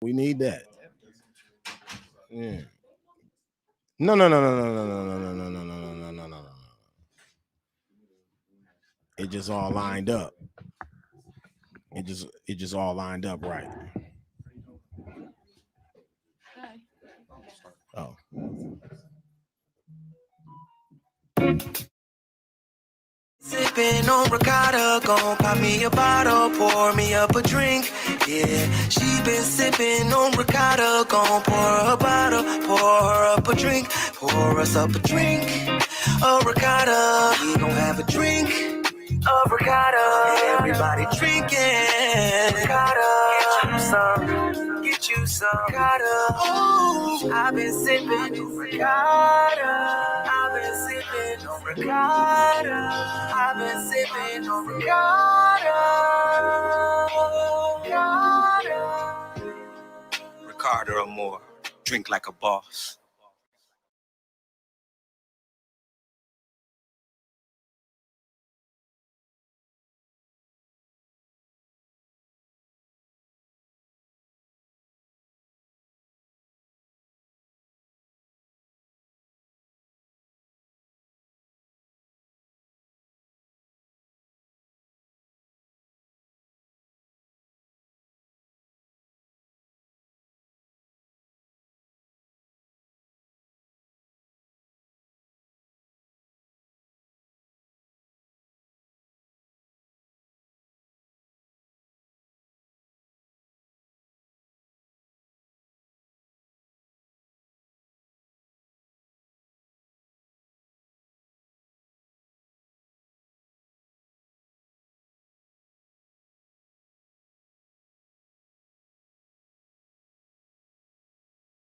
We need that. Yeah. No. It just all lined up. It just all lined up right. Oh. Sipping on ricotta, gon' pop me a bottle, pour me up a drink. Yeah, she been sipping on ricotta, gon' pour her a bottle, pour her up a drink, pour us up a drink. A ricotta, we gon' have a drink. A ricotta, everybody drinking. Ricotta, get you some, get you some ricotta. Ooh, I've been sipping on ricotta. I've been sipping on ricotta. I've been sipping on ricotta. Ricotta or more. Drink like a boss.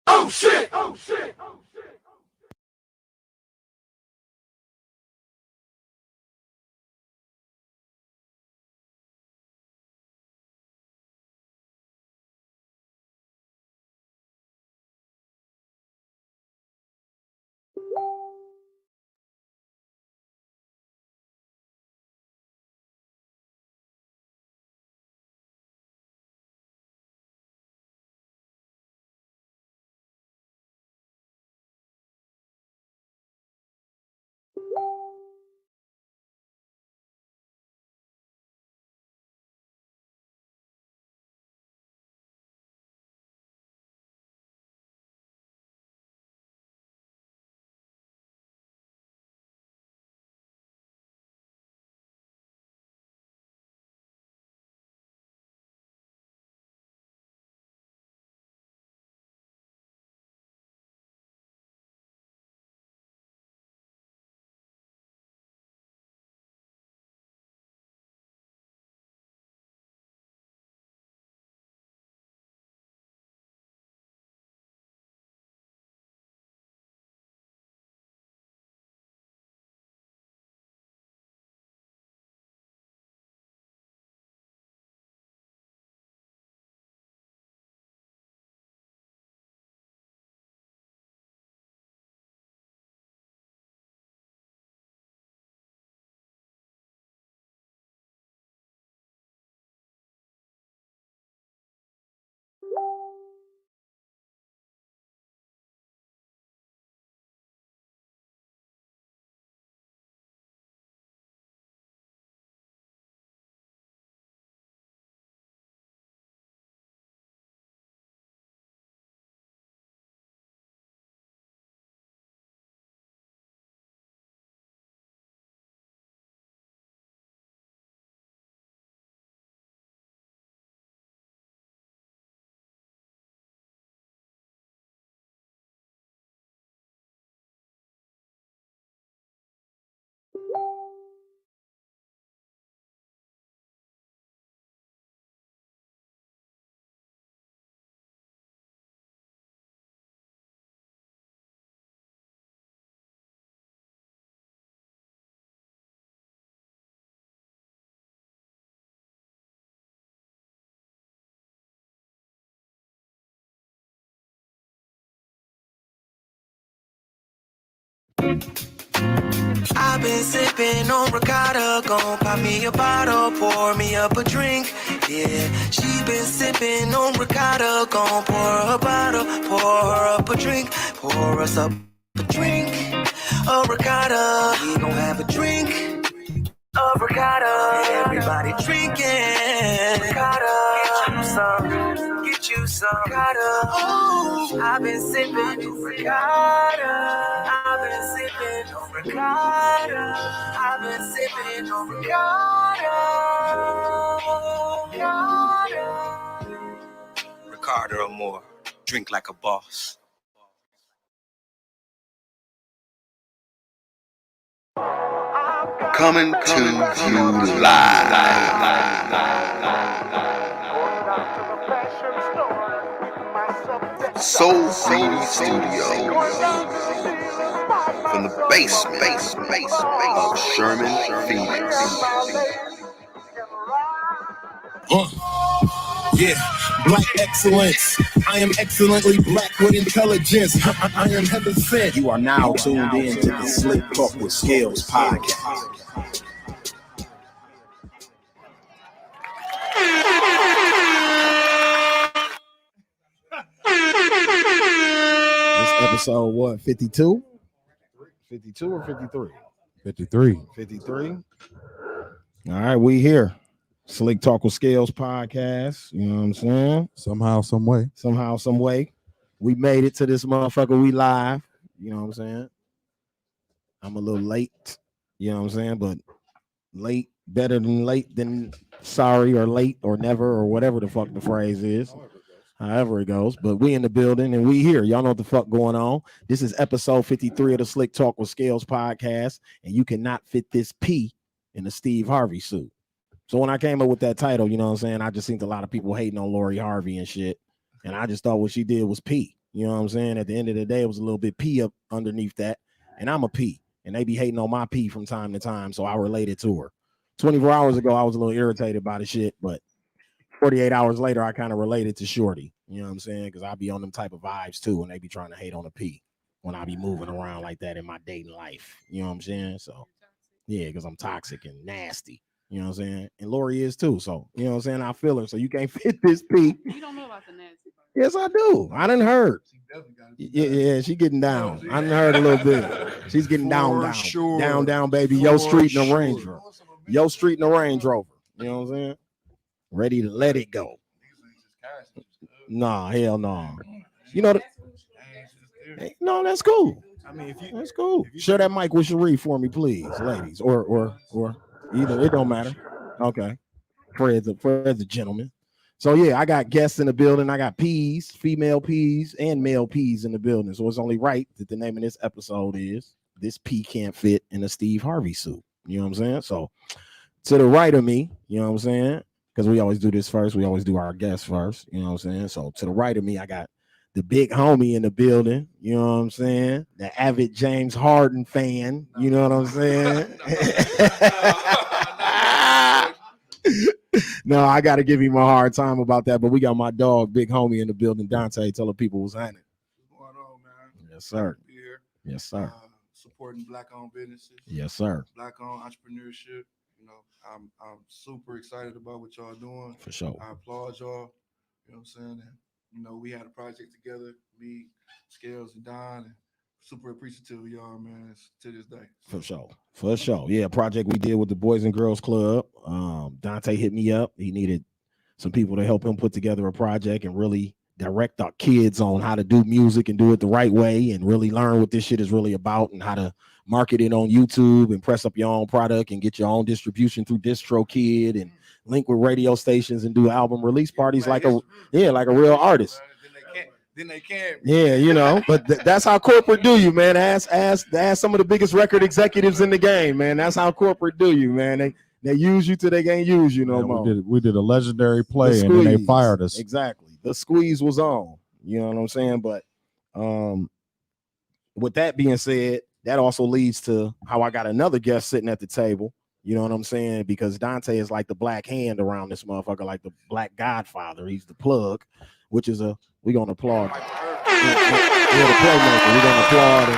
Oh shit! Oh shit! Oh shit! I've been sipping on ricotta, gon' pop me a bottle, pour me up a drink. Yeah, she been sipping on ricotta. Gon' pour her a bottle, pour her up a drink, pour us up a drink. A ricotta, we gon' have a drink. A ricotta, everybody drinking. Ricotta, get you some ricotta. Oh, I've been sipping on ricotta. I've been sipping on ricotta. I've been sipping on ricotta. Ricotta or more. Drink like a boss. Coming to you live. Soul City Studios. From the basement of Sherman, Phoenix. Yeah, black excellence. I am excellently black with intelligence. I am heaven sent. You are now tuned in to the Slick Talk with Scales podcast. This episode, what, 52? 52 or 53? 53. 53. All right, we here. Slick Talk with Scales podcast. You know what I'm saying? Somehow, some way. Somehow, some way. We made it to this motherfucker. We live. You know what I'm saying? I'm a little late. You know what I'm saying? But late, better than late than sorry or late or never or whatever the fuck the phrase is. However it goes. But we in the building and we here. Y'all know what the fuck going on. This is episode 53 of the Slick Talk with Scales podcast. And you cannot fit this P in the Steve Harvey suit. So when I came up with that title, you know what I'm saying, I just think a lot of people hating on Lori Harvey and shit. And I just thought what she did was P. You know what I'm saying? At the end of the day, it was a little bit P up underneath that. And I'm a P. And they be hating on my P from time to time. So I related to her. 24 hours ago, I was a little irritated by the shit. But 48 hours later, I kind of related to Shorty. You know what I'm saying? Because I be on them type of vibes too. And they be trying to hate on a P when I be moving around like that in my dating life. You know what I'm saying? So, yeah, because I'm toxic and nasty. You know what I'm saying? And Lori is too. So, you know what I'm saying? I feel her. So you can't fit this P. You don't know about the nasty part. Yes, I do. I done heard. Yeah, she getting down. I done heard a little bit. She's getting down. Sure. Down, baby. Yo Street in the Range Rover. Yo Street in the Range Rover. You know what I'm saying? Ready to let it go. Nah, hell no. You know, no, that's cool. I mean, that's cool. Share that mic with Cherie for me, please, ladies, or either. It don't matter. Okay. Fred's a gentleman. So yeah, I got guests in the building. I got P's, female P's, and male P's in the building. So it's only right that the name of this episode is This P Can't Fit in a Steve Harvey Suit. You know what I'm saying? So to the right of me, you know what I'm saying? Because we always do this first. We always do our guests first. You know what I'm saying? So to the right of me, I got the big homie in the building. You know what I'm saying? The avid James Harden fan. You know what I'm saying? No, I got to give him a hard time about that. But we got my dog, big homie in the building. Dante, tell the people what's happening. What's going on, man? Yes, sir. Here, Yes, sir. supporting Black-owned businesses. Yes, sir. Black-owned entrepreneurship. You know, I'm super excited about what y'all doing. For sure. I applaud y'all. You know what I'm saying? And, you know, we had a project together, me, Scales, and Don, and super appreciative of y'all, man, to this day. For sure. For sure. Yeah, project we did with the Boys and Girls Club. Dante hit me up. He needed some people to help him put together a project and really direct our kids on how to do music and do it the right way and really learn what this shit is really about and how to market it on YouTube and press up your own product and get your own distribution through DistroKid and link with radio stations and do album release parties like a real artist. Then they can't. Yeah, you know, but that's how corporate do you, man. Ask some of the biggest record executives in the game, man. That's how corporate do you, man. They use you till they can't use you no more. We did a legendary play and then they fired us. Exactly. The squeeze was on. You know what I'm saying? But with that being said, that also leads to how I got another guest sitting at the table. You know what I'm saying? Because Dante is like the black hand around this motherfucker, like the black godfather. He's the plug, which is we're gonna applaud. We're the playmaker. We're gonna applaud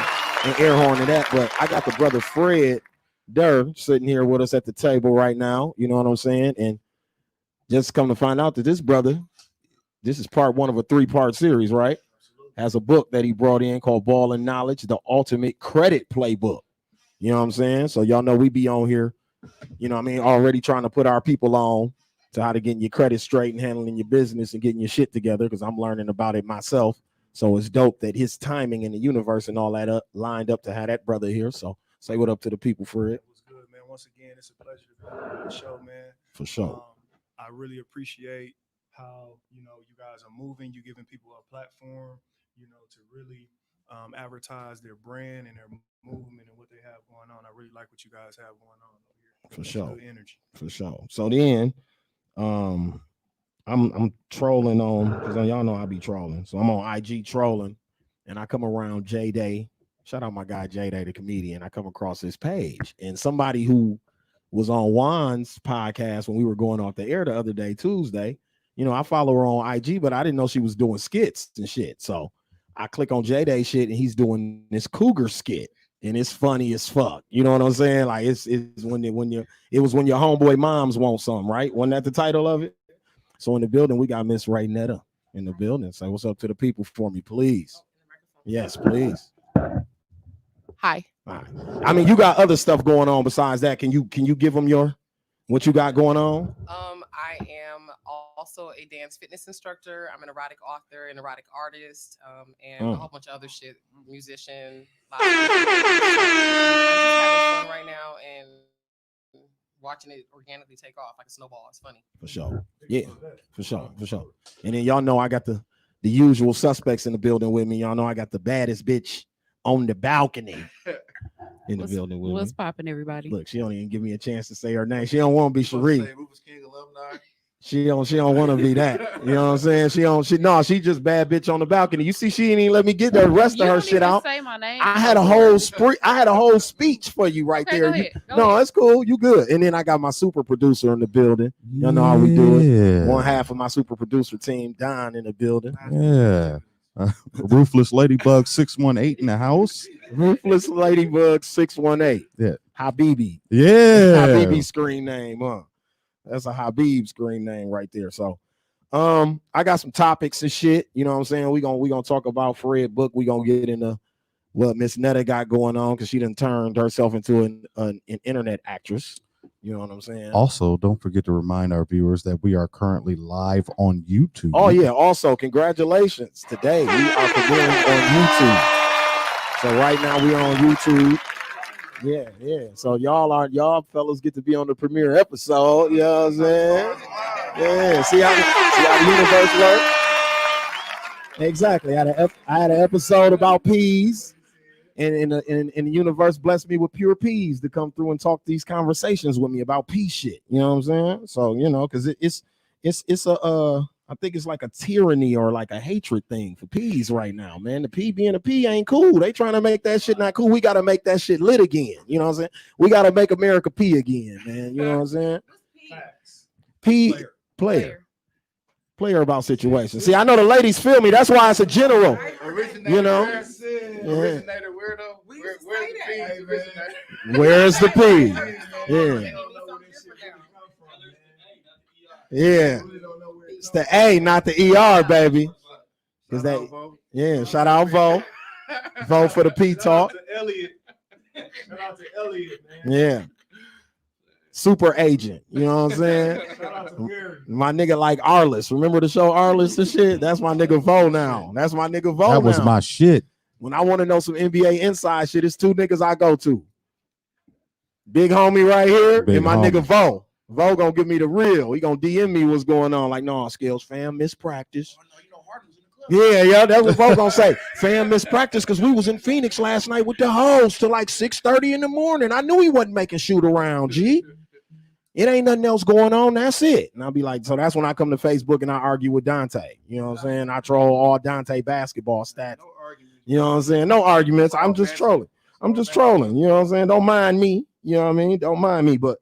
and air horn to that. But I got the brother Fred Durr sitting here with us at the table right now. You know what I'm saying? And Just come to find out that this brother, this is part one of a 3-part series, right? Has a book that he brought in called Ball and Knowledge, the Ultimate Credit Playbook. You know what I'm saying? So y'all know we be on here, you know what I mean, already trying to put our people on to how to get your credit straight and handling your business and getting your shit together, because I'm learning about it myself. So it's dope that his timing in the universe and all that lined up to have that brother here. So say what up to the people for it. What's good, man? Once again, it's a pleasure to be on the show, man. For sure. I really appreciate how, you guys are moving. You're giving people a platform, to really advertise their brand and their movement and what they have going on. I really like what you guys have going on over here. For sure. Good energy. For sure. So then I'm trolling on, because y'all know I be trolling. So I'm on IG trolling, and I come around J-Day. Shout out my guy J-Day, the comedian. I come across his page, and somebody who was on Juan's podcast when we were going off the air the other day, Tuesday. I follow her on IG, but I didn't know she was doing skits and shit. So I click on J-Day shit, and he's doing this cougar skit, and it's funny as fuck. You know what I'm saying? Like it's when your homeboy moms want something, right? Wasn't that the title of it? So in the building, we got Miss Raynetta in the building. Say what's up to the people for me, please. Yes, please. Hi. Right. I mean, you got other stuff going on besides that. Can you give them what you got going on? I am also a dance fitness instructor. I'm an erotic author, an erotic artist, and a whole bunch of other shit. Musician. I'm just having fun right now and watching it organically take off like a snowball. It's funny. For sure. Yeah, for sure. And then y'all know I got the usual suspects in the building with me. Y'all know I got the baddest bitch on the balcony in the building with me. What's popping, everybody? Look, she don't even give me a chance to say her name. She don't want to be Cherie. She don't want to be that. You know what I'm saying? She just bad bitch on the balcony. You see, she didn't even let me get the rest of her shit out. Say my name. I had a whole speech for you right there. Go ahead. That's cool. You good. And then I got my super producer in the building. Y'all know how we do it. One half of my super producer team, Don, in the building. Yeah. Ruthless Ladybug 618 in the house. Ruthless Ladybug 618. Yeah. Habibi. Yeah. Habibi screen name, huh? That's a Habib screen name right there. So I got some topics and shit. You know what I'm saying? We gonna talk about Fred book. We gonna get into what Miss Netta got going on, because she done turned herself into an internet actress. You know what I'm saying? Also, don't forget to remind our viewers that we are currently live on YouTube. Oh yeah. Also, congratulations. Today we are premiering on YouTube. So right now we are on YouTube. Yeah. So y'all fellas get to be on the premiere episode. You know what I'm saying? Yeah. See how the universe works? Exactly. I had an episode about peas. And the universe blessed me with pure peas to come through and talk these conversations with me about pea shit. You know what I'm saying? So, because it's I think it's like a tyranny or like a hatred thing for peas right now, man. The pea being a pea ain't cool. They trying to make that shit not cool. We got to make that shit lit again. You know what I'm saying? We got to make America pea again, man. You know what I'm saying? Pea player about situations. See, I know the ladies feel me. That's why it's a general. You know? Originator weirdo. Where's the P? Yeah. Yeah. It's the A, not the ER, baby. Cause shout out Vo. Vo for the P talk. Shout out to Elliot, man. Yeah. Super agent. You know what I'm saying? My nigga like Arliss. Remember the show Arliss and shit? That's my nigga Vo now. That's my nigga Vo. That was my shit. When I want to know some NBA inside shit, it's two niggas I go to. Big homie right here and my nigga Vo. Vo gonna give me the real. He gonna DM me what's going on. Like, no, Scales fam, mispractice. Yeah, that's what Vo gonna say. Fam, mispractice, because we was in Phoenix last night with the host till like 6:30 in the morning. I knew he wasn't making shoot around, G. It ain't nothing else going on. That's it. And I'll be like, so that's when I come to Facebook and I argue with Dante. You know what I'm saying? I troll all Dante basketball stats. You know what I'm saying? No arguments. I'm just trolling. You know what I'm saying? Don't mind me. You know what I mean? Don't mind me. But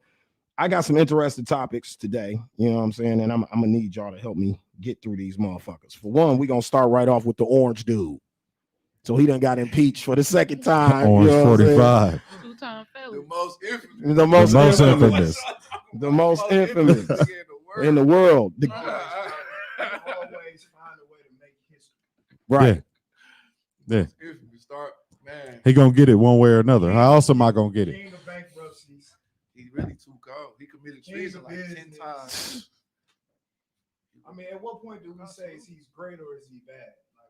I got some interesting topics today. You know what I'm saying? And I'm gonna need y'all to help me get through these motherfuckers. For one, we're gonna start right off with the orange dude. So he done got impeached for the second time. Orange, you know 45. Two-time felon. The most infamous. in the world. Always find a way to make history. Right. Yeah. If we start, man, He gonna get it one way or another. How else am I gonna get it? King of bankruptcies. he's really too cold. He committed King treason of like 10 business. times. I mean, at what point do we say is he's great or is he bad? Like,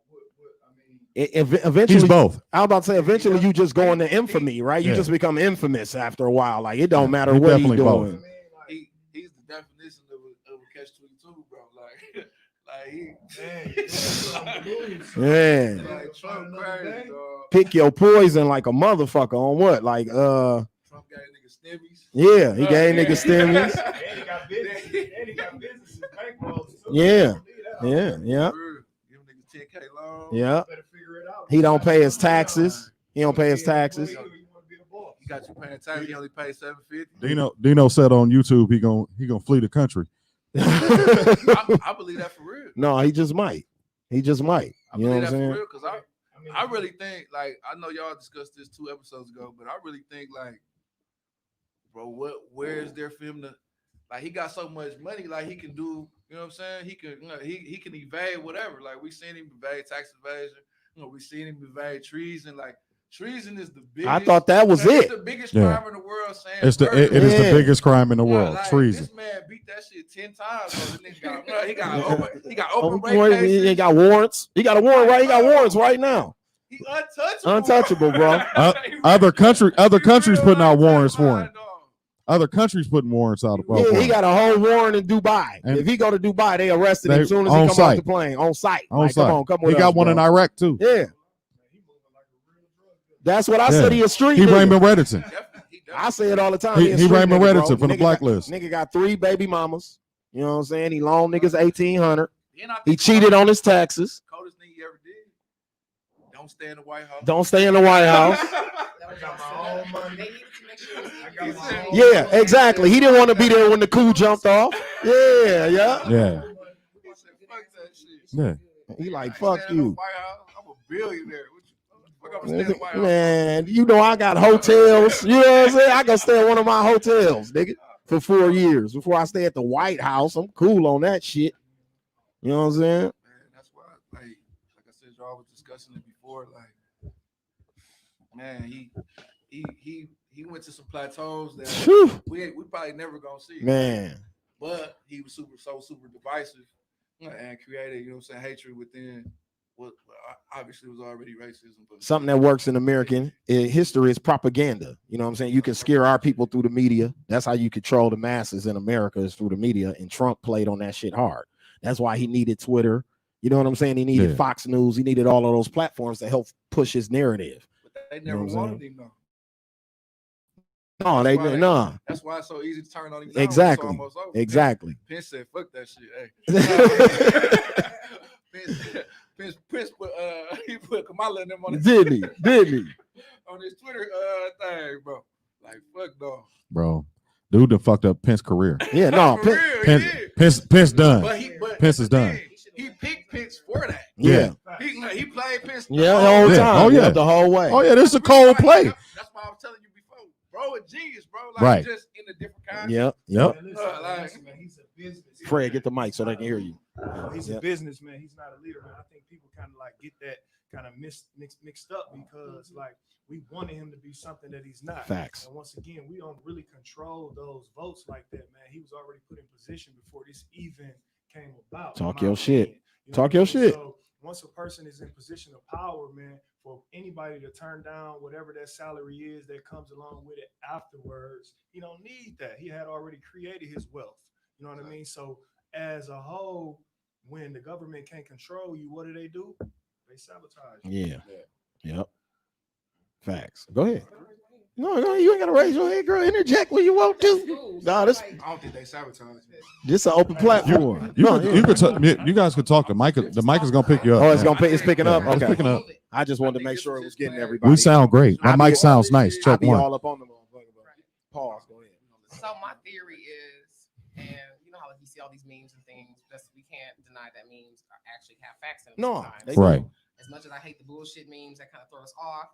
I mean, Eventually, He's both. I was about to say, eventually you just go into infamy, right? You Yeah. just become infamous after a while. Like it don't matter he what he's definitely doing. both. I mean, like, He's the definition of a catch-22, bro. Like, like he, man, you something to lose. Yeah. like Trump crazy, dog. Pick your poison like a motherfucker on what? Like Trump got niggas stimmies. yeah, he gave niggas stimmies. And he got business. And he got businesses bankrolls too. Yeah. Yeah. Yeah, yeah, Give niggas 10K loan. yeah. Better figure it out. He don't pay his taxes. He don't pay his taxes. You wanna be the boss. He got you paying tax. He only paid $750. Dino said on YouTube he gonna flee the country. I believe that for real. No, he just might. He just might. I You know believe what I'm that saying? for real because I really think, like, I know y'all discussed this 2 episodes ago, but I really think, like, bro, where is there for him to, like, he got so much money, like, he can do, you know what I'm saying? He can, he can evade whatever. Like, we seen him evade tax evasion. We seen him evade treason. Like, treason is the biggest. I thought that was it's it. the biggest Yeah. crime in the world. Saying It is Yeah. the biggest crime in the world. like, Treason. This man beat that shit 10 times. Bro. This nigga got, he got Oh, open rape he cases. ain't got warrants. He got a warrant, right? He got warrants right now. He untouchable. Untouchable, bro. Other countries putting out warrants for him. Dog. Other countries putting warrants out for Yeah, he him. got a whole warrant in Dubai. And if he go to Dubai, they arrested him they- as soon as he on come off site. the plane. On site. On Like, site. come He with got us, one bro. in Iraq too. Yeah. That's what I said. He a street He nigga. Raymond Reddington. I say it all the time. He a street Raymond nigga, bro. Reddington from the Nigga blacklist. Nigga got 3 baby mamas. You know what I'm saying? He loaned niggas 1,800. And I He think cheated on his taxes. coldest thing he ever did. Don't stay in the White House. Don't stay in the White House. I got my own money. They needed to make sure it was I got my own Yeah, exactly. He didn't want to be there when the coup jumped off. Yeah, yeah. Yeah. He said, fuck that shit. Yeah. He like, I ain't fuck staying in the you. White House. I'm a billionaire. Fuck, I'm staying in the White House. Man, you know I got hotels. You know what I'm saying? I can stay at one of my hotels, nigga, for 4 years before I stay at the White House. I'm cool on that shit. You know what I'm saying? Man, that's why, like I said, y'all was discussing it before. Like, man, he went to some plateaus that Phew. we probably never gonna see. Man, But he was super divisive and created, you know what I'm saying, hatred within what obviously was already racism. But something that works in American history is propaganda. You know what I'm saying? You can scare our people through the media. That's how you control the masses in America, is through the media. And Trump played on that shit hard. That's why he needed Twitter. You know what I'm saying? He needed Fox News. He needed all of those platforms to help push his narrative. But they never wanted him though. No, no. That's why it's so easy to turn on him. Exactly. It's almost over. Exactly. Pence said, "Fuck that shit." Hey. Pence put he put Kamala and them on his Didn't he? on his Twitter thing, bro. Like, fuck dog. Bro. Dude done fucked up Pence's career. Yeah, no. For real, he did. Pence done. But Pence is done. He picked Pence for that. Yeah. He played Pence Yeah, the whole time. Oh, yeah. The whole way. Oh yeah, this is a cold play. That's why I was telling you before. Bro, a genius, bro. Like, Right. just in a different kind. Yep. Listen, man, he's a business. Fred, get the mic so they can hear you. He's a businessman. He's not a leader, man. I think people kind of like get that kind of mixed up because like we wanted him to be something that he's not. Facts. And once again, we don't really control those votes like that, man. He was already put in position before this even came about. Talk in my your shit. opinion. You know Talk what I your mean? shit. So once a person is in position of power, man, for anybody to turn down whatever that salary is that comes along with it afterwards, he don't need that. He had already created his wealth. You know what I mean? So as a whole, when the government can't control you, what do? They sabotage you. Yeah. Yep. Facts. Go ahead. No, you ain't gotta raise your hand, girl. Interject when you want to. No, this I don't think they sabotage you. this an open platform. You guys could talk. The mic is gonna pick you up. Oh, it's man. it's picking up. It's Okay. picking up. I just wanted to make sure it was getting everybody. We sound great. My mic sounds nice. I Check be one. all up on the motherfucker. Pause. Go ahead. So my theory is, and you know how like you see all these memes and things, we can't deny that memes actually have facts in them. No, sometimes. they Right. As much as I hate the bullshit memes that kind of throw us off,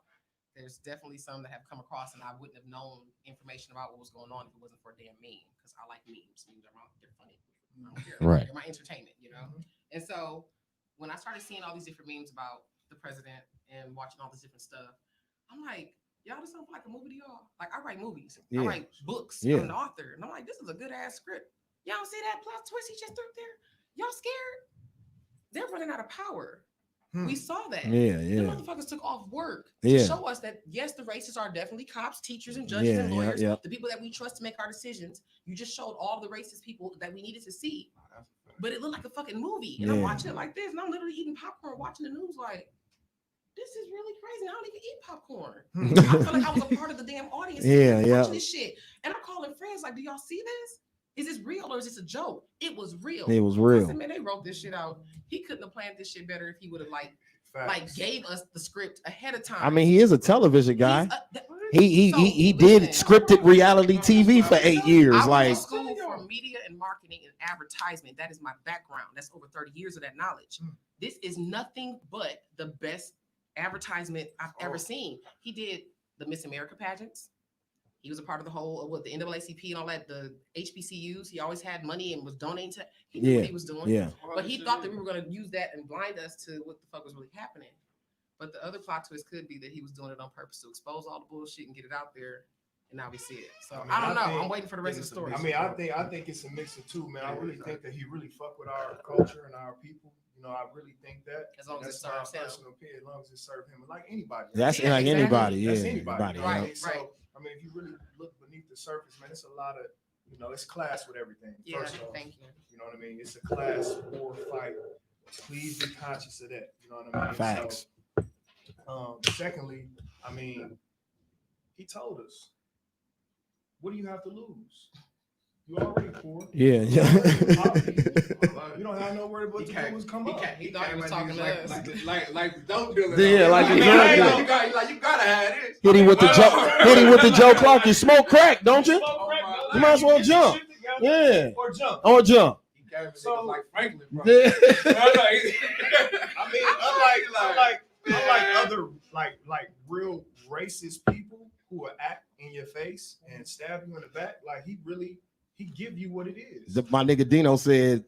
there's definitely some that have come across and I wouldn't have known information about what was going on if it wasn't for a damn meme, because I like memes. Memes are they're funny. I don't care. Right. They're my entertainment, you know? And so when I started seeing all these different memes about the president and watching all this different stuff, I'm like, y'all, this sounds like a movie to y'all. Like, I write movies. Yeah. I write books. Yeah. I'm an author. And I'm like, this is a good ass script. Y'all see that plot twist he just threw there? Y'all scared? They're running out of power. We saw that. Yeah, The yeah. motherfuckers took off work to Yeah. show us that, yes, the racists are definitely cops, teachers, and judges and lawyers, the people that we trust to make our decisions. You just showed all the racist people that we needed to see. But it looked like a fucking movie. And I'm watching it like this, and I'm literally eating popcorn, watching the news like, this is really crazy. I don't even eat popcorn. I feel like I was a part of the damn audience watching this shit. And I'm calling friends like, do y'all see this? Is this real or is this a joke? It was real. It was I real. said, man, they wrote this shit out. He couldn't have planned this shit better if he would have like gave us the script ahead of time. I mean, he is a television guy. He So, did listen, scripted reality TV for 8 years. I Like, went to school for media and marketing and advertisement. That is my background. That's over 30 years of that knowledge. This is nothing but the best advertisement I've ever seen. He did the Miss America pageants. He was a part of the whole what the NAACP and all that, the HBCUs. He always had money and was donating to. He knew what he was doing. Yeah. But he thought that we were going to use that and blind us to what the fuck was really happening. But the other plot twist could be that he was doing it on purpose to expose all the bullshit and get it out there. And now we see it. So I don't know. I'm waiting for the rest of the story. I mean, I think it's a mix of two, man. I really think that he really fuck with our culture and our people. You know, I really think that. As long as it serves him. Personal opinion, as long as it serves him, like anybody. That's like anybody. That's Yeah, anybody. right. Right. So, I mean, if you really look beneath the surface, man, it's a lot of, you know, it's class with everything. Yeah, First off, thank you. You know what I mean? It's a class war fight. Please be conscious of that. You know what I mean? Facts. So, secondly, I mean, he told us, what do you have to lose? You already poor. Yeah. You don't have nowhere but to do is come up. He thought he was talking to us. Like don't do it. Yeah, like the drug dealer. You gotta have this. Hit him with the Joe. Hit him with the Joe Clark. You smoke crack, don't you? You might as well jump. Yeah. Or jump. Or jump. So like Franklin, bro. Yeah. I mean, unlike other like real racist people who will act in your face and stab you in the back, like he give you what it is. My nigga Dino said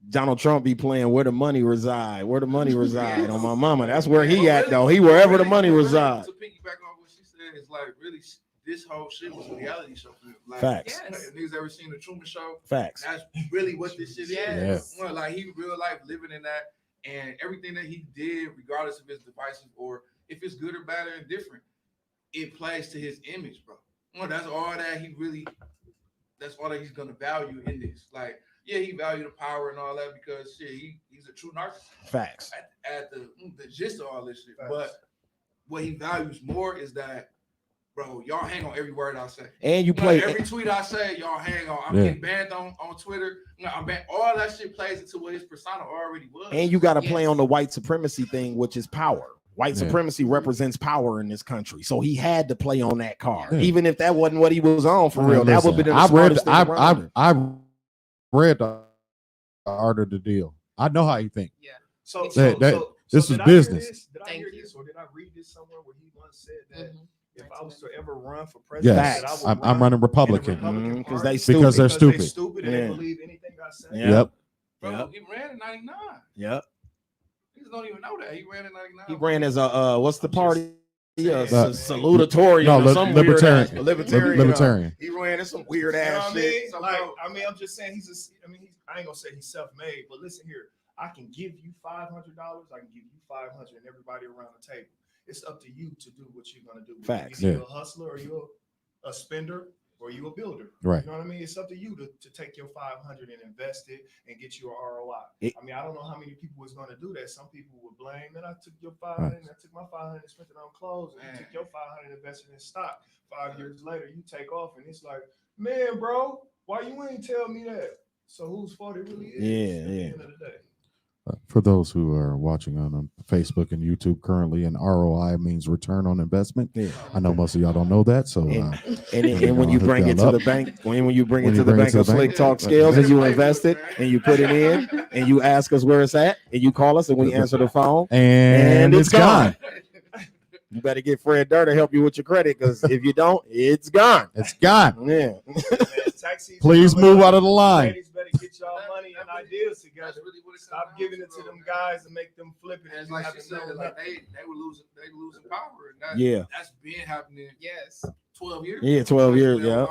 Donald Trump be playing where the money reside. Where the money reside on my mama. That's where he at though. He wherever the money reside. To piggyback on what she said, it's like really this whole shit was a reality show for him. Like, Facts. If niggas ever seen the Truman Show? Facts. That's really what this shit Yes. is. Well, like he real life living in that, and everything that he did, regardless of his devices or if it's good or bad or indifferent, it plays to his image, bro. Well, that's all that he really. That's all that he's gonna value in this. Like, yeah, he valued the power and all that because shit, he's a true narcissist. Facts. At the gist of all this shit. Facts. But what he values more is that, bro, y'all hang on every word I say. And you play every tweet I say, y'all hang on. I'm getting banned on Twitter. I'm banned. All that shit plays into what his persona already was. and you got to play on the white supremacy thing, which is power. White supremacy represents power in this country, so he had to play on that card, even if that wasn't what he was on for real. That would be the smartest thing around. I read the art of the deal. I know how you think. Yeah. So this is did business. Did I hear this, or did I read this somewhere where he once said that if I was to ever run for Yes, president, that I would I'm running Republican because they're because they're stupid. stupid and they believe anything I say. Yep. Bro, he ran in 99. Yep. Niggas don't even know that. He ran in 99. He ran as a what's the party? Salutatorian. No, some libertarian. Libertarian. He ran in some weird ass shit. I'm just saying I ain't gonna say he's self-made, but listen here. I can give you $500. I can give you 500, and everybody around the table. It's up to you to do what you're gonna do. Facts. You're a hustler, or you're a spender, or you a builder. Right. You know what I mean? It's up to you to take your 500 and invest it and get you an ROI. I mean, I don't know how many people was going to do that. Some people would blame that I took your 500 and I took my 500 and spent it on clothes, and you took your 500 and invested in stock. 5 years later, you take off, and it's like, man, bro, why you ain't tell me that? So whose fault it really is? At the end of the day. For those who are watching on Facebook and YouTube currently, an ROI means return on investment. Yeah. I know most of y'all don't know that. So, and when you bring it to the bank, when you bring it to the bank of Slick Talk Scales, and you invest it and you put it in and you ask us where it's at and you call us and we answer the phone and it's gone. You better get Fred Durr to help you with your credit, because if you don't, it's gone. It's gone. Yeah. Please move out of the line. Ladies better get money and ideas together. That's really what it Stop comes giving down it to though, them man. guys and make them flip it. And it's you like have she to said, know like nothing. they were losing power, and that's been happening. Yes. 12 years. Yeah, 12 years. Yeah.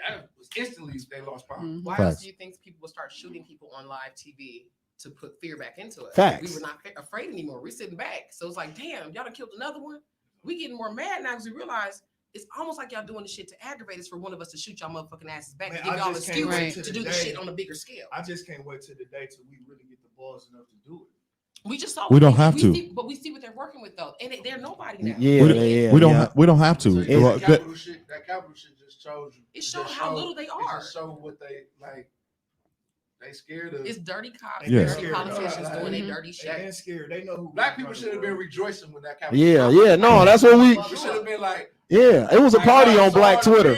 That was instantly they lost power. Why Facts. else do you think people would start shooting people on live TV to put fear back into us? Facts. We were not afraid anymore. We're sitting back. So it's like, damn, y'all done killed another one. We getting more mad now because we realize it's almost like y'all doing this shit to aggravate us for one of us to shoot y'all motherfucking asses back. Man, to give I y'all just excuse can't wait to to do the the day. shit on a bigger scale. I just can't wait till the day till we really get the balls enough to do it. We just saw. We don't have to. But we see what they're working with though, and they're nobody now. Yeah, we don't have to. That capital shit just shows you. It showed how little they are. It just showed what they like. They scared of. It's dirty cops, Yeah. dirty politicians doing their dirty They ain't shit. scared. They know who. Black people should have been rejoicing when that capital. Yeah. No, that's what we. We should have been like. Yeah, it was a party on Black Twitter.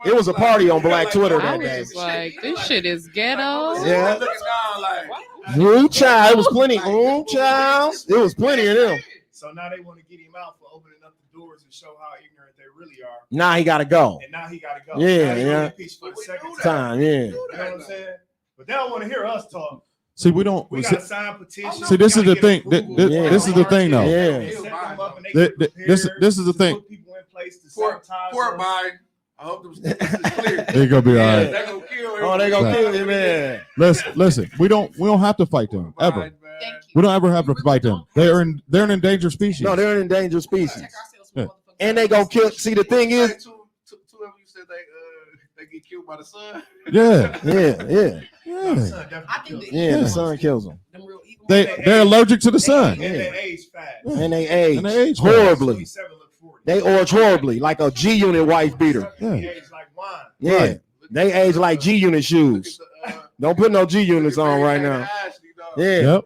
It was a party on Black Twitter I that was day. just like, this shit is ghetto. Yeah. Looking down like. Ooh, child. It was plenty. Ooh, child. It was plenty of them. So now they want to get him out for opening up the doors and show how ignorant they really are. Now he got to go. And now he got to go. Yeah, now he yeah. impeached for the second Time, yeah. You know what I'm saying? But they don't want to hear us talk. See, we don't. We got to sign petitions. See, this is the thing. This is the thing, though. Yeah. This is the thing. Poor Biden. I hope them is clear. They're gonna be all right. They're gonna kill him. Oh, they gonna kill him, man. Listen. We don't have to fight them ever. Thank you. We don't ever have to fight them. They're an endangered species. No, they're an endangered species. Check ourselves Yeah. for motherfucking And they gonna kill. See, the thing is, Two of you said they get killed by the sun. Yeah. yeah. I think Yeah, the sun kills them. them real evil They're allergic to the sun. And they age fast. And they age, And they age horribly. 27 look 40. They age horribly, like a G Unit wife beater. Yeah. They age like wine. Yeah, Right. they age like G Unit shoes. Don't put no G Units on right now. Yeah, Yep.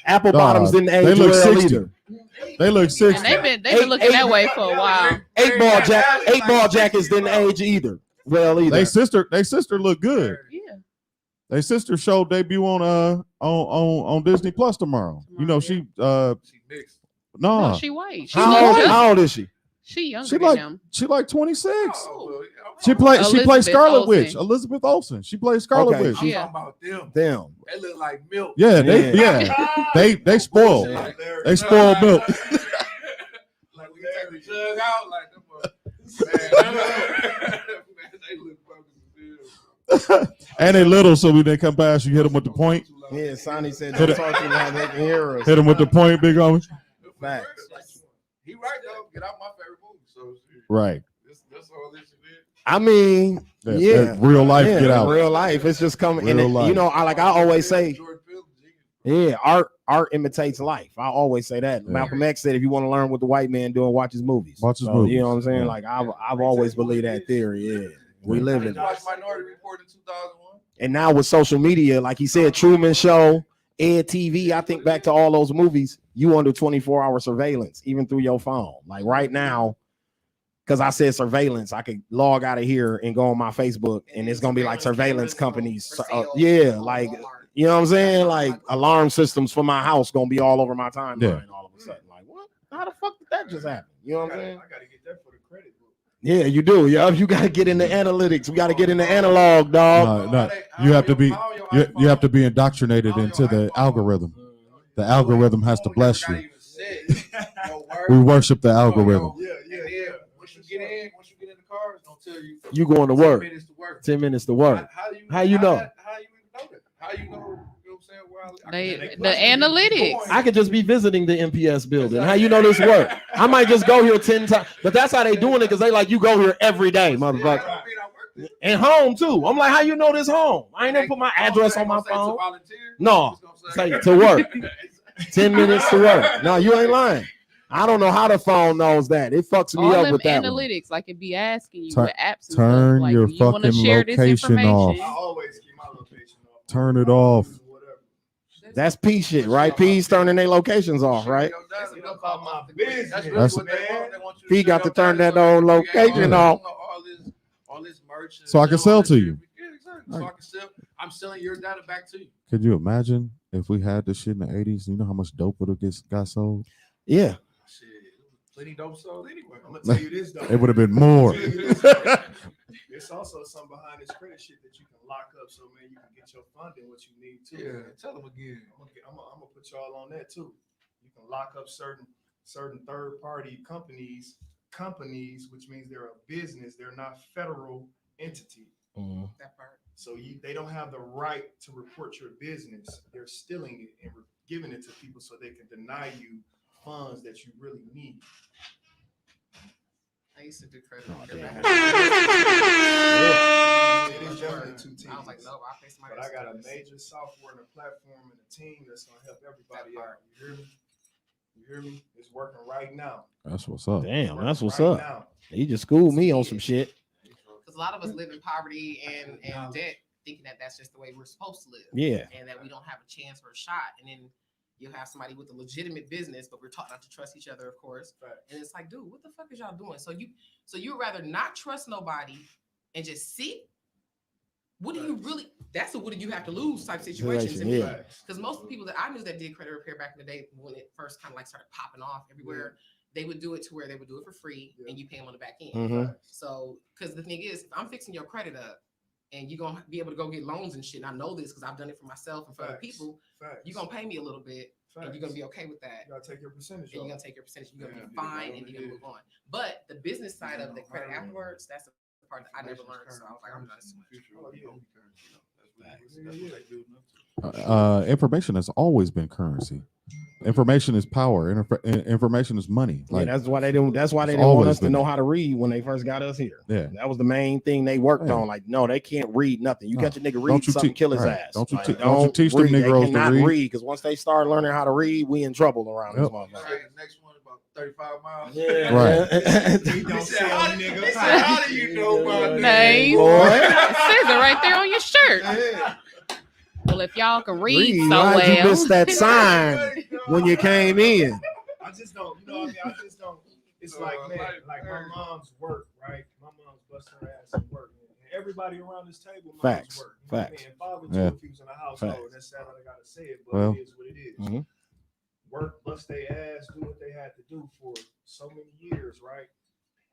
apple Dog, bottoms didn't they age look well 60. either. They look And 60. they've been looking that way for a while. Eight ball jackets didn't age either. Well, either. They sister look good. Yeah. They sister show debut on Disney Plus tomorrow. You know she No, no, she white. She How old is she? She younger she than like them. she like 26. Oh, She plays Elizabeth Scarlet Olsen. Witch. Elizabeth Olsen. She plays Scarlet Okay. Witch. I'm Yeah. talking about them. Damn. They look like milk. Yeah, Yeah. they spoil. Yeah. They spoil milk. Like we take the jug out, like them. Man, they look fucking good. And they little, so when they come past, you hit them with the point. Yeah, Sonny said Hit don't it. talk to them how they can hear us. Hit them with the point, big homie. Facts. He right though. Get out my favorite movie. So Right. that's all this shit is. I mean, That- yeah, that real life, yeah, get out. Real life, it's just coming. And Real it, life. you know, I always say, Jordan Peele, genius. yeah, art imitates life. I always say that. Yeah. Malcolm X said, if you want to learn what the white man doing, watch his movies. Watch his So, movies. You know what I'm saying? Yeah. Like I've always believed that theory. Yeah, we live in it. Watch Minority Report in 2001. And now with social media, like he said, Truman Show, Ed TV, I think back to all those movies, you under 24-hour surveillance, even through your phone. Like right now, because I said surveillance, I could log out of here and go on my Facebook, and it's gonna be like surveillance companies. Yeah, like you know what I'm saying? Like alarm systems for my house gonna be all over my timeline Yeah. all of a sudden. Like, what? How the fuck did that just happen? You know what I'm saying? I gotta get that for the credit book. Yeah, you do. Yeah, you gotta get into analytics. We gotta get into analog, dog. No, you have to be you have to be indoctrinated into the algorithm. The algorithm has to bless you. We worship the algorithm. Yeah. Once you get in the car, it's gonna tell you. You going to work. 10 minutes to work. 10 minutes to work. How you know? How you even know that? How you know? You know what I'm saying? Where The analytics. I could just be visiting the MPS building. How you know this work? I might just go here 10 times. But that's how they doing it, because they like, you go here every day, motherfucker. And home too. I'm like, how you know this home? I ain't never put my address on my phone. No, say to work. 10 minutes to work. No, you ain't lying. I don't know how the phone knows that. It fucks me All up them with that one. analytics, like it be asking you Turn- what apps. and turn stuff. Like, your do you wanna fucking share this location off. information? I always keep my location off. Turn it off. That's P shit, right? P's turning their locations off, right? That's about my business, That's- man. P got to turn that old location off. All this merch. So I can sell to you. Yeah, exactly. So I can sell. I'm selling your data back to you. Could you imagine if we had this shit in the 80s? You know how much dope would have got sold? Yeah. plenty dope sold anyway. I'm gonna tell you this though. It would have been more. There's also some behind this credit shit that you can lock up, so man, you can get your funding what you need too. Yeah, man. tell them again. I'm gonna put y'all on that too. You can lock up certain third party companies, which means they're a business. They're not federal entity. That part. So they don't have the right to report your business. They're stealing it and giving it to people so they can deny you funds that you really need. I used to do credit. It is definitely two teams. I was like, no, I pay somebody. But I got a major software and a platform and a team that's gonna help everybody out. You hear me? You hear me? It's working right now. That's what's up. Damn, that's what's right up. now. He just schooled me on some shit. Because a lot of us live in poverty and debt, thinking that that's just the way we're supposed to live. Yeah. And that we don't have a chance or a shot. And then you'll have somebody with a legitimate business, but we're taught not to trust each other, of course. Right. And it's like, dude, what the fuck is y'all doing? So you'd rather not trust nobody and just sit? What do you really? That's a what do you have to lose type situations. Yeah. Because most of the people that I knew that did credit repair back in the day, when it first kind of like started popping off everywhere, they would do it to where they would do it for free and you pay them on the back end. Mhm. So, because the thing is, if I'm fixing your credit up and you're gonna be able to go get loans and shit, and I know this because I've done it for myself and for other people, you're gonna pay me a little bit. And you're gonna be okay with that. You gotta take your percentage. And you're gonna take your percentage. You're gonna be fine, and you're gonna move on. But the business side of the credit afterwards, that's the part that I never learned. So I was like, I'm done. Information has always been currency. Information is power. Information is money. Like that's why they don't. That's why they didn't want us to know how to read when they first got us here. Yeah, that was the main thing they worked on. Like, no, they can't read nothing. You got your nigga read something, kill his ass. Don't you read. teach them Negroes to read? Because once they start learning how to read, we in trouble around this motherfucker. Right, the next one about 35 miles. Yeah, right. He said, how do you know my name? It says it right there on your shirt. Well, if y'all can read so why'd well, you miss that sign when you came in? I just don't, you know what I mean? I just don't. It's like, man, like my mom's work, right? My mom's busting her ass at work. And everybody around this table, mom's Facts. work. You know what I mean? And father too, if he was in a household. That's sad I gotta say it, but it is what it is. Mm-hmm. Work, bust their ass, do what they had to do for so many years, right?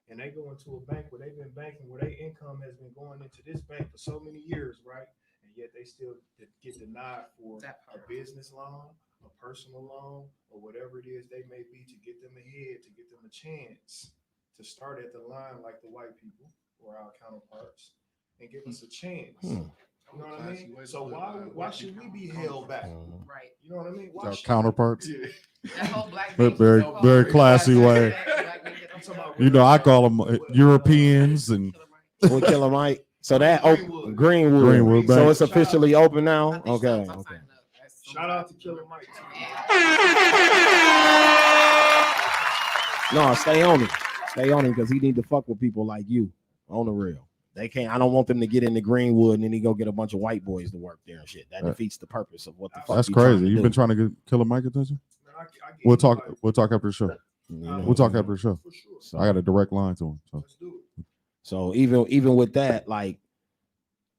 And they go into a bank where they've been banking, where their income has been going into this bank for so many years, right? And yet they still get denied for a business loan, a personal loan, or whatever it is they may be to get them ahead, to get them a chance to start at the line like the white people or our counterparts and give us a chance. You know what I mean? So why should we be held back? Right. You know what I mean? Why Our should counterparts. That whole black Very, very classy way. You know, I call them Europeans and We'll kill 'em, Mike. So that Greenwood. So Bank. it's officially open now. Okay. Shout out to Killer Mike. No, stay on it. Stay on him because he need to fuck with people like you on the real. They can't. I don't want them to get into Greenwood and then he go get a bunch of white boys to work there and shit. That defeats the purpose of what the fuck. That's we trying crazy. to You've do. been trying to get Killer Mike attention. We'll talk after the show. We'll talk after the show. So, I got a direct line to him. So even with that, like,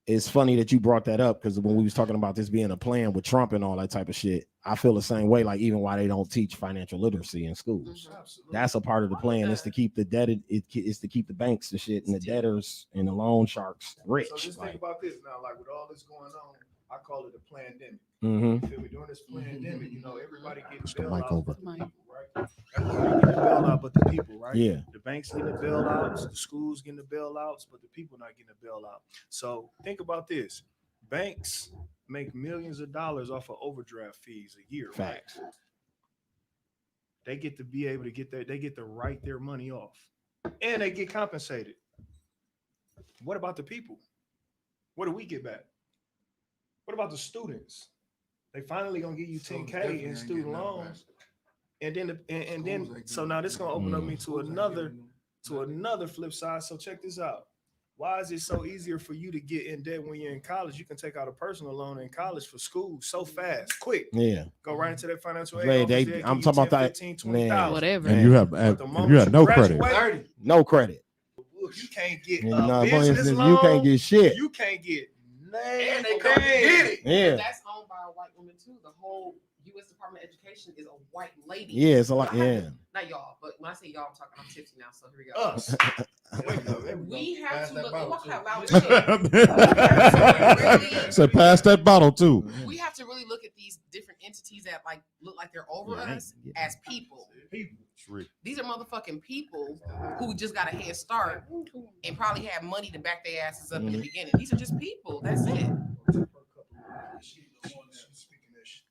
it's funny that you brought that up because when we was talking about this being a plan with Trump and all that type of shit, I feel the same way. Like even why they don't teach financial literacy in schools, that's a part of the plan. Is to keep the debt. It is to keep the banks and shit and the debtors and the loan sharks rich. So just think about this now. Like with all this going on, I call it a pandemic. Mm-hmm. You feel me? During this pandemic, you know, everybody getting Push the bailed mic out, over. but the people, right? Everybody getting bailed out, but the people, right? Yeah. The banks getting the bailouts, the schools getting the bailouts, but the people not getting the bailout. So think about this: banks make millions of dollars off of overdraft fees a year. Facts. Right? They get to be able to get that. They get to write their money off, and they get compensated. What about the people? What do we get back? What about the students? They finally gonna give you 10K in student loans, and then so now this gonna open up me to another flip side. So check this out. Why is it so easier for you to get in debt when you're in college? You can take out a personal loan in college for school so fast, quick. Yeah. Go right into that financial aid. I'm talking about that. 15, Man. Whatever. And you have no credit. No credit. You can't get business loan. You can't get shit. You can't get and they come get it. Yeah. That's owned by a white woman too. The whole U.S. Department of Education is a white lady. Yeah, it's a lot. Yeah. Not y'all, but When I say y'all, I'm talking. I'm tipsy now, so here we go. Us. We have to look. Look how loud So pass that bottle too. We have to really look at these different entities that like look like they're over us as people. These are motherfucking people who just got a head start and probably had money to back their asses up in the beginning. These are just people. That's it.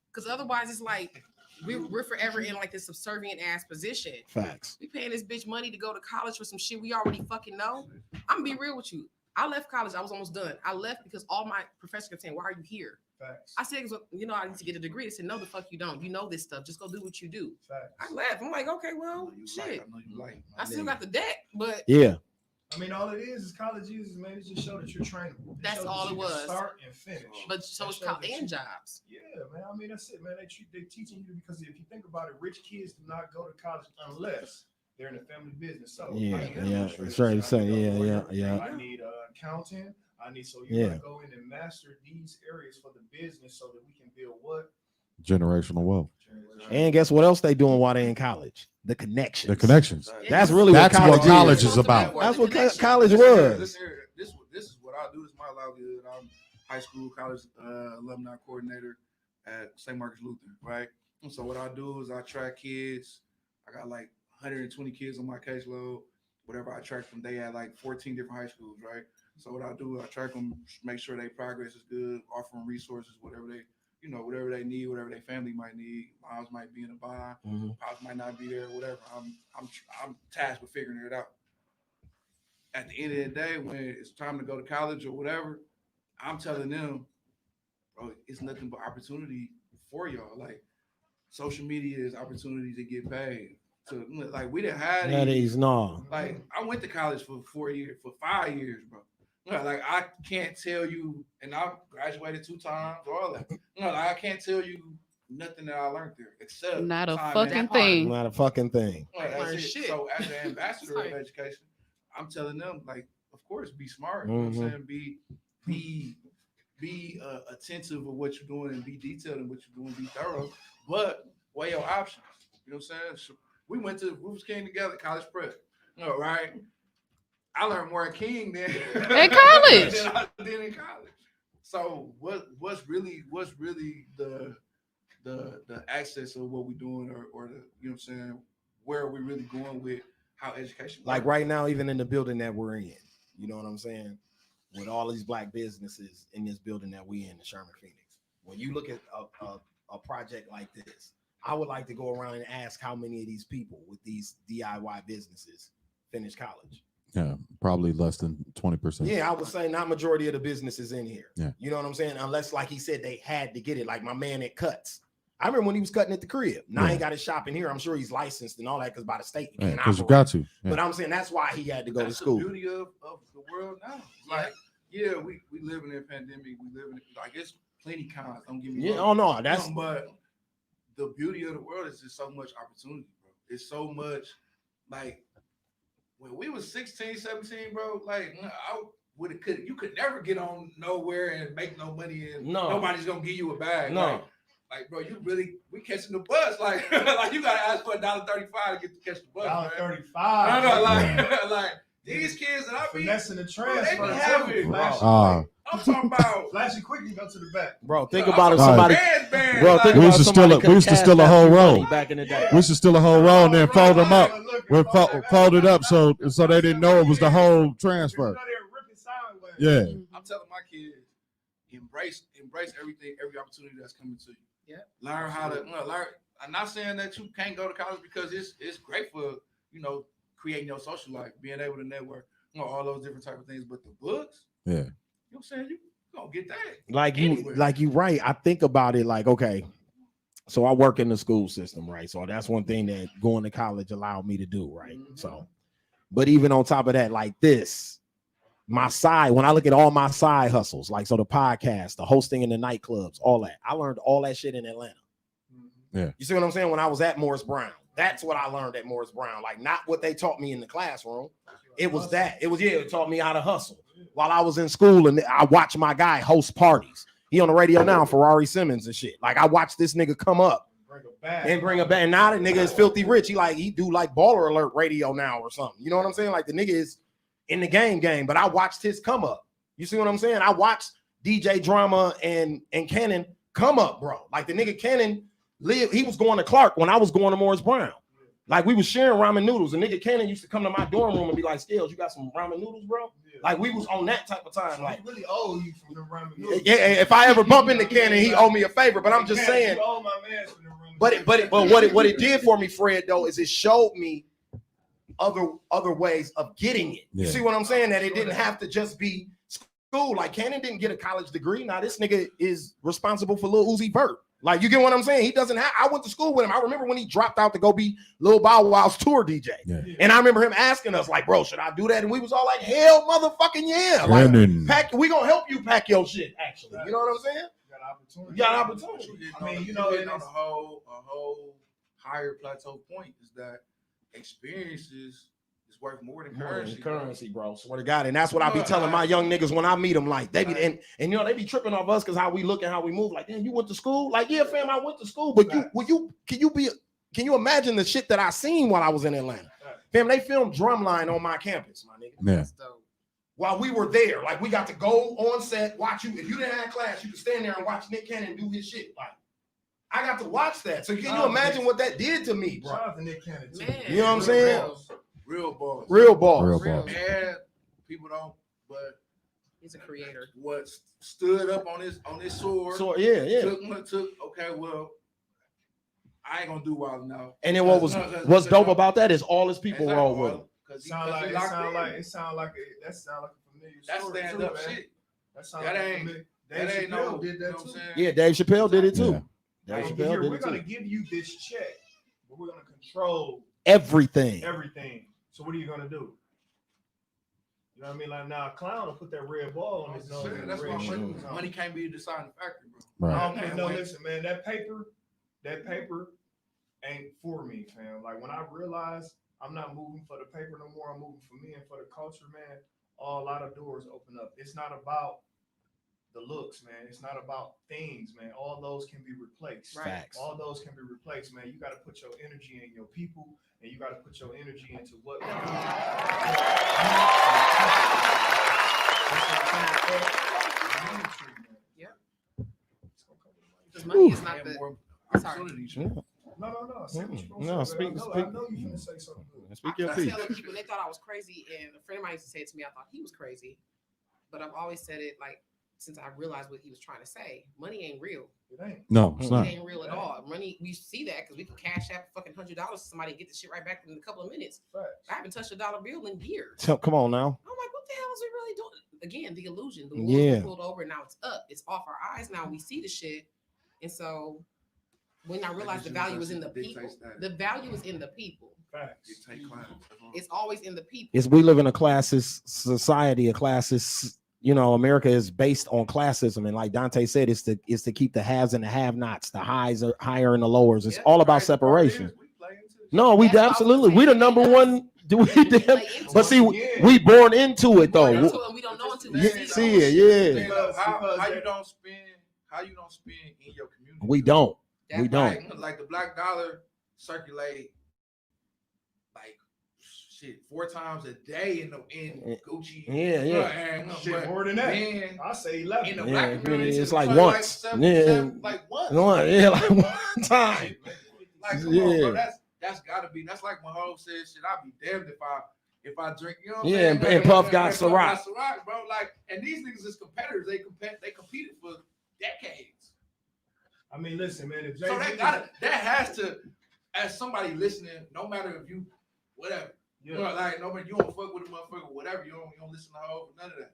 Because otherwise, it's like we're forever in like this subservient ass position. Facts. We paying this bitch money to go to college for some shit we already fucking know. I'm gonna be real with you. I left college. I was almost done. I left because all my professors kept saying, "Why are you here?" Facts. I said, "You know, I need to get a degree." They said, "No, the fuck you don't. You know this stuff. Just go do what you do." Facts. I left. I'm like, okay, well, shit. I still got the debt, but yeah. I mean, all it is college uses, man. It just show that you're trainable. That's all it was. Start and finish. But so it's college and jobs. Yeah, man. I mean, that's it, man. They teaching you because if you think about it, rich kids do not go to college unless they're in a family business. So that's right. So yeah. I need accounting. I need you gotta go in and master these areas for the business so that we can build what? Generational wealth. And guess what else they doing while they in college? The connections. The connections. That's really what college is. is about. That's what college was. This is what I do. This is my livelihood. I'm high school college alumni coordinator at St. Marcus Lutheran, right? And so what I do is I track kids. I got like 120 kids on my caseload. Whatever I track them, they had like 14 different high schools, right? So what I do, I track them, make sure their progress is good, offer them resources, whatever they need, whatever their family might need. Moms might be in a bind, pops might not be there, whatever. I'm tasked with figuring it out. At the end of the day, when it's time to go to college or whatever, I'm telling them, bro, it's nothing but opportunity for y'all. Like social media is opportunity to get paid. So like we didn't have these. No. Like I went to college for 5 years, bro. Like I can't tell you, and I graduated 2 times, all that. Like I can't tell you nothing that I learned there except not a fucking thing. Not a fucking thing. Like, shit. So as an ambassador of education, I'm telling them, like, of course, be smart. You know what I'm saying? Be attentive of what you're doing and be detailed in what you're doing. Be thorough, but weigh your options. You know what I'm saying? So we went to Rufus King together, college prep. Right? I learned more at King than in college. than in college. So what's really the access of what we're doing or the, you know what I'm saying, where are we really going with how education like right now, even in the building that we're in, you know what I'm saying, with all these black businesses in this building that we in Sherman Phoenix, when you look at a project like this, I would like to go around and ask how many of these people with these DIY businesses finish college. Yeah, probably less than 20%. Yeah, I would say not majority of the businesses in here. Yeah. You know what I'm saying? Unless, like he said, they had to get it. Like my man at Cuts. I remember when he was cutting at the crib. Now he ain't got his shop in here. I'm sure he's licensed and all that because by the state you can't because you got to. Yeah. But I'm saying that's why he had to go to school. The beauty of the world now. Like, yeah, we live in a pandemic. We live in like it's plenty cons. Don't give me wrong. Oh no, that's but the beauty of the world is just so much opportunity, bro. It's so much like. When we was 16, 17, bro, like I would have you could never get on nowhere and make no money and nobody's gonna give you a bag. No. Like bro, we catching the bus. Like like you gotta ask for $1.35 to get to catch the bus. $1.35. No, like these kids that I be finessing the transfer. They be having. I'm talking about flashy quick. You go to the back, bro. Think about if somebody, bro. Think we used to steal a whole roll back in the day. We used to steal a whole roll and then fold them up. We fold it up so they didn't know it was the whole transfer. Yeah. I'm telling my kids, embrace everything, every opportunity that's coming to you. Yeah. Learn how to learn. I'm not saying that you can't go to college because it's great for creating your social life, being able to network, all those different type of things. But the books, yeah, you know what I'm saying, you gonna get that. Like you right. I think about it like, okay, so I work in the school system, right? So that's one thing that going to college allowed me to do, right? So, but even on top of that, like this, my side, when I look at all my side hustles, like so the podcast, the hosting in the nightclubs, all that, I learned all that shit in Atlanta. Yeah. You see what I'm saying? When I was at Morris Brown, that's what I learned at Morris Brown. Like not what they taught me in the classroom. It was that. It taught me how to hustle. While I was in school and I watched my guy host parties. He on the radio now, Ferrari Simmons and shit. Like I watched this nigga come up Bring bring a bag. And now the nigga is filthy rich. He do like Baller Alert radio now or something. You know what I'm saying? Like the nigga is in the game. But I watched his come up. You see what I'm saying? I watched DJ Drama and Cannon come up, bro. Like the nigga Cannon lived. He was going to Clark when I was going to Morris Brown. Like we was sharing ramen noodles. The nigga Cannon used to come to my dorm room and be like, "Scales, you got some ramen noodles, bro?" Yeah. Like we was on that type of time. Like he really owe you from the ramen noodles. Yeah, if I ever bump into Cannon, he owe me a favor. But I'm just saying. You owe my man from the ramen But what it did for me, Fred, though, is it showed me other ways of getting it. You see what I'm saying? That it didn't have to just be school. Like Cannon didn't get a college degree. Now this nigga is responsible for Lil Uzi Vert. Like, you get what I'm saying? He doesn't have. I went to school with him. I remember when he dropped out to go be Lil Bow Wow's tour DJ. Yeah. And I remember him asking us, like, bro, should I do that? And we was all like, hell motherfucking yeah. Like, we gonna help you pack your shit, actually. You know what I'm saying? You got opportunity. I mean, you know, on a whole higher plateau point is that experiences is worth more than currency. Bro. Swear to God. And that's what I be telling my young niggas when I meet them. Like, they be and you know, they be tripping off us because how we look and how we move. Like, damn, you went to school? Like, yeah, fam, I went to school. But can you imagine the shit that I seen while I was in Atlanta? Fam, they filmed Drumline on my campus, my nigga. Yeah. While we were there, like we got to go on set, watch you. If you didn't have class, you could stand there and watch Nick Cannon do his shit. Like, I got to watch that. So can you imagine what that did to me, bro? Shout out to Nick Cannon too. You know what I'm saying? Real balls. And people don't, but he's a creator. What stood up on his sword. So yeah. Took. Okay, well, I ain't gonna do wild now. And then what's dope about that is all his people roll with him. That sound like a familiar story. That's stand up shit. That ain't Dave Chappelle did that too. Yeah, Dave Chappelle did it too. We're gonna give you this check, but we're gonna control everything. So what are you gonna do? You know what I mean? Like now, a clown will put that red ball on his nose. That's why money can't be a deciding factor, bro. Right. Okay, no, listen, man. That paper ain't for me, fam. Like when I realized I'm not moving for the paper no more, I'm moving for me and for the culture, man. A lot of doors open up. It's not about the looks, man. It's not about things, man. All those can be replaced. Facts. All those can be replaced, man. You got to put your energy in your people, and you got to put your energy into what. Yeah. Because money is not the. Sorry. No, speak. I know you gonna say something good. Speak your piece. People, they thought I was crazy, and a friend of mine used to say it to me, I thought he was crazy, but I've always said it like since I realized what he was trying to say. Money ain't real. It ain't. No, it's not. It ain't real at all. Money, we see that because we can cash out fucking $100 to somebody and get the shit right back in a couple of minutes. Right. I haven't touched a dollar bill in years. Come on now. I'm like, what the hell is it really doing? Again, the illusion. The world pulled over, and now it's up. It's off our eyes now. We see the shit, and so when I realized the value is in the people, the value is in the people. It's always in the people. We live in a classist society, a classist. You know, America is based on classism, and like Dante said, it's to keep the haves and the have-nots, the highs are higher and the lowers. It's all about separation. No, we absolutely we the number one. But see, we born into it though. We don't know until we see it. Yeah. How you don't spend in your community? We don't. We don't. Like the black dollar circulate like shit 4 times a day in Gucci. Yeah. Shit more than that. I say 11. In the black community, it's like once. Like once. Like one time. Like come on, bro. That's gotta be. That's like when Ho said, "Shit, I'd be damned if I drink." You know what I'm saying? And Puff got Ciroc, bro. Like, and these niggas is competitors. They competed for decades. I mean, listen, man. So that has to, as somebody listening, no matter if you, whatever, you know, like nobody, you don't fuck with a motherfucker, whatever. You don't listen to Ho, none of that.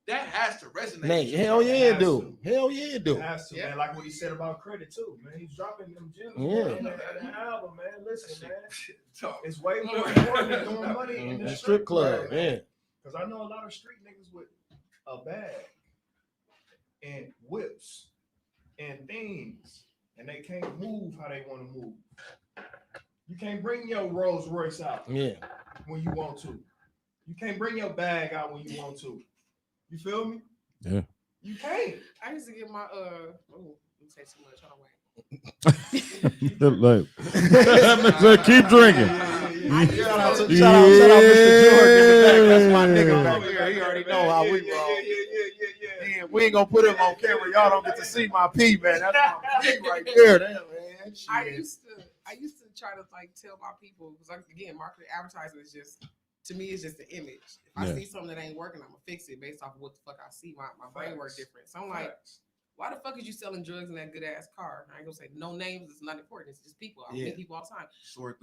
That has to resonate. Man, hell yeah, dude. Hell yeah, dude. It has to, man. Like what he said about credit too, man. He's dropping them gems. Yeah. In the album, man. Listen, man. It's way more important than doing money in the strip club, man. Because I know a lot of street niggas with a bag and whips and things, and they can't move how they want to move. You can't bring your Rolls Royce out when you want to. You can't bring your bag out when you want to. You feel me? Yeah. You can't. I used to get my don't say too much. Hold on, wait. Like, keep drinking. Shout out Mr. Jordan in the back. That's my nigga back there. He already know how we roll. Man, we ain't gonna put him on camera. Y'all don't get to see my pee, man. That's my pee right there. Damn, man. I used to try to like tell my people because like again, marketing advertising is just to me it's just the image. If I see something that ain't working, I'm gonna fix it based off of what the fuck I see. My brain works different. So I'm like, why the fuck is you selling drugs in that good ass car? I ain't gonna say no names. It's not important. It's just people. I meet people all the time.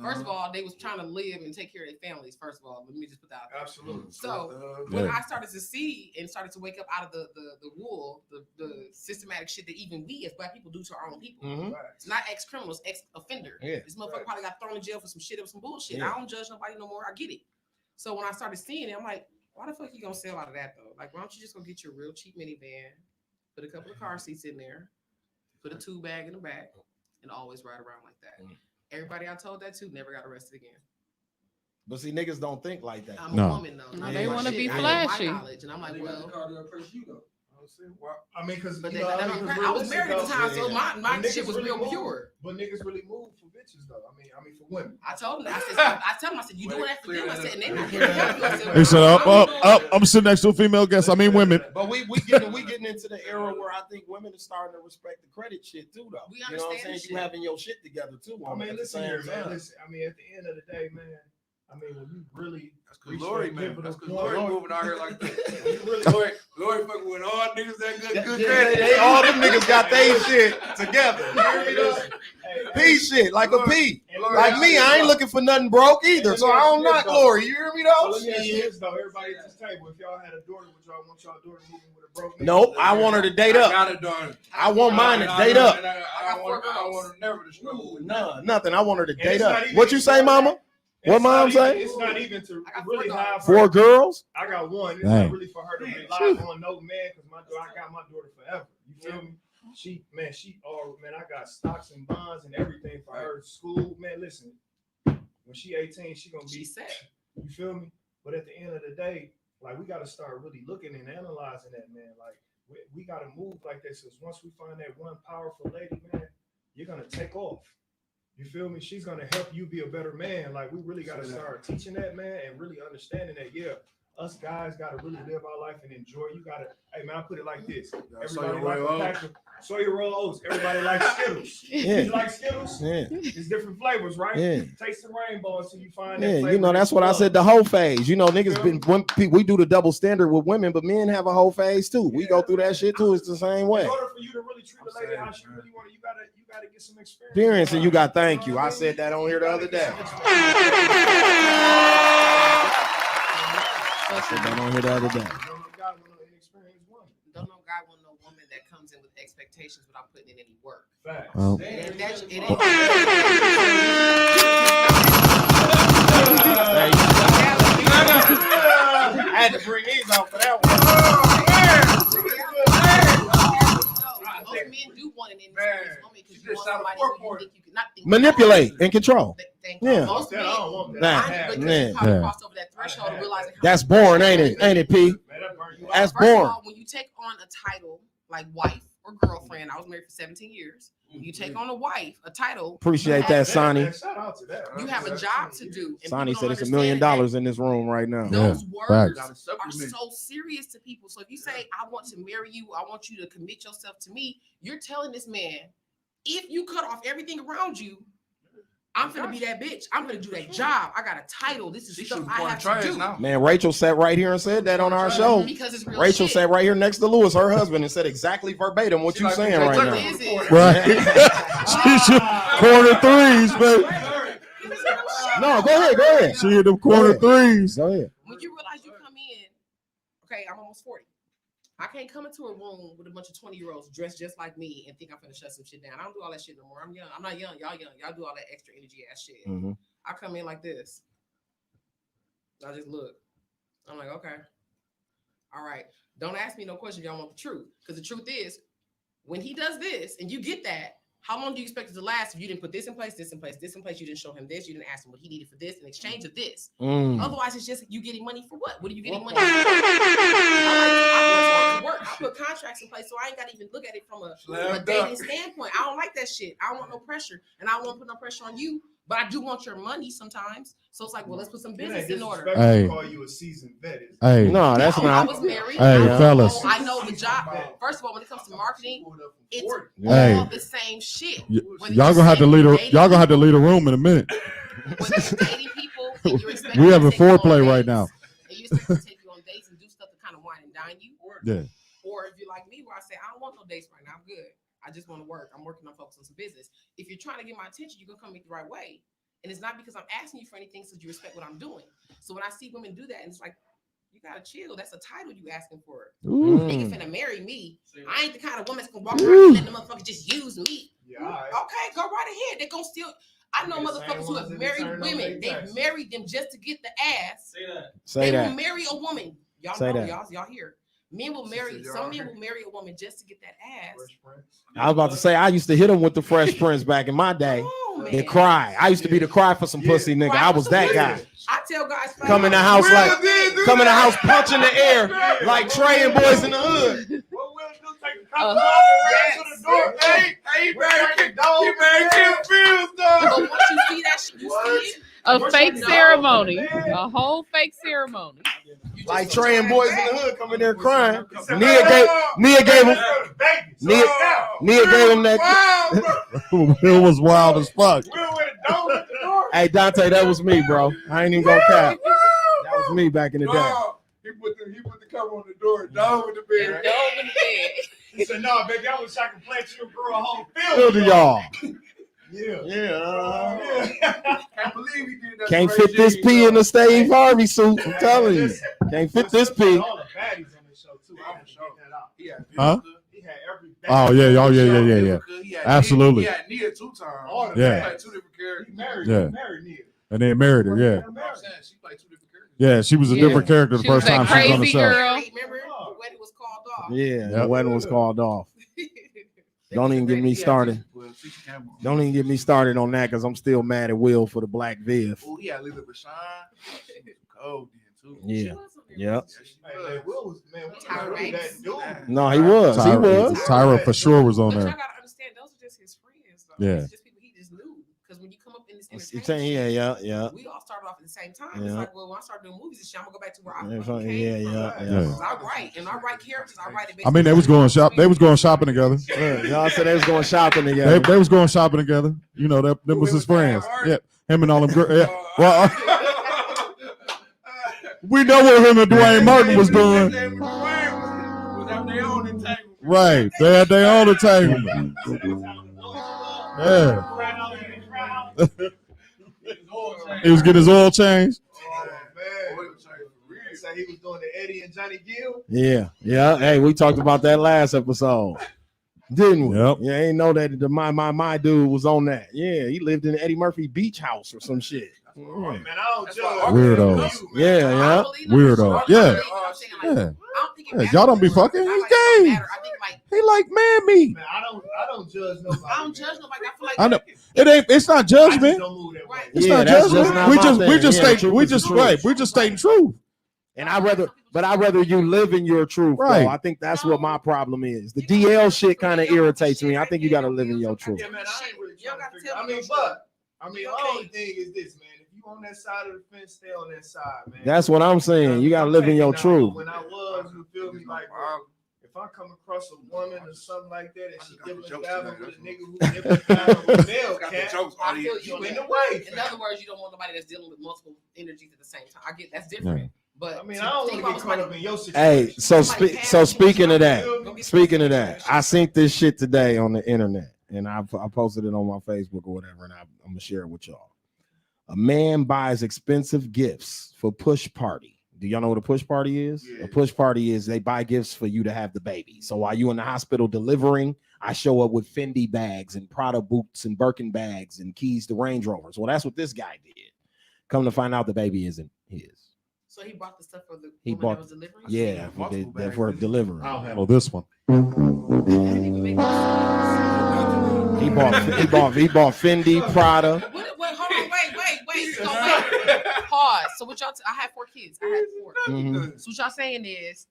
First of all, they was trying to live and take care of their families. First of all, let me just put that out there. Absolutely. So when I started to see and started to wake up out of the wool, the systematic shit that even we as black people do to our own people. It's not ex-criminals, ex-offender. This motherfucker probably got thrown in jail for some shit or some bullshit. I don't judge nobody no more. I get it. So when I started seeing it, I'm like, why the fuck you gonna sell out of that though? Like, why don't you just go get your real cheap minivan? Put a couple of car seats in there, put a 2 bag in the back, and always ride around like that. Everybody I told that to never got arrested again. But see, niggas don't think like that. I'm a woman though. No, they want to be flashy. And I'm like, well, I mean, because I was married at the time, so my shit was real pure. But niggas really move for bitches though. I mean for women. I told them, I said, you doing that for them? I said, and they not here to help you. I said, He said, I'm sitting next to a female guest. I mean women. But we getting into the era where I think women are starting to respect the credit shit too, though. We you know what I'm saying? You having your shit together too. I mean, listen here, man. Listen, I mean, at the end of the day, man. I mean, when you really Lori, man. That's because Lori moving out here like that. Lori fucking with all niggas that good credit. They all them niggas got their shit together. P shit, like a P. Like me, I ain't looking for nothing broke either, so I don't knock Lori. You hear me though? Let me ask you this though, everybody at this table, if y'all had a daughter, would y'all want y'all daughter moving with a broke nigga? Nope, I want her to date up. I got a daughter. I want mine to date up. I want her never to struggle with nothing. I want her to date up. What you say, mama? What mom say? It's not even to really have 4 girls. I got one. It's not really for her to rely on no man because I got my daughter forever. You feel me? I got stocks and bonds and everything for her school. Man, listen, when she 18, she gonna be set. You feel me? But at the end of the day, like we gotta start really looking and analyzing that, man. Like we gotta move like this. Because once we find that one powerful lady, man, you're gonna take off. You feel me? She's gonna help you be a better man. Like we really gotta start teaching that, man, and really understanding that. Yeah, us guys gotta really live our life and enjoy. You gotta, hey man, I put it like this. Everybody likes a pack of soy-roll oats. Everybody likes Skittles. You like Skittles? Yeah. It's different flavors, right? Yeah. Taste the rainbow until you find that flavor. You know, that's what I said. The whole phase. You know, niggas we do the double standard with women, but men have a whole phase too. We go through that shit too. It's the same way. In order for you to really treat a lady how she really want it, you gotta get some experience. And you got thank you. I said that on here the other day. I said that on here the other day. Don't no guy want no woman that comes in with expectations without putting in any work. Facts. I had to bring these out for that one. Most men do want an inexperienced woman because you want somebody who you think you can not think manipulate and control. Yeah. Most men, cross over that threshold and realizing that's boring, ain't it? Ain't it, P? That's boring. When you take on a title like wife or girlfriend, I was married for 17 years. You take on a wife, a title. Appreciate that, Sonny. Shout out to that. You have a job to do. Sonny said it's $1 million in this room right now. Those words are so serious to people. So if you say, I want to marry you, I want you to commit yourself to me, you're telling this man, if you cut off everything around you, I'm gonna be that bitch. I'm gonna do that job. I got a title. This is stuff I have to do. Man, Rachel sat right here and said that on our show. Because it's real Rachel shit. sat right here next to Lewis, her husband, and said exactly verbatim what you saying right now. Right. She corner threes, baby. No, go ahead. She hit them corner threes. Go ahead. When you realize you come in, okay, I'm almost 40. I can't come into a room with a bunch of 20-year-olds dressed just like me and think I'm gonna shut some shit down. I don't do all that shit no more. I'm young. I'm not young. Y'all young. Y'all do all that extra energy ass shit. Mm-hmm. I come in like this. I just look. I'm like, okay. All right. Don't ask me no question if y'all want the truth. Because the truth is, when he does this and you get that, how long do you expect it to last if you didn't put this in place, this in place, this in place? You didn't show him this. You didn't ask him what he needed for this in exchange of this. Otherwise, it's just you getting money for what? What are you getting money for? I like to work. I put contracts in place, so I ain't got to even look at it from a Slam dating dunk. standpoint. I don't like that shit. I don't want no pressure, and I won't put no pressure on you. But I do want your money sometimes. So it's like, well, let's put some business in order. Hey. Call you a seasoned vet. Hey, No, that's I not. was married. Hey, fellas. I know the job. First of all, when it comes to marketing, it's Hey. all the same shit. y'all gonna have to lead a room in a minute. When you're dating people, and you're expecting We to having take you on foreplay right dates, now. And you're expected to take you on dates and do stuff to kind of wine and dine you. Yeah. Or if you're like me, where I say, I don't want no dates right now. I'm good. I just want to work. I'm working on focusing on some business. If you're trying to get my attention, you're gonna come at the right way. And it's not because I'm asking you for anything, so you respect what I'm doing. So when I see women do that, and it's like, you gotta chill. That's a title you asking for. Nigga finna marry me. I ain't the kind of woman that's gonna walk around and let the motherfucker just use me. Yeah, okay, go right ahead. They gonna still. I know motherfuckers who have married women. They've married them just to get the ass. Say that. Will marry a woman. Y'all Say know, that. y'all here. Men will marry. Some men will marry a woman just to get that ass. I was about to say I used to hit them with the Fresh Prince back in my day. They cry. I used to be the cry for some pussy nigga. I was that guy. I tell guys, Come in the house come in the house, punch in the air like Trey and Boys in the Hood. But once you see that shit, you see it. A fake ceremony, a whole fake ceremony. Like Trey and Boys in the Hood come in there crying. Nia gave him that. It was wild as fuck. Hey Dante, that was me, bro. I ain't even gonna cap. That was me back in the day. He put the cover on the door, dog with the bed. He said, "No, baby, I wish I could plant you and grow a whole Field of y'all. Yeah. Can't believe he did that. Can't fit this P in the Steve Harvey suit. I'm telling you. Can't fit this P. All the baddies on the show too. I'm gonna show that out. Huh? He had every. Oh yeah. Absolutely. He had Nia 2 times. Yeah. He played 2 different characters. Yeah. Married Nia. And then married her. Yeah. I'm saying she played 2 different characters. Yeah. She was a different character the She was first time that she was on the crazy show. girl. Remember, the wedding was called off. Yeah, the wedding was called off. Don't even get me started. Don't even get me started on that because I'm still mad at Will for the Black Viv. Oh, he had Lily Rashawn. Cold then too. Yeah. Yep. Hey, Will was, man, that dude. No, he was. Tyra for sure was on But y'all there. gotta understand, those are just his friends. Though. Yeah. It's just people he just knew. Because when you come up in this entertainment, Yeah. we all started off at the same time. Yeah. It's like, well, when I started doing movies and shit, I'm gonna go back to where I Yeah. fucking came from. Yeah. I write, and I write characters. I write it. I mean, they was going shopping together. Y'all said they was going shopping together. They was going shopping together. You know, that was his friends. Yeah, him and all them girls. Yeah. Well, we know what him and Dwayne Martin was doing. Right, they had their own entanglement. Yeah. He was getting his oil changed. He was doing the Eddie and Johnny Gill. Yeah. Hey, we talked about that last episode, didn't we? Yep. Yeah, ain't know that my dude was on that. Yeah, he lived in Eddie Murphy Beach House or some shit. Man, I don't judge. Weirdos. Yeah. Weirdo. Yeah. Y'all don't be fucking. He's gay. He like man meat. Man, I don't judge nobody. I don't judge nobody. I feel like I know. It's not judgment. It's not judgment. We just stating truth. And I'd rather you live in your truth. Right. Though. I think that's what my problem is. The DL shit kind of irritates me. I think you got to live in your truth. Yeah, man, I ain't really trying to figure. The only thing is this, man. If you on that side of the fence, stay on that side, man. That's what I'm saying. You got to live in your truth. When I was, you feel me, like, if I come across a woman or something like that, and she dipping down with a nigga who dipping down with a male cat, I feel you in the way. In other words, you don't want nobody that's dealing with multiple energies at the same time. I get that's different. Yeah. But I mean, I don't want to get caught up in your situation. Hey, so speaking of that, I seen this shit today on the internet, and I posted it on my Facebook or whatever, and I'm gonna share it with y'all. A man buys expensive gifts for push party. Do y'all know what a push party is? Yeah. A push party is they buy gifts for you to have the baby. So while you in the hospital delivering, I show up with Fendi bags and Prada boots and Birkin bags and keys to Range Rovers. Well, that's what this guy did. Come to find out, the baby isn't his. So he bought the stuff for the He woman bought that was delivering? Yeah, for delivering. Oh, this one. He bought Fendi, Prada. Hold on, wait. So wait. Pause. So what y'all? I had 4 kids. I had 4. Mm-hmm. So what y'all saying is,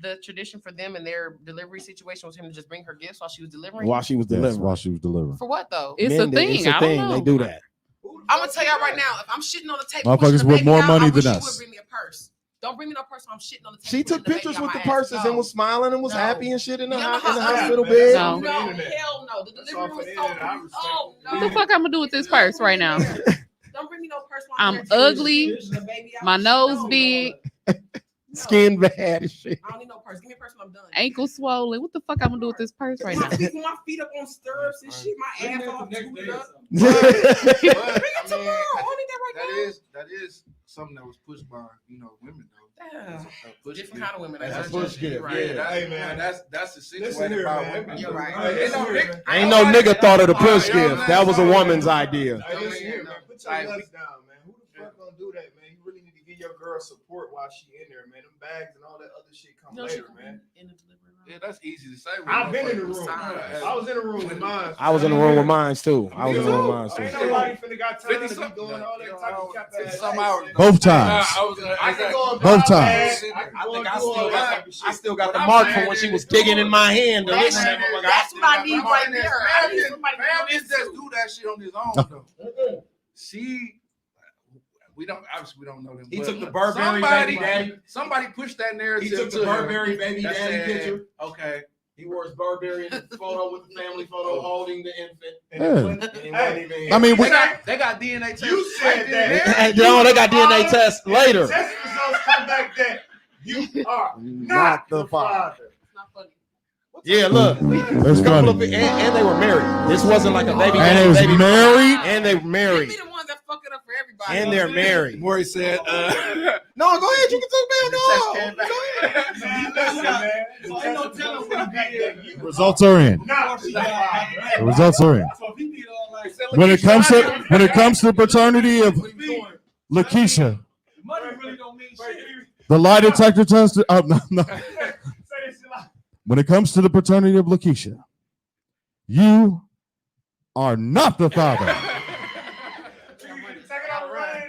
the tradition for them and their delivery situation was him to just bring her gifts while she was delivering? While she was Yes, delivering. while she was delivering. For what though? It's Men a do- thing. It's a I thing. don't know. They do that. I'm gonna tell y'all right now, if I'm shitting on the table, Motherfuckers pushing the with baby more out, money I wish than you us. would bring me a purse. Don't bring me no purse when I'm shitting on the table. She took pushing the baby pictures out with the my ass. purses No. and was smiling and was No. happy and shit in the, You know in the how- hospital No. bed. No, the internet. hell no. The delivery was for so the internet. I respect oh it. no. What the fuck I'm gonna do with this purse right now? Don't bring me no purse while I'm there pushing ugly. the baby out. My nose No. big. Skin bad and shit. I don't need no purse. Give me a purse when I'm done. Ankle swollen. What the fuck I'm gonna do with this purse right now? My feet up on stirrups and shit. My ass all tooted up. But, I mean, Tomorrow. I need that right now. that is something that was pushed by women though. Yeah. Push Different gift. kind of women. That's That's a not push just- gift. you're right. Yeah, that's, Hey, man. that's Listen accentuated here, by man. women. You're right. Hey, listen here, man. Ain't no nigga thought of the push Yeah, gift. That was a woman's idea. Hey, listen here, man. Put your Like, nuts down, man. Who the fuck gonna do that, man? You really need to give your girl support while she in there, man. Them bags and all that other shit come No, later, she- man. in the delivery room. Yeah, that's easy to say. I've been in the room. Signs. I was in the room with mine. I was in the room with mine too. I was in the room with mine Ain't too. nobody finna got time to 50 be something. doing all that type of cap ass 50 some shit, hours. man. Both times. I can go and Both buy times. bags. I can I go think and I do all still that got type of shit. I still got the But mark I'm from when saying she was is- digging in my hand. That's, Listen, that's what I need right there. I need somebody to Man, do just this too. do that shit on his own though. We don't know them. He but took the Burberry somebody- baby daddy. Somebody pushed that narrative. He took the to him Burberry baby that daddy said, picture. Okay. He wore his Burberry in the photo with the family photo holding the infant. And Yeah. it wasn't- And he Hey, wasn't even here. I mean, we, They got DNA tests. You said right then and that. there. And no, they got DNA tests later. Test results come back that you are Not the father. It's not funny. Yeah, look. that's Couple of, funny. and they were married. This wasn't like a baby. And they was baby married. And they were They married. be the ones that fuck it up for everybody. And they're married. Maury said, No, go ahead. You can talk the about test came back. Man, listen, man. The test results come back that you Results are in. not the father. The results are in. When it comes to the paternity of Lakeisha, the lie detector test. No. When it comes to the paternity of Lakeisha, you are not the father.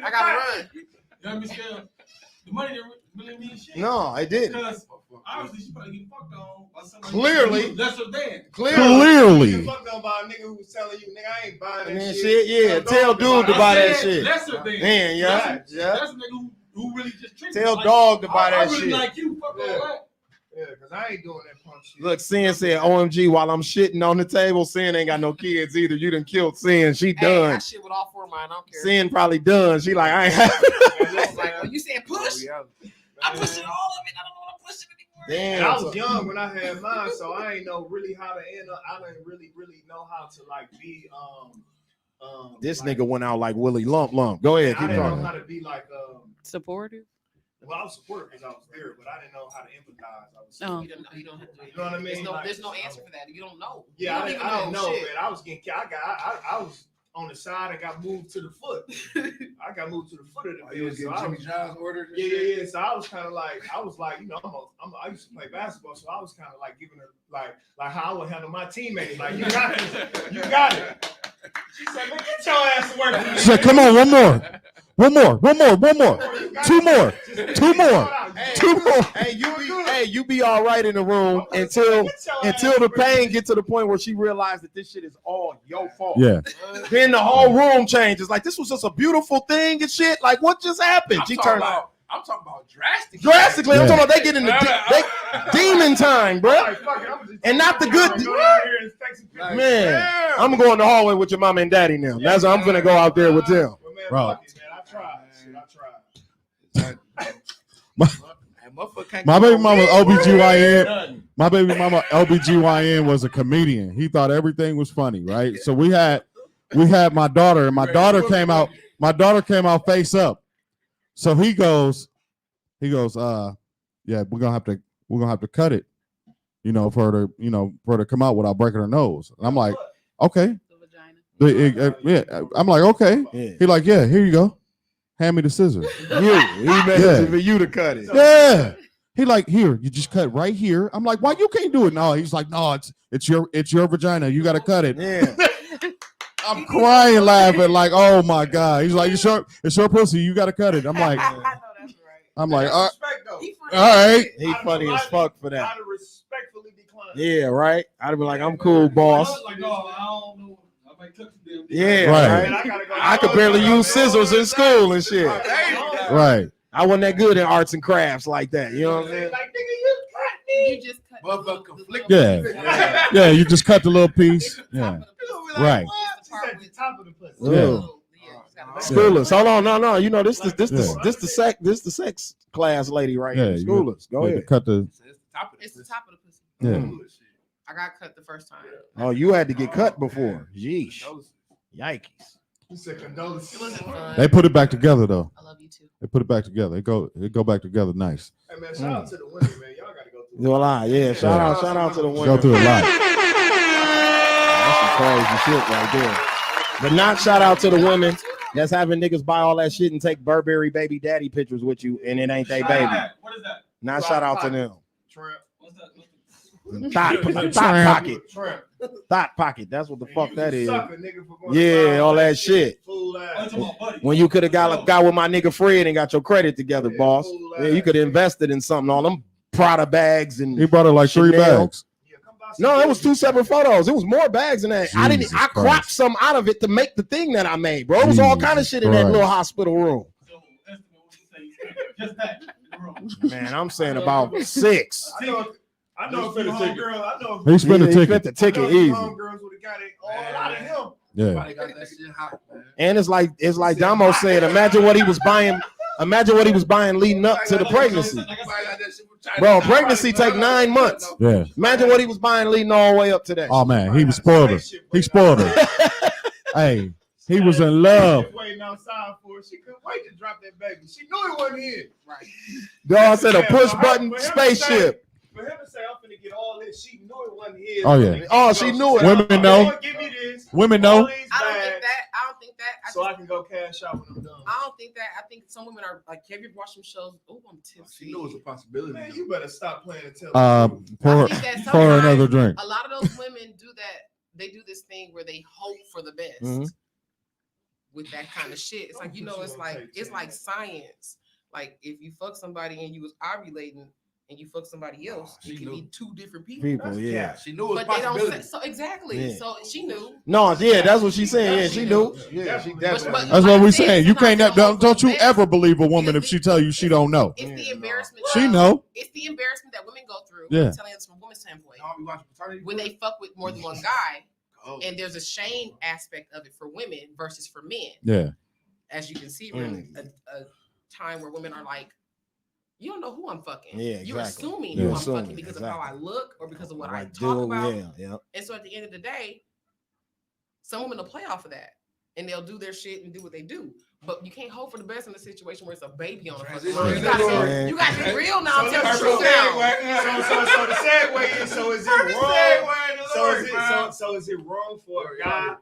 I gotta run. You understand? The money didn't really mean shit. No, I didn't. Because obviously she probably get fucked on by somebody Clearly. lesser than. Clearly. You fucked on by a nigga who was telling you, nigga, I ain't buying And that then shit. shit, yeah. Tell dude to buy that shit. Lesser than. Man, yeah. That's Yeah. a nigga who really just treats Tell me dog to buy I that really shit. like you. Fuck all that. Yeah, because I ain't doing that punk shit. Look, Sin said, OMG, while I'm shitting on the table, Sin ain't got no kids either. You done killed Sin. She Hey, done. I shit with all four of mine. I don't care. Sin probably done. She like, I ain't having I was like, oh, you said push? I'm pushing all of it. I don't want to push it anymore. Damn. And I was young when I had mine, so I ain't know really how to end up. I didn't really know how to like be This like, nigga went out like Willie Lump. Go ahead, I keep didn't know talking. how to be like Supportive. well, I was supportive because I was there, but I didn't know how to empathize. I was Oh. You don't know. You don't have to. You know what I mean? There's no Like, answer for that. You don't know. Yeah, I you didn't know, shit. man. I was getting I was on the side and got moved to the foot. I got moved to the foot of the You was bed. So getting I Jimmy was, John's orders and yeah, shit? yeah. So I was kind of like, you know, I used to play basketball, so I was kind of like giving her like how I would handle my teammates. Like, you got it, you got it. She said, "Man, get your ass to work." She said, come on, one more. Two more. Hey, you be all right in the room until the pain get to the point where she realized that this shit is all your fault. Yeah. Then the whole room changes. Like, this was just a beautiful thing and shit. Like, what just happened? I'm She talking turned about drastically. drastically. I'm Yeah. talking about they get into demon time, bro. And not the good. Man, I'm going to the hallway with your mama and daddy now. That's I'm gonna go out there with them. Bro. I tried. My baby mama OBGYN. My baby mama OBGYN was a comedian. He thought everything was funny, right? So we had my daughter, and my daughter came out face up. So he goes, yeah, we're gonna have to cut it, you know, for her to come out without breaking her nose. And I'm like, okay. Yeah, I'm like, okay. Yeah. He like, yeah, here you go. Hand me the scissors. He made it for you to cut it. Yeah. He like, here, you just cut right here. I'm like, why you can't do it? No, he's like, no, it's your vagina. You gotta cut it. Yeah. I'm crying, laughing, like, oh my God. He's like, it's your pussy. You gotta cut it. I'm like, right. He funny as fuck for that. I'd have respectfully declined. Yeah, right. I'd be like, I'm cool, boss. Like, no, I don't know. I might cut you them. Yeah, Right. right. I could barely use scissors in school and shit. Right. I wasn't that good in arts and crafts like that. You know what I'm saying? Like, nigga, you cut me. You just cut the little- Yeah. Yeah, you just cut the little piece. Yeah. Right. She's at the top of the pussy. Yeah. Schoolers, hold on, no. You know this the sex class lady right here. Yeah, Schoolers, go ahead. Cut the. It's the top of the pussy. Yeah. I got cut the first time. Oh, you had to get cut before. Yeesh. Yikes. You said condolences. It wasn't fun. They put it back together though. I love you too. They put it back together. It go back together nice. Hey man, shout out to the women, man. Y'all gotta go through. Do a lot, yeah. Shout out to the women. Go through a lot. That's some crazy shit right there. But not shout out to the women that's having niggas buy all that shit and take Burberry baby daddy pictures with you, and it ain't they baby. What is that? Not shout out to them. Tramp. What's that? Thought pocket. Tramp. Thought pocket. That's what the fuck that is. Sucker, nigga, for going to Yeah, buy all that shit. Fool ass. When you could have got with my nigga Fred and got your credit together, boss. Yeah, you could have invested in something. All them Prada bags and He brought her like 3 Chanel. bags. No, it was 2 separate photos. It was more bags than that. I Jesus cropped Christ. some out of it to make the thing that I made, bro. It was all Jesus kind of shit in that Christ. little hospital room. Just that. Man, I'm saying about 6. I know if it's homegirl. I know He spent the He ticket. spent the ticket if easy. homegirls would have got it all out of him. Yeah. Got that shit hot, man. And it's like Damo said, imagine what he was buying leading up to the pregnancy. Bro, pregnancy take 9 months. Yeah. Imagine what he was buying leading all the way up to that. Oh man, he was spoiled her. He spoiled her. Hey, he was in love. Waiting outside for her. She couldn't wait to drop that baby. She knew it wasn't here. Right. Dog said a Yeah, push for her- button for him to spaceship. For him to say, I'm finna get all this, she knew it wasn't his. Oh, yeah. Oh, she knew it. Women know. Give me this. Women all know. these I don't think bags, that. I don't think that. So I can go cash out when I'm done. I don't think that. I think some women are like, have you watched some shows? Oh, I'm tipsy. She knew it was a possibility. Man, you better stop playing and tell Pour I think that pour sometimes another drink. A lot of those women do that. They do this thing where they hope for the best Mhm. with that kind of shit. It's like, you know, it's like science. Like if you fuck somebody and you was ovulating and you fuck somebody else, She it could knew. be 2 different people. People, yeah. She knew it was a But they don't possibility. say so exactly. Yeah. So she knew. No, yeah, that's what she's saying. Yeah, she knew. Yeah, she definitely. But- That's what like we I said, saying. You can't sometimes don't you best. ever believe a woman if she tell you she don't know. It's the embarrassment. She know. It's the embarrassment that women go through. Yeah. I'm telling you this from a woman's standpoint. Y'all be watching paternity When court? they fuck with more than one guy, Oh. and there's a shame aspect of it for women versus for men. Yeah. As you can see, we're in a time where women are like, you don't know who I'm fucking. Yeah, You're exactly. assuming Yeah. who I'm Assuming, fucking because of how I look or because of what I Like, talk dude, about. yeah. And so at the end of the day, some women will play off of that and they'll do their shit and do what they do. But you can't hope for the best in a situation where it's a baby on the fucking Transition. line. You gotta be real now. So Tell the the truth now. segue is, so is it wrong? So is it wrong for a guy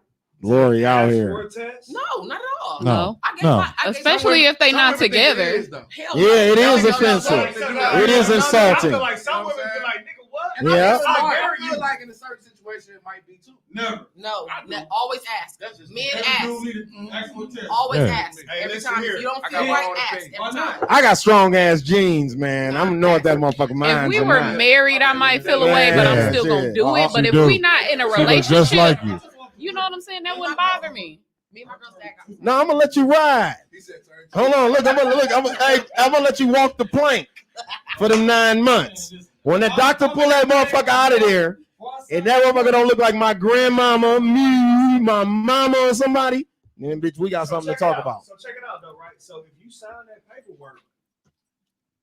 Lori out for here. a test? No, not at all. No. I gave No. I gave Especially if they Some not women think it together. is, though. Hell Yeah, it no. is No, offensive. no. It is I insulting. feel like some women feel like, nigga, what? And I Yeah. think it's I smart. feel like in a certain situation it might be too. Never. No, I do. always ask. That's just Men Every ask. dude need to ask for a test. Always Yeah. ask. Hey, Every listen time. here. If you don't I feel got my right, own ask. opinion. Every time. I got strong ass jeans, man. I'm know what that motherfucker mind. If we were married, I might feel away, but I'm still gonna do it. But She if do. we not in a She look relationship, just like you. you know what I'm saying? That wouldn't bother me. Me and my girls act. No, I'm gonna let you ride. He said, turn Hold on, look, I'm gonna let you walk the plank for them 9 months. When the doctor pull that motherfucker out of there, and that motherfucker don't look like my grandmama, me, my mama, or somebody, then bitch, we got something to talk about. So check it out though, right? So if you sign that paperwork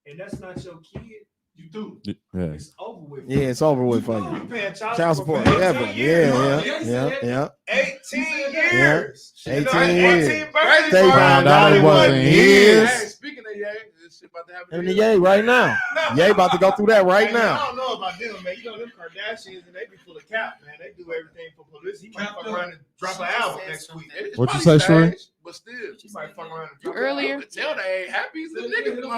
and that's not your kid, You do. Yeah. it's over with. Yeah, it's over with for You you. paying Child support, for ever. 18 years. Yeah. 18 years. 18 years. 18 birthday They party. found out it wasn't Hey, his. speaking of Ye, this shit about to happen. And the Ye right now. Ye about to go through that right Hey, man, I now. don't know about them, man. You know them Kardashians and they be full of cap, man. They do everything for publicity. He might fuck around and drop an album next week. It's What'd you probably say, Sheree? staged, but still. She might fuck around and drop Earlier? You can tell they ain't happy. The nigga don't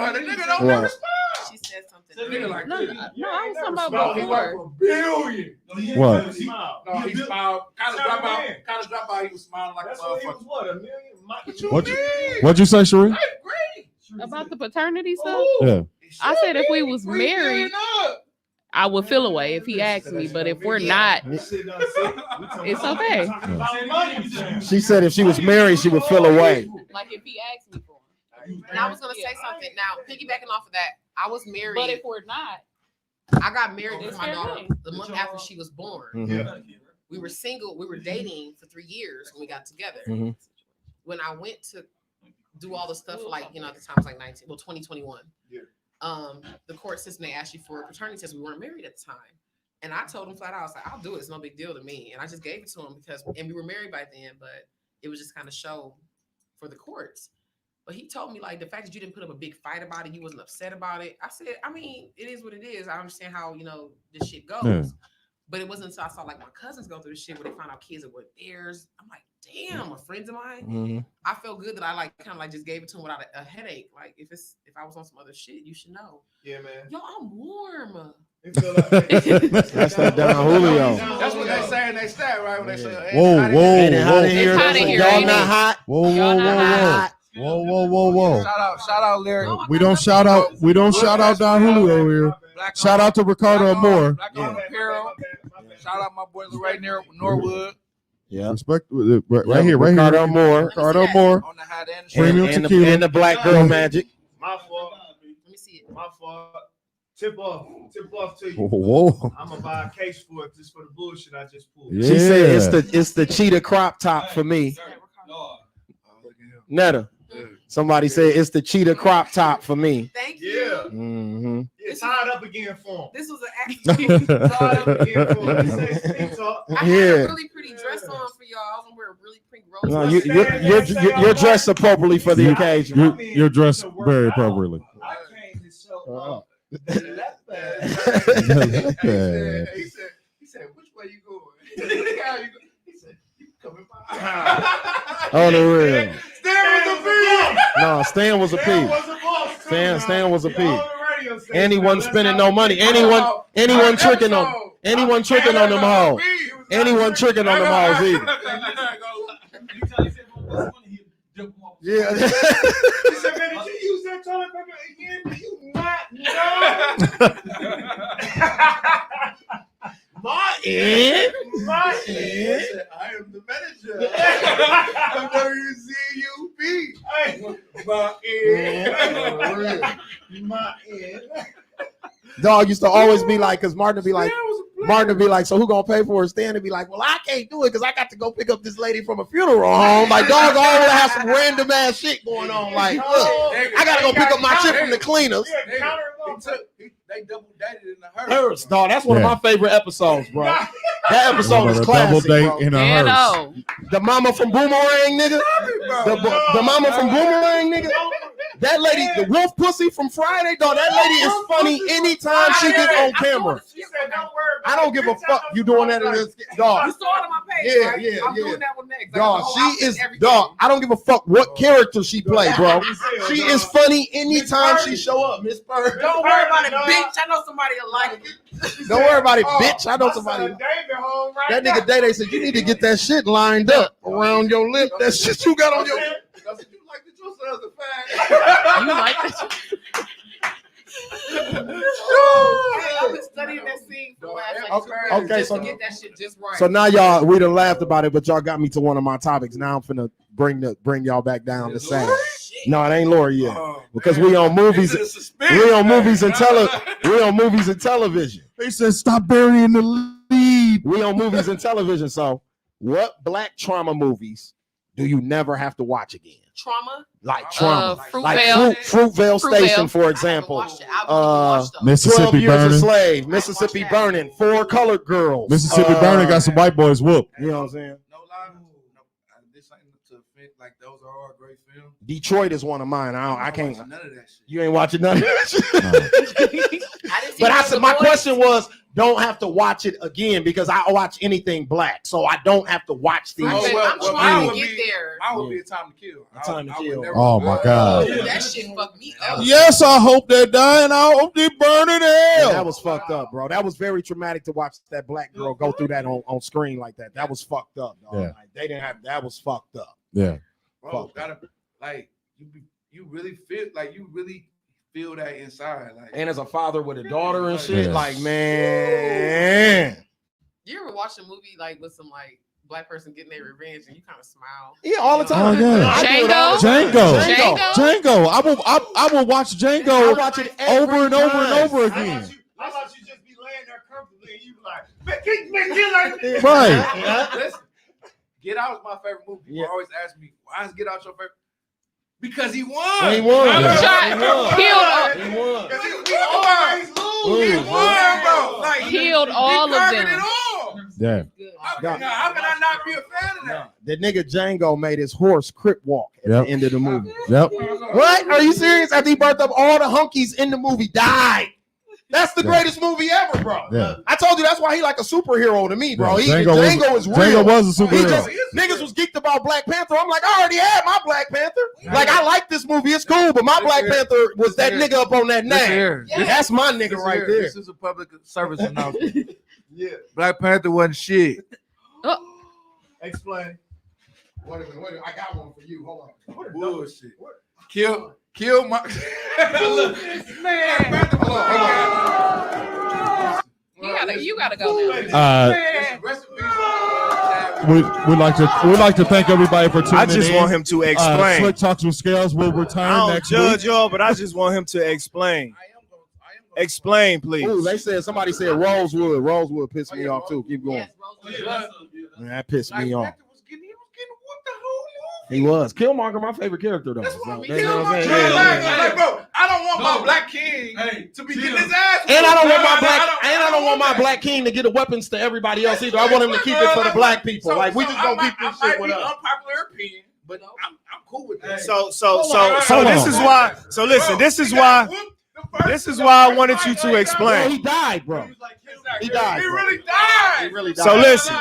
What? never smile. She said something. The nigga like, No, this. no, I was talking about He worked before. for $1 billion. What? He smiled. No, he smiled. Kind of drop out. He was smiling like a That's what he was, motherfucker. what, $1 million? What you What'd mean? What'd you say, Sheree? Hey, great. About the paternity stuff? Ooh. Yeah. I said if we was married, I would feel away if he asked me. But if we're not, it's okay. She said if she was married, she would feel away. Like if he asked me for him. And I was gonna say something. Now, piggybacking off of that, I was married. But if we're not, I got married to my daughter the month after she was born. Mhm. We were single. We were dating for 3 years when we got together. Mhm. When I went to do all the stuff, like, you know, at the time I was like 19, well, 2021. The court system, they asked you for a paternity test. We weren't married at the time. And I told him flat out, I was like, I'll do it. It's no big deal to me. And I just gave it to him and we were married by then, but it was just kind of show for the courts. But he told me, like, the fact that you didn't put up a big fight about it, you wasn't upset about it. I said, I mean, it is what it is. I understand how, you know, this shit goes. Yeah. But it wasn't until I saw, like, my cousins go through this shit where they found out kids that were theirs. I'm like, damn, a friends of mine. Mm-hmm. I felt good that I, like, kind of, like, just gave it to him without a headache. Like, if I was on some other shit, you should know. Yeah, man. Yo, I'm warm. That's that Don Julio. That's what they say in they stat, right? When they say, hey, Whoa, whoa, Ain't it hot in whoa. here? It's hot in here, Y'all ain't not it? hot? Whoa, Y'all whoa, not whoa, hot. whoa. Whoa, whoa, whoa, whoa. Shout out, Larry. We don't shout out Don Julio here. Black Shout on- out to Ricardo Black on- Moore. Black on Apparel. Shout out my boy right near Norwood. Yeah. Respect right here, Ricardo Moore. Ricardo Moore. On the hot end. Premium And tequila. the Black Girl Magic. My fault. Let me see it. My fault. Tip off to you. Whoa. I'm gonna buy a case for it just for the bullshit I just pulled. Yeah. She said it's the cheetah crop top for me. Netta. Somebody said it's the cheetah crop top for me. Thank you. Yeah. Mm-hmm. It's tied up again for him. This was an accident. Tied up again for him. He said, "Speak talk." I had Yeah. a really pretty dress on for y'all. I was gonna wear a really pink rose. No, you're dressed appropriately for the occasion. You're dressed very appropriately. I came to show up. He said, which way you going? How you going? He said, you coming by. On the real. Stan was a P. No, Stan was a P. Stan was a P. And he wasn't spending no money. Anyone tricking on them hoes. Anyone tricking on them hoes either. Yeah. He said, man, did you use that toilet paper again? Do you not know? My end. I am the manager. I'm WCUB. My end. Dog used to always be like, because Martin would be like, so who gonna pay for it? Stan would be like, well, I can't do it because I got to go pick up this lady from a funeral home. Like, dog always has some random ass shit going on. Like, look, I gotta go pick up my shit from the cleaners. They double dated in the Hearse, dog. That's one of my favorite episodes, bro. That episode is Double classic, date bro. in a And hearse. The mama from Boomerang, nigga. The mama from Boomerang, nigga. That lady, the wolf pussy from Friday, dog. That lady is funny anytime she gets on camera. I don't give a fuck. You doing that in this, dog? You saw it on my page, Yeah, right? yeah, I'm yeah. doing that one next. Dog, she is dog. I don't give a fuck what character she play, bro. She is funny anytime she show up, Miss Bird. Don't worry about it, bitch. I know somebody will like it. Don't worry about it, bitch. I know somebody. That nigga Day said you need to get that shit lined up around your lip. That shit you got on your. You like the juice as a fag. you like that? I've been studying that scene for the last like 2 years Okay, just so- to get that shit just right. So now y'all, we done laughed about it, but y'all got me to one of my topics. Now I'm finna bring y'all back down to same. No, it ain't Lori yet because we on movies. We on movies and television. They said stop burying the lead. We on movies and television. So, what black trauma movies do you never have to watch again? Trauma. Like trauma, Fruitvale. like Fruitvale Station, for example. I watched those. 12 Mississippi Years a Burning. Slave, Mississippi Burning, 4 Colored Girls. Mississippi Burning got some white boys whooped. You know what I'm saying? No lie, this ain't to offend. Like those are all great films. Detroit is one of mine. I can't. None of that shit. You ain't watching none of that shit. I didn't see But I none of said the my boys. question was, don't have to watch it again because I watch anything black, so I don't have to watch these. I'm well, trying mine to would get be- there. Mine would be a time to kill. Time to I would Kill. never- Oh my God. That shit fucked me up. Yes, I hope they die and I hope they burn in hell. That was fucked up, bro. That was very traumatic to watch that black girl go through that on screen like that. That was fucked up, dog. Yeah. Like, they didn't have. That was fucked up. Yeah. Bro, gotta like you really feel like you really feel that inside. Like, And as a father with a daughter and shit, Yeah. like, man. You ever watch a movie like with some like black person getting their revenge and you kind of smile? Yeah, all the time. Oh, yeah. I do it all the time. Django. I will watch Django I watch it over and over and time. over again. How about you just be laying there comfortably and you be like, man, like this. Right. Listen, Get Out is my favorite movie. People always ask me, why is Get Out your favorite? Because he won. He won. He He won. He always lose. He won, bro. Like, Killed all of them. Yeah. How can I not be a fan of that? The nigga Django made his horse crip walk at the end of the movie. Yep. What? Are you serious? After he birthed up, all the hunkies in the movie died. That's the greatest movie ever, bro. Yeah. I told you that's why he like a superhero to me, bro. Yeah, Django is real. Django was a He superhero. niggas was geeked about Black Panther. I'm like, I already had my Black Panther. Like, I like this movie. It's cool, but my Black Panther was that nigga up on that name. That's my nigga right there. This is a public service announcement. Yeah. Black Panther wasn't shit. Explain. Wait a minute. I got one for you. Hold on. Bullshit. Kill my man. You gotta go now. We'd like to thank everybody for tuning in. I just want him to explain. Slick Talks with Scales will return I don't next judge week. y'all, but I just want him to explain. Explain, please. Ooh, somebody said Rosewood. Rosewood pissed me off too. Keep going. Man, that pissed me off. He was. Killmonger, my favorite character though. That's what I mean. Like, bro, I don't want my Black King to be getting his ass. And I don't want my black king to get the weapons to everybody else either. I want him to keep it for the black people. Like, we just gonna keep this shit with us. Unpopular opinion, but I'm cool with that. So this is why. So listen, this is why I wanted you to explain. Bro, he died, bro. He died. He really died. He really died. So listen.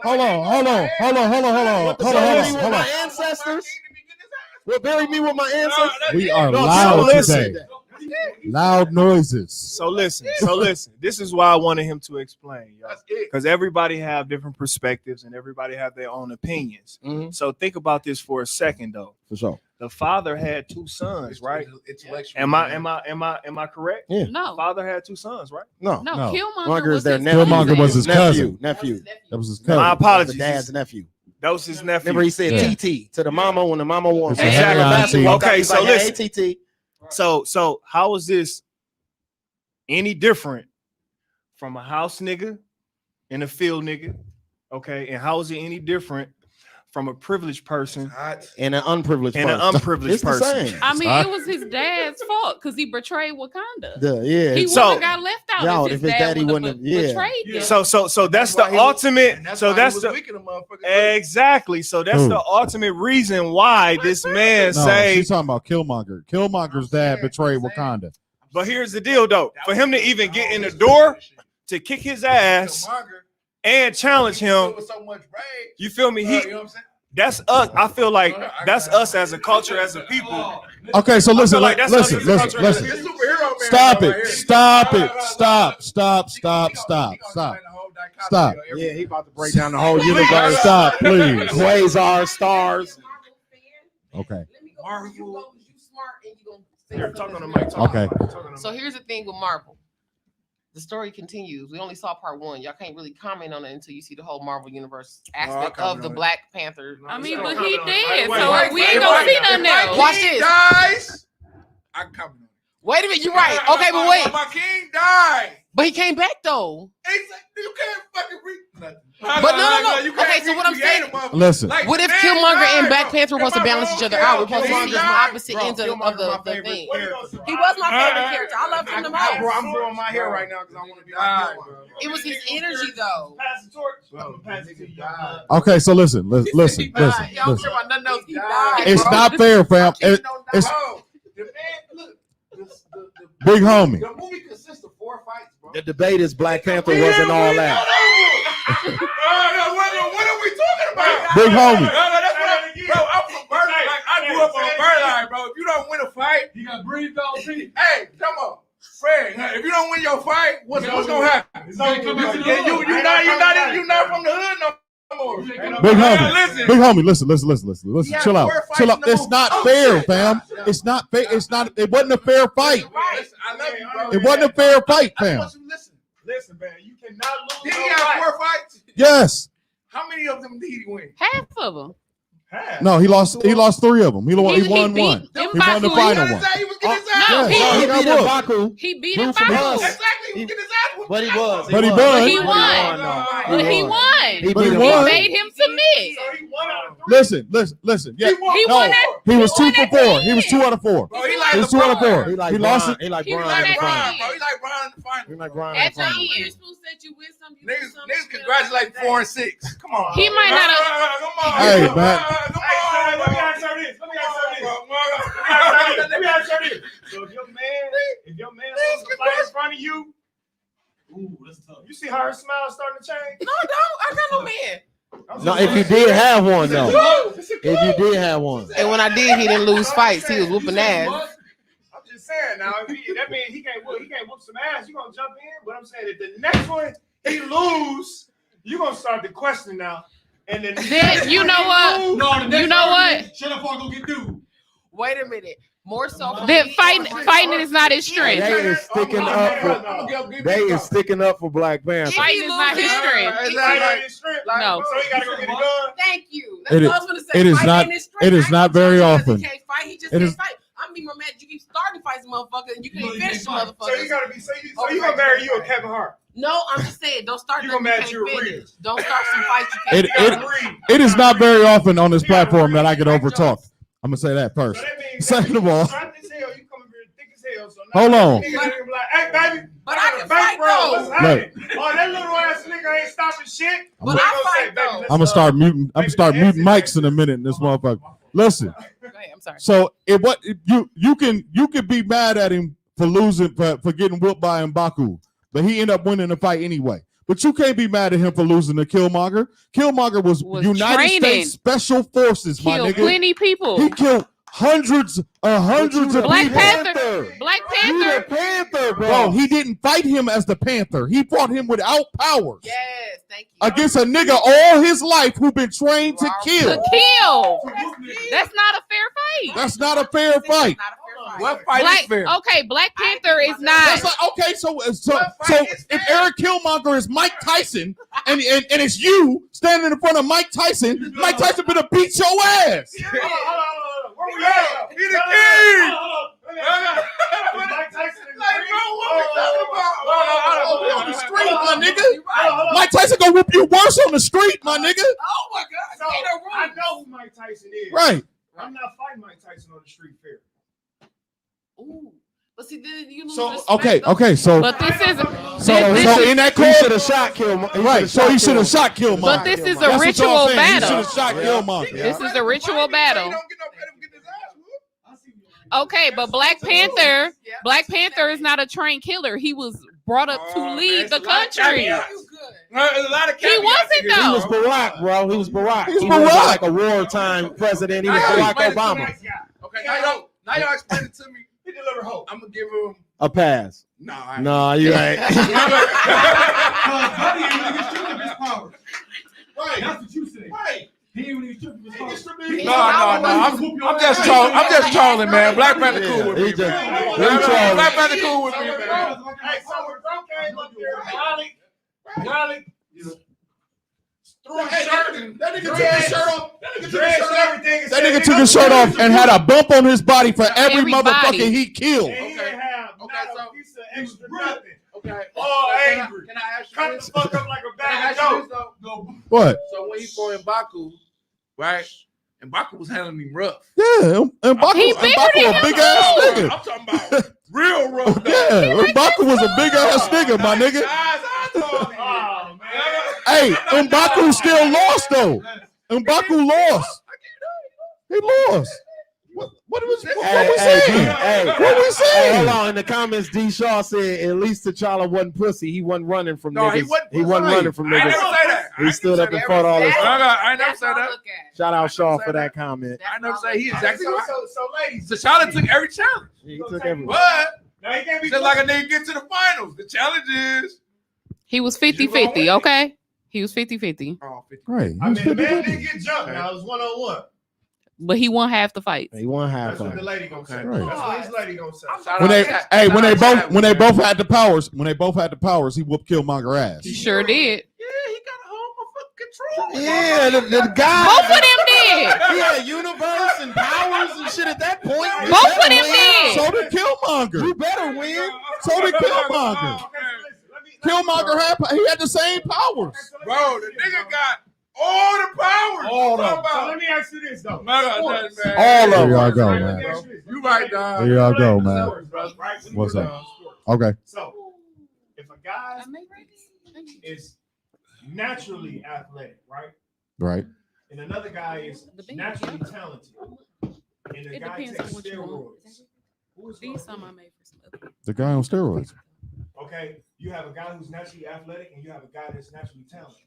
Hold on. My ancestors. Will bury me with my ancestors. We are loud today. Loud noises. So listen. This is why I wanted him to explain, y'all. Because everybody have different perspectives and everybody have their own opinions. Mm-hmm. So think about this for a second, though. For sure. The father had two sons, right? Am I correct? Yeah. No. The father had two sons, right? No. Killmonger was their nephew. Killmonger was his cousin. Nephew. That was his cousin. My apologies. The dad's nephew. That was his nephew. Remember he said TT to the mama when the mama won. Exactly. Okay, so listen. TT. So how is this any different from a house nigga and a field nigga? Okay, and how is it any different from a privileged person and an unprivileged person? It's the same. I mean, it was his dad's fault because he betrayed Wakanda. Yeah. He wouldn't have got left out Yo, if his daddy wouldn't have betrayed him. So that's the ultimate. So that's the exactly. So that's the ultimate reason why this man say. She's talking about Killmonger. Killmonger's dad betrayed Wakanda. But here's the deal, though. For him to even get in the door to kick his ass and challenge him, you feel me? That's us. I feel like that's us as a culture, as a people. Okay, so listen. Like Listen. Stop it. Stop. Yeah, he about to break down the whole universe. Stop, please. Quasar, stars. Okay. Okay. So here's the thing with Marvel. The story continues. We only saw part one. Y'all can't really comment on it until you see the whole Marvel universe aspect of the Black Panther. I mean, but he did, so we ain't gonna see nothing else. Watch this. Guys, I can comment on it. Wait a minute, you're right. Okay, but wait. My king died. But he came back though. You can't fucking read nothing. But no. Okay, so what I'm saying. Listen. What if Killmonger and Black Panther were supposed to balance each other out? We're supposed to see just opposite ends of the thing. He was my favorite character. I loved him the most. I'm growing my hair right now because I want to be like It was his energy though. Okay, so listen. Y'all don't care about nothing else. He died. It's not fair, fam. It's big homie. The movie consists of 4 fights, bro. The debate is Black Panther wasn't all that. What are we talking about? Big homie. Bro, I'm from Birdline. Like, I grew up on Birdline, bro. If you don't win a fight, You got breathed on P. hey, come on. Fred, if you don't win your fight, what's gonna happen? It's gonna come back to the You're not from the hood no Big homie, listen. Chill out. It's not fair, fam. It's not fair. It wasn't a fair fight. It wasn't a fair fight, fam. Listen, man, you cannot lose. Did he have 4 fights? Yes. How many of them did he win? Half of them. No, he lost 3 of them. He won one. He won the final one. He was getting his ass. No, he beat Baku. He beat him. Exactly. He was getting his ass. But he won. But he won. He made him submit. Listen. Yeah. He was 2 for 4. He was 2 out of 4. He was 2 out of 4. He lost it. He like Brian. He like Brian in the final. He like Brian. At the end. Niggas congratulate 4 and 6. Come on. He might not have. Hey, man. Let me ask you this. So if your man wants to fight in front of you, that's tough. You see how her smile starting to change? No, I don't. I got no man. No, if you did have one though. If you did have one. And when I did, he didn't lose fights. He was whooping ass. I'm just saying now. That means he can't whoop some ass. You gonna jump in? But I'm saying if the next one he lose, you gonna start to question now. And then you know what? You know what? Shut up or go get dude. Wait a minute. More so. That fighting is not his strength. They is sticking up for Black Panther. Fighting is not his strength. No. So he gotta go get a gun. Thank you. It is not very often. He can't fight. He just can't fight. I'm being more mad. You keep starting fights, motherfucker, and you can't finish the motherfucker. So you gotta be. So you gonna marry you a Kevin Hart? No, I'm just saying. Don't start. You gonna match your real. Don't start some fights. You can't. It is not very often on this platform that I get over talked. I'm gonna say that first. Second of all, hold on. Hey, baby. But I can fight though. Look. Oh, that little ass nigga ain't stopping shit. But I fight though. I'm gonna start muting mics in a minute in this motherfucker. Listen. I'm sorry. So you can be mad at him for losing for getting whooped by M'Baku, but he ended up winning the fight anyway. But you can't be mad at him for losing to Killmonger. Killmonger was United training. States Special Forces, my nigga. Plenty people. He killed hundreds of Black people. Panther. Black Panther. You the Panther, Bro, he didn't fight him as the Panther. He fought him without powers. Yes, thank you. Against a nigga all his life who been trained to kill. That's not a fair fight. That's not a fair fight. What fight is fair? Okay, Black Panther is not. Okay, so if Eric Killmonger is Mike Tyson and it's you standing in front of Mike Tyson better beat your ass. Where we at? He the king. Mike Tyson. We on the street, my nigga. Mike Tyson gonna whoop you worse on the street, my nigga. Oh my God! So, I know who Mike Tyson is. Right. I'm not fighting Mike Tyson on the street fair. Ooh. But see, then you lose. So respect, okay, so But this is so in that call, He should have shot Killmonger. right? So he should have shot Killmonger. But this is a That's what ritual y'all saying. He battle. should have shot Killmonger. This is a ritual battle. Okay, but Black Panther is not a trained killer. He was brought up to lead the country. There's a lot of He wasn't He was though. Barack, bro. He was Barack. He was He Barack. wasn't like a wartime president. He was Barack Obama. Okay, now y'all explain it to me. He delivered hope. I'm gonna give him. A pass. Nah, No, you ain't. Buddy ain't even stripped of his power. Right. That's what you said. Right. He ain't even stripped of his power. No. I'm just trolling. I'm just trolling, man. Black Panther cool with me. Black Panther cool with me, man. Hey, so when Bro came up there, Riley threw his shirt. That nigga took his shirt off. That nigga took his shirt off and had a bump on his body for every Everybody. motherfucker he killed. And he didn't have not a piece of extra nothing. Okay. All angry. Can I ask you Cut this? the fuck up like a Can I bad ask you joke. this, though? What? So when he fought M'Baku, right? M'Baku was handling him rough. Yeah, and M'Baku He a big ass nigga. I'm talking about real rough. Yeah, M'Baku was a big ass nigga, my nigga. Oh, man. Hey, M'Baku still lost though. M'Baku lost. He lost. What was we saying? What we saying? Hold on. In the comments, D. Shaw said at least T'Challa wasn't pussy. He wasn't running from No, he niggas. wasn't He wasn't running from I niggas. never say that. He stood up and fought all this. I never said that. Shout out Shaw for that comment. I never say he exactly right. So ladies, T'Challa took every challenge. He took every. But now he can't be just like a nigga get to the finals. The challenge is He was 50-50, okay? He was 50-50. Oh, 50. Right. I mean, the man didn't get jumped. Now it was 1-on-1. But he won half the fights. He won half That's what of the it. lady gonna say. Right. That's what his lady gonna say. When they both had the powers, he whooped Killmonger ass. He sure did. Yeah, he got a whole motherfucking control. Yeah, the guy. Both of them did. He had universe and powers and shit at that point. You Both of better them win. did. So did Killmonger. You better win. So did Killmonger. Killmonger had the same powers. Bro, the nigga got all the powers. All of them. So let me ask you this though. All of There them. y'all go, man. You right, dog. There y'all go, man. What's up? Okay. So if a guy is naturally athletic, right? Right. And another guy is naturally talented, and the It guy depends takes on what you want. steroids. Who is These gonna some I win? made for some other. The guy on steroids. Okay, you have a guy who's naturally athletic, and you have a guy that's naturally talented.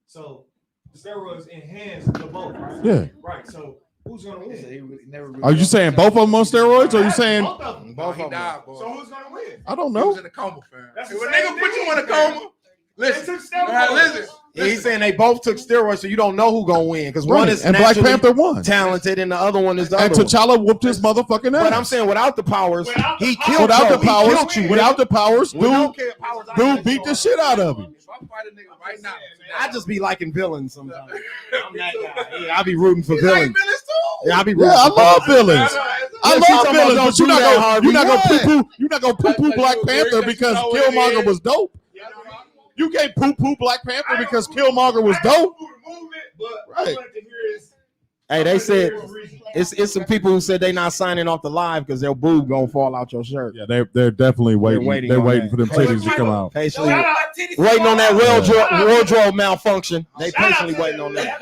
So the steroids enhance the both, right? Yeah. Right. So who's gonna win? Are you saying both of them on steroids, or are you saying? Both of them. Both of them. Died, boy. So who's gonna win? I don't He was know. in a coma, fam. That's If the a same nigga put thing. you in a coma, listen. They took steroids. Now, listen. Yeah, he's saying they both took steroids, so you don't know who gonna win because one Right. is And Black naturally Panther won. talented and the other one is the And other one. T'Challa whooped his motherfucking ass. But I'm saying without the powers, Without the he powers. killed without Joe. the He powers, killed you. without the powers, Without dude, the powers, I dude ain't beat the so shit out of him. If I fight a nigga right now, I just be liking villains sometimes. I'm that guy. Yeah, I be rooting for you like villains. villains too? Yeah, I be Yeah, rooting I for love villains. villains. Yeah, I she love talking about villains, don't but you're do not that, gonna Harvey. you're not gonna Yeah. poo poo you're not gonna poo poo Like Black you agree Panther that you because know what it Killmonger is. was dope. You can't poo poo Black Panther because Killmonger was dope. Right. Hey, they said it's some people who said they not signing off the live because their boob gonna fall out your shirt. Yeah, they're definitely waiting. waiting They're on waiting that. for them titties to come out. Patiently waiting on that wardrobe malfunction. They patiently waiting on that.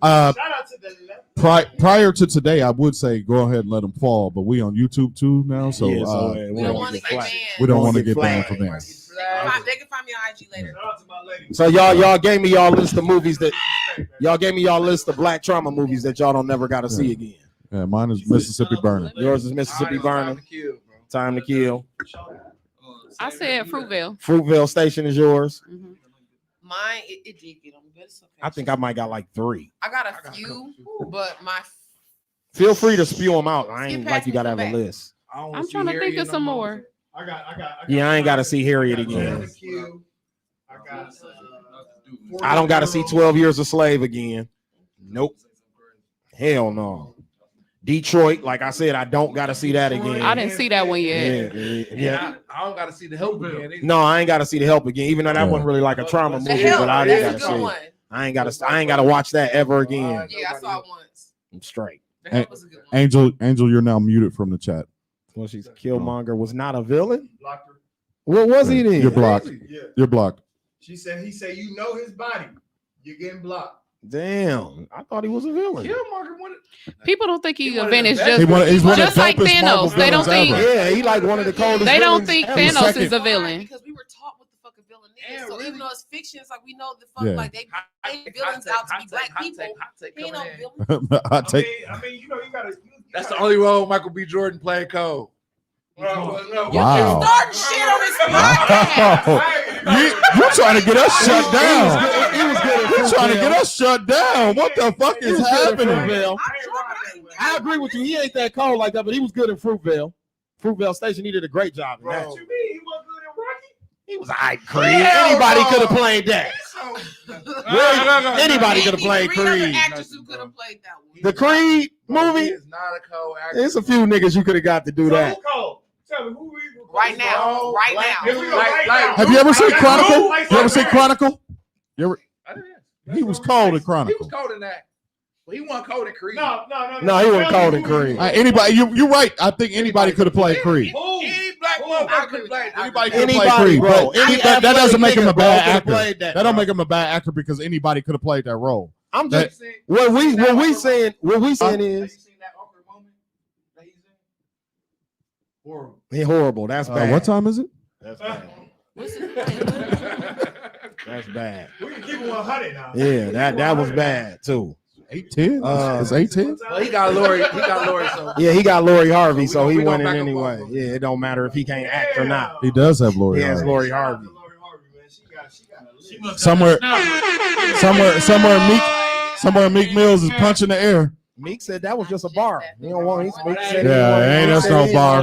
Shout out to the left. Prior to today, I would say go ahead and let them fall, but we on YouTube too now, so Yeah, so, We don't want to get banned. we don't Don't want to get get banned flagged. for that. They can find me on IG later. Shout out to my lady. So y'all gave me y'all list of movies that y'all gave me y'all list of black trauma movies that y'all don't never got to see again. Yeah, mine is Mississippi Burning. Yours is Mississippi Burning. Time to Kill. I said Fruitvale. Fruitvale Station is yours. Mhm. Mine, it did get them, but it's okay. I think I might got like 3. I got a few, but my Feel free to spew them out. I Skip ain't past like you me, gotta come have a back. list. I'm trying to think of some more. I got. Yeah, I ain't gotta see Harriet again. I don't gotta see 12 Years a Slave again. Nope. Hell no. Detroit, like I said, I don't gotta see that again. I didn't see that one yet. Yeah. I don't got to see the help again. No, I ain't gotta see The Help again, even though that wasn't really like a trauma The movie, Help but I is didn't a gotta good see. one. I ain't gotta watch that ever again. Yeah, I saw it once. I'm straight. The Help was a good one. Angel, you're now muted from the chat. Well, she's Killmonger was not a villain. What was he then? You're blocked. Yeah. You're blocked. He said you know his body. You're getting blocked. Damn, I thought he was a villain. Killmonger wanted. People don't think he's a wanted villain. the Just, best. He's one of just the like dopest Marvel Thanos. They don't villains think ever. Yeah, he like one of the coldest. they don't villains think ever. Thanos Second. is a villain. Because we were taught what the fuck a villain is. Yeah, So really. even though it's fiction, it's like we know the fuck Yeah. like they villains out to be black people. He ain't no villain. I take. I mean, you know, you gotta. That's the only role Michael B. Jordan played Cole. Wow. Starting shit on his podcast. You trying to get us shut down? He was good at You trying to get us shut down? What the fuck is happening? Fruitvale. I agree with you. He ain't that cold like that, but he was good in Fruitvale. Fruitvale Station, he did a great job in that. What you mean? He wasn't good at Rocky? He was Creed. Anybody could have played that. Anybody could have played Creed. Actors who could have played that one. The Creed movie. Is not a co-actor. There's a few niggas you could have got to do that. Tell me who we Right now. Right now. Have you ever seen Like, Chronicle? like, You ever seen like, Chronicle? You ever? I didn't. He was cold in He Chronicle. was cold in that. But he wasn't cold in Creed. No, No, he wasn't cold in Creed. Anybody? You're right. I think anybody could have played Creed. Any black motherfucker could play that. Anybody could have played Anybody, Creed, bro. but Any that doesn't make him a athletic nigga, bro, bad could've actor. played That that, don't bro. make him a bad actor because anybody could have played that role. I'm That- just what we saying is Have you seen that awkward moment that he's in? Horrible. he horrible. That's bad. What time is it? That's bad. That's bad. We can keep it 100 now. Yeah, that was bad too. 8:10. It's 8:10. Well, he got Lori. So Yeah, he got Lori Harvey, so he we went gonna in back up anyway. on- Yeah, it don't matter if he can't act or not. He does have Lori. He has Harvey. Lori Harvey. Lori Harvey, man. She got a Somewhere Meek Mills is punching the air. Meek said that was just a bar. He don't want. Meek said Ain't that's no bar.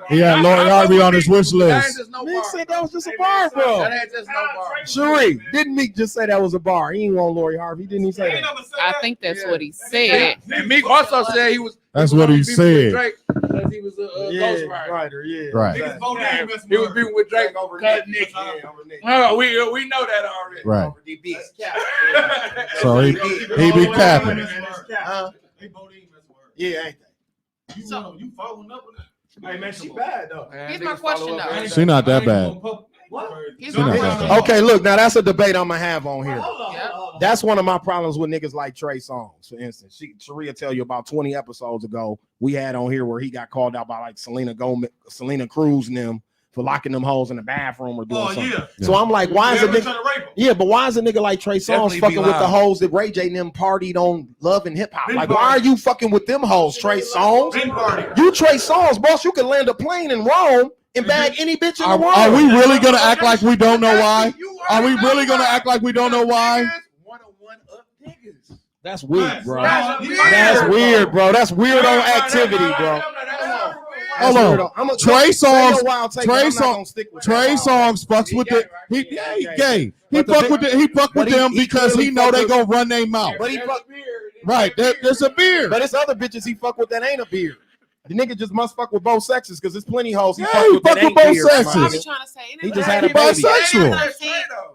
He had Lori Harvey on his wish list. Meek said that was just a bar, bro. That ain't just no bar. Cherie, didn't Meek just say that was a bar? He ain't want Lori Harvey, didn't he say that? I think that's what he said. And Meek also said he was. That's what he said. Drake because he was a ghostwriter. Yeah. Right. He was beefing with Drake over Nick. Oh, we know that already. Right. So he be capping. Yeah, ain't they? You following up with that? Hey man, she bad though. Here's my question though. She not that bad. Here's She my not that question. bad. Okay, look, now that's a debate I'm gonna have on here. Yep. That's one of my problems with niggas like Trey Songz, for instance. Sharia tell you about 20 episodes ago, we had on here where he got called out by like Selena Cruz and them for locking them hoes in the bathroom or doing something. Yeah. So I'm like, why is a Trying nigga? to rape him. Yeah, but why is a nigga like Trey Songz Definitely fucking be with the loud. hoes that Ray J and them partied on Love and Hip Hop? Big Like, party. why are you fucking with them hoes, Trey Songz? Big party. You Trey Songz, boss. You can land a plane in Rome and bag any bitch in the world. Are we really gonna act like we don't know why? Are we really gonna act like we don't know why? That's weird, bro. That's weird. That's weird, bro. That's weirdo activity, bro. Hold on. Trey Songz. Trey Trey Songz fucks with the he gay. He But the fuck big- with the, he fuck but with he- them he because clearly he know fuck they with- gonna run their mouth. But he fuck, Right. There's a beard. but it's other bitches he fuck with that ain't a beard. The nigga just must fuck with both sexes because there's plenty hoes he Yeah, fuck he with that fuck with ain't both beards, sexes. my What are we nigga. trying to say? He just had a He baby. bisexual.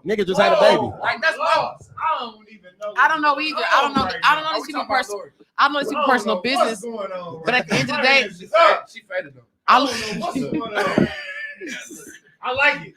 Nigga just had a baby. Like that's lost. I don't even know. I don't know either. I don't know. I don't know these people personal. I don't know these people personal business. But at the end of the day, She faded though. I What's going on? I like it.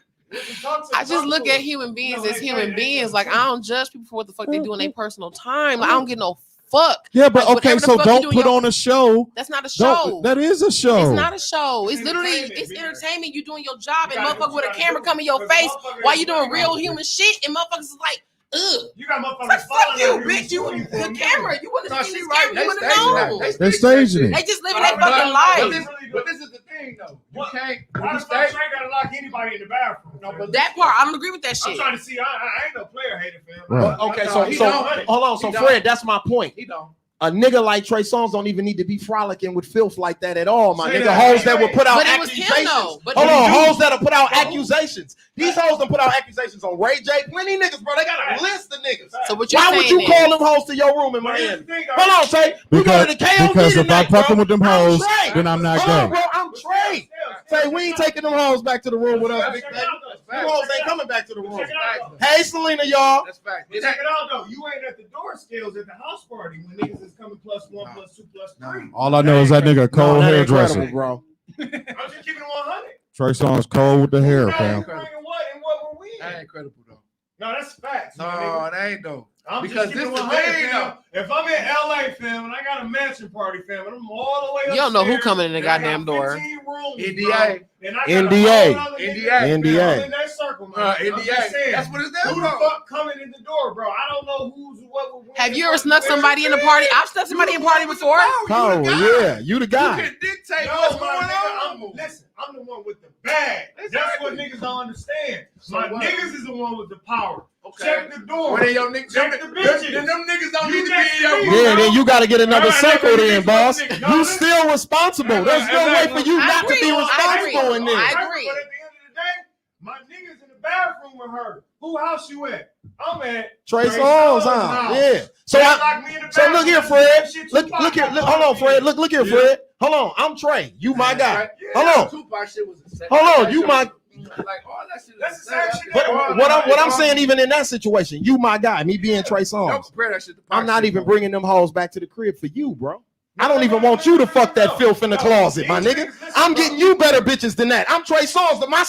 I just look at human beings as human beings. Like I don't judge people for what the fuck they do in their personal time. Like, I don't get no fuck. Yeah, but Like, okay, whatever the so fuck you don't do put in your- on a show. That's not a show. That is a show. It's not a show. It's literally it's entertainment. You doing your job and motherfucker with a camera come in your face while you doing real human shit and motherfuckers is like, ugh. You got motherfuckers. Like, fuck you, following bitch. You the camera. You wouldn't No, have she seen this right. camera. You They wouldn't staging have known. that. They're staging They it. just living their fucking life. But this is the thing though. You can't. Why the fuck Trey gotta lock anybody in the bathroom? No, but That part, I don't agree with that I'm shit. trying to see. I ain't no player hater, fam. Right. Okay, No, he so don't. hold on. So He don't. Fred, that's my point. He don't. A nigga like Trey Songz don't even need to be frolicking with filth like that at all, my Say nigga. that. Hoes that will put out But it was him, accusations. though. But Hold it was on, you. hoes that'll put out accusations. These hoes done put out accusations on Ray J. Plenty niggas, bro. They got a list of niggas. So what you're Why would saying you is- call them hoes to your room in Miami? Hold on, Trey. We go to the KOD Because if tonight, I'm fucking bro. with them I'm hoes, Trey. then I'm not Hold on, gay. bro. I'm Trey. Say we ain't taking them hoes back to the room with us, big baby. Them hoes ain't coming back to the room. Check it out, though. Hey, Selena, y'all. That's fact. But check it out though. You ain't at the door skills at the house party when niggas is coming +1, +2, +3. All I know is that nigga cold that ain't hairdresser. credible, bro. I'm just keeping it 100. Trey Songz cold with the hair, Now fam. you bringing what and what were we in? That ain't credible though. No, that's facts. my No, nigga. it ain't though. I'm because just this keeping is it the 100, thing fam. though. If I'm in LA, fam, and I got a mansion party, fam, and I'm all the way You don't know who upstairs, coming in the and I got goddamn door. 15 rooms, NDA. bro, and I got a NDA. whole other nigga, NDA. fam, NDA. I'm in that circle, man. I'm NDA. just saying, That's what it's there who the for. fuck coming in the door, bro? I don't know who's what. Have you ever snuck somebody in a party? I've snuck somebody in a party before. Oh, yeah. You the You guy. can dictate No, what's my going nigga, on. listen, I'm the one with the bag. That's what niggas don't understand. So My what? niggas is the one with the power. Okay. Check the door. Well, then your niggas, Check the bitches. then them niggas don't You need to be next in your to me. group. Yeah, then you got to get another All right, circle nigga, in, nigga, boss. nigga, You nigga. still responsible. There's no way for you I not to agree. be I responsible agree. in this. I But at agree. the end of the day, my niggas in the bathroom with her. Who house you at? I'm at Trey Trey Songz, Songz' huh? house. Yeah. So They I, lock me in the so look bathroom. here, That's the Fred. shit Look Tupac here. got Hold on, going Fred. in. Look here, Yeah. Fred. Hold on. I'm Trey. You my guy. Yeah, Hold on. Tupac shit was a Hold on. You my. like all that shit. That's the same shit. But what I'm saying, even in that situation, you my guy. Me being Trey Don't Songz. compare that shit to I'm not shit, even bro. bringing them hoes back to the crib for you, bro. I don't even want you to fuck that filth in the closet, my nigga. I'm getting you better bitches than that. I'm Trey Songz. But my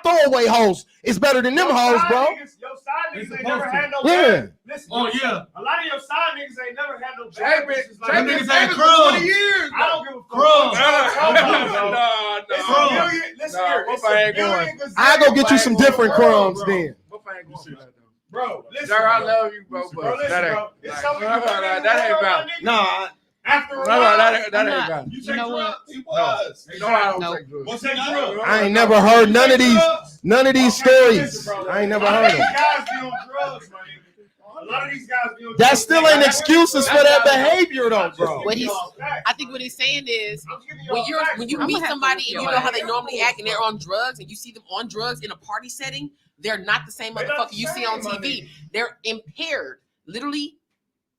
throwaway hoes is better than them hoes, bro. Your side niggas ain't never had no Yeah. bad. Listen, Oh, yeah. a lot of your side niggas ain't never had no Jay bad been bitches like Jay that. been niggas ain't famous for crumbs. 20 years. I don't give a fuck. Crumbs. It's a million. Listen here. It's a million gazillion I go get you some different crumbs bro. then. Bro, listen. Sir, I bro. love you, bro, Bro, but listen, that ain't bro. It's like, so many that million ain't world, valid. my nigga. Nah, After a No, while, that ain't not- got it. you You take know what? drugs. He was. No, I don't Nope. take drugs. Well, take drugs. I ain't never heard none of these Okay, stories. listen, bro. I ain't never A lot heard of them. these guys be on drugs, my nigga. A lot of these guys be on That drugs. still ain't excuses for that behavior, though, bro. What he's, I think what he's saying is when you I'ma meet have to somebody look and your you know how ass they up. normally act and they're on drugs and you see them on drugs in a party setting, they're not the same They're not motherfucker the you see on same, my TV. nigga. They're impaired, literally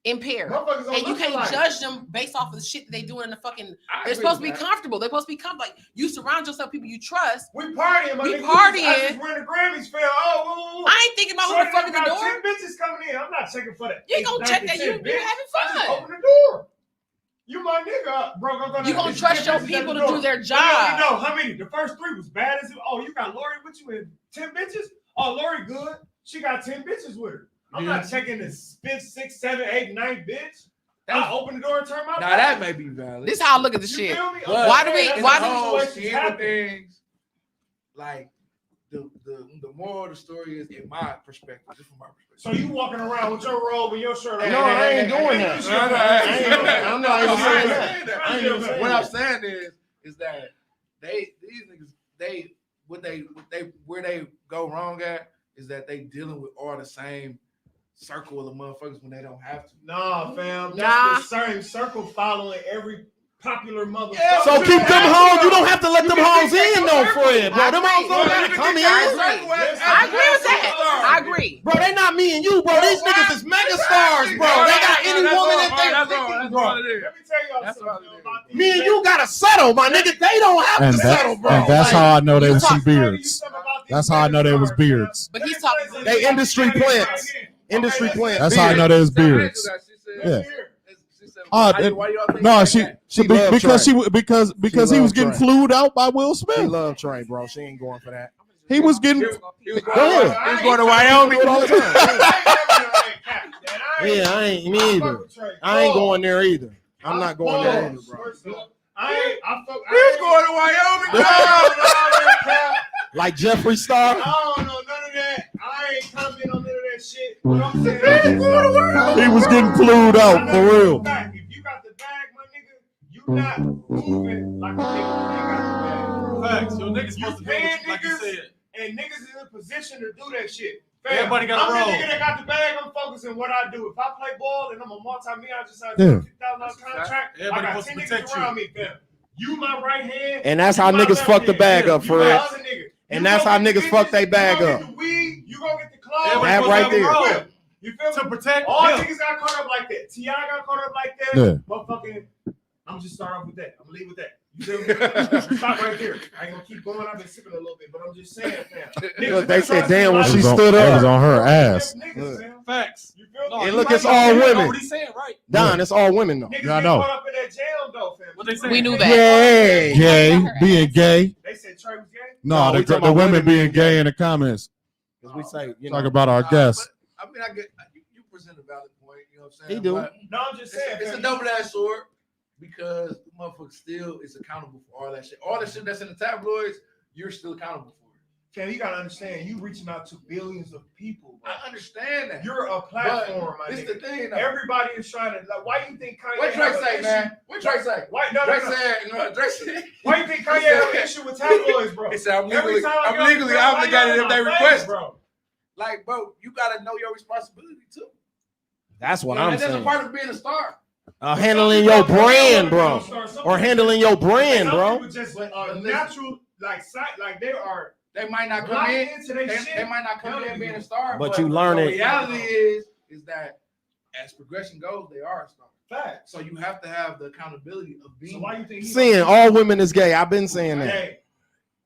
impaired. Motherfuckers don't And you look can't alike. judge them based off of the shit that they doing in the fucking. I They're agree supposed to be with that. comfortable. They're supposed to be comfortable. Like you surround yourself with people you trust. We partying, my We nigga. partying. I just ran the Grammys, fam. Oh, I ain't thinking about who the fuck in the door. 10 bitches coming in. I'm not checking for that. You ain't gonna check that. You having I just fun. open the door. You my nigga, bro. I'm gonna. You gonna trust your people to do their job. No, how many? The first 3 was bad as it. Oh, you got Lori with you and 10 bitches? Oh, Lori good. She got 10 bitches with her. I'm not checking the 5th, 6th, 7th, 8th, 9th bitch. I open the door and turn my Now back. that may be valid. This is how I look at the You shit. feel me? But Why do we? That's Why how do? whole situations scheme of happen. things, like the moral of the story is, in my perspective, just from my perspective. So you walking around with your robe and your shirt on? No, I ain't doing that. I'm not even saying that. I ain't even saying what I'm saying is that these niggas where they go wrong at is that they dealing with all the same circle of motherfuckers when they don't have to. Nah, fam. That's Nah. the same circle following every popular motherfucker. Yeah, So keep them hoes. You don't have to let them hoes in, though, Fred, bro. Them hoes don't gotta come in. I agree with that. I agree. Bro, they not me and you, bro. These niggas is mega stars, bro. They got any woman that they That's all it is. Let me tell y'all That's something. what it is. about these Me and niggas. you gotta settle, my nigga. They don't have And to settle, bro. that's Like, how I know they you was some talk- beards. That's how I know they was beards. But he's talking. They industry plants. Industry plants. That's how I know they was beards. Yeah. No, she love because Trey. because he was love getting Trey. flued out by Will She Smith. love Trey, bro. She ain't going for that. He was getting Go ahead. He was going to Wyoming. Do it all the time. Yeah, Yeah, I ain't me either. I ain't going there either. I'm not going there either, bro. He was going to Wyoming. Like Jeffree Star. I don't know none of that. I ain't commenting on none of that shit. What I'm saying is, He was getting flued out for real. If you got the bag, my nigga, you not moving like a nigga when they got the bag. Facts. Yo, niggas You supposed to do paying it like you niggas, said. and niggas is in a position to do that shit. Fam, Everybody got a I'm role. the nigga that got the bag. I'm focusing what I do. If I play ball and I'm a multi-million, I just signed Yeah. a $50,000 contract. Everybody I got supposed 10 to niggas protect you. around me, fam. You my right hand. And that's you how my niggas left fuck the hand. bag up, You for my real. other nigga. And You that's gon' how get the niggas fuck bitches, they bag you gon' up. get the weed, you gonna get the clothes. Everybody That supposed right to have a there. role You feel to me? protect All him. niggas got caught up like that. T.I. got caught up like that. Yeah. Motherfucking, I'm just start off with that. I'm gonna leave with that. You feel me? Stop right there. I ain't gonna keep going. I've been sipping a little bit, but I'm just saying, fam. Look, they said, Niggas damn, when trust she me. stood It was up. on her ass. Niggas, fam. Facts. You feel No, me? And you look, right, it's all you women. know what he's saying, right? Don, it's all women, though. Niggas Yeah, I get know. caught up in that jam, though, fam. What they say? We knew that. Gay. Gay, being gay. They said Trey was gay? No, we the talking about women women being being gay in the comments. Because we say, you Talk know. about our guests. I mean, I get you present a valid point. You know what I'm saying? He do. But No, I'm just saying, it's a fam. double-edged sword because the motherfucker still is accountable for all that shit. All the shit that's in the tabloids, you're still accountable for it. Fam, you gotta understand, you reaching out to billions of people, bro. I understand that. You're a platform, my This nigga. the thing, though. Everybody is trying to, like, why you think Kanye What Drake have an say, issue? man? What Drake say? Why, no, Drake no, no. said, Drake said. Why you think Kanye have an issue with tabloids, bro? He said, I'm Every legally, time I I'm get on legally the ground, why obligated y'all if they in my face, request. bro. Like, bro, you gotta know your responsibility too. That's what You know, I'm and that's a saying. part of being a star. Handling your brand, bro. Or handling your brand, Some bro. people just natural, like, like they are. They might not come locked in. into their They shit. might not come in being a star. But you learn the it. reality is that as progression goes, they are a star. Fact. So you have to have the accountability of being. So why you think he Saying all women is gay. I've been saying that. Hey,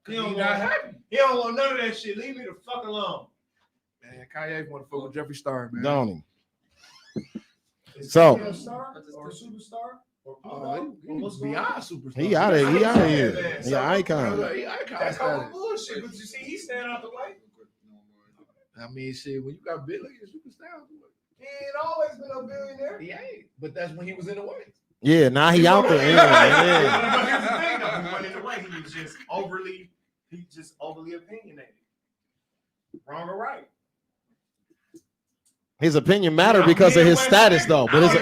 he don't, not want, happy. he don't want none of that shit. Leave me the fuck alone. Man, Kanye want to fuck with Jeffree Star, man. Don't he? Is So- he a star or a superstar? Or He's beyond superstar. He out of he out of Yeah, here. man. He an icon. He icon That's all status. bullshit. But you see, he's staying out the way. I mean, shit, when you got billions, you can stay out the way. He ain't always been a billionaire. He ain't. But that's when he was in the way. Yeah, now he out there. Yeah, yeah. But here's the thing, though. He wasn't in the way. He was just overly opinionated. Wrong or right? His opinion matter because of his status, though. But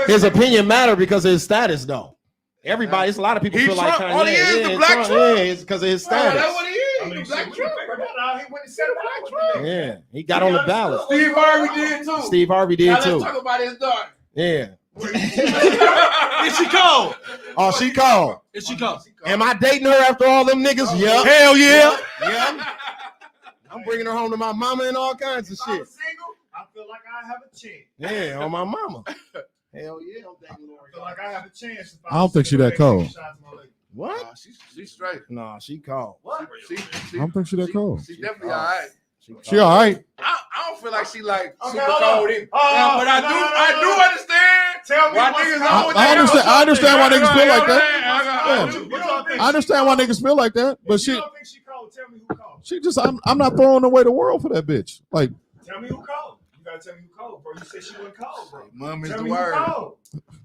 his opinion matter because of his status, though. Everybody, it's a lot of people feel like All he is the black Trump. Yeah, it's because of his status. That's what he is. The black Trump. Yeah, he got on the ballot. Steve Harvey did too. Steve Harvey did Now too. let's talk about his daughter. Yeah. Is she cold? Oh, she called. Is she cold? Am I dating her after all them niggas? Yeah. Hell yeah. Yeah. I'm bringing her home to my mama and all kinds of shit. I feel like I have a chance. Yeah, on my mama. Hell yeah, I feel like I have a chance. I don't think she that cold. What? She's straight. Nah, she called. What? I don't think she that cold. She definitely all right. She all right. I don't feel like she like Okay, super hold cold on. either. But I do understand. Tell me why what's niggas wrong don't with want that. I understand why niggas feel like that. Yeah. I understand why niggas feel like that, but If you don't think she cold, tell me who cold. she just I'm not throwing away the world for that bitch. Like, Tell me who cold. You gotta tell me who cold, bro. You said she wasn't cold, bro. Mom is Tell the me who word. cold.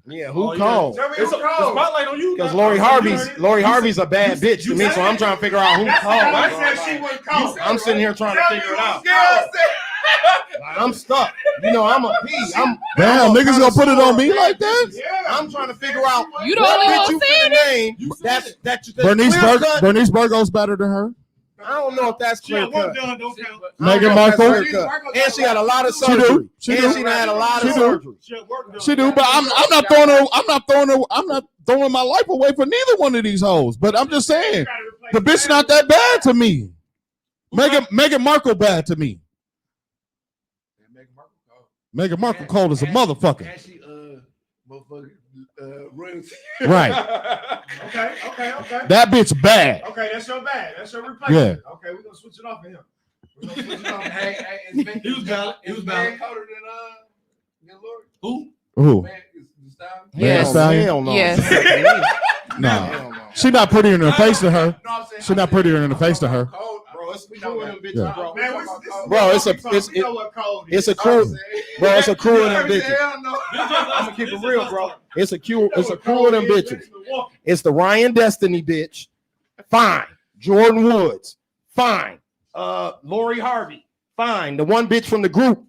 Yeah, who called? Tell me who The cold. spotlight on you. Because Lori Harvey's a bad bitch to me, so I'm trying to figure out who I called. said she wasn't cold. I'm sitting here trying to Tell me figure it who out. cold. Like, I'm stuck. You know, I'm a P. damn, niggas gonna put it on me like that? Yeah. I'm trying to figure out You the what only bitch one you saying finna name. That's Bernice Burgos better than her. I don't know if that's clear cut. Done, don't count. Meghan Markle. Markle. And she got a lot of She do. surgery. She And do. she done had a lot of She do. surgery. She do, but I'm not throwing my life away for neither one of these hoes. But I'm just saying, the bitch not that bad to me. Meghan Markle bad to me. Meghan Markle cold as a motherfucker. And she motherfucker royalty. Right. Okay. That bitch bad. Okay, that's your bad. That's your replacement. Okay, we're gonna switch it off for him. We're gonna switch it off. He was valid. He was valid. Colder than Lori. Who? Man, is the style? Yes. Hell no. Yes. No. She not prettier in the face to her. She not prettier in the face to her. Bro, it's crew in them bitches, Yeah. bro. Man, Bro, it's a crew. Bro, it's a crew of them bitches. Hell no. I'm gonna keep it real, bro. It's a crew of them bitches. It's the Ryan Destiny bitch. Fine. Jordan Woods. Fine. Lori Harvey. Fine. The one bitch from the group.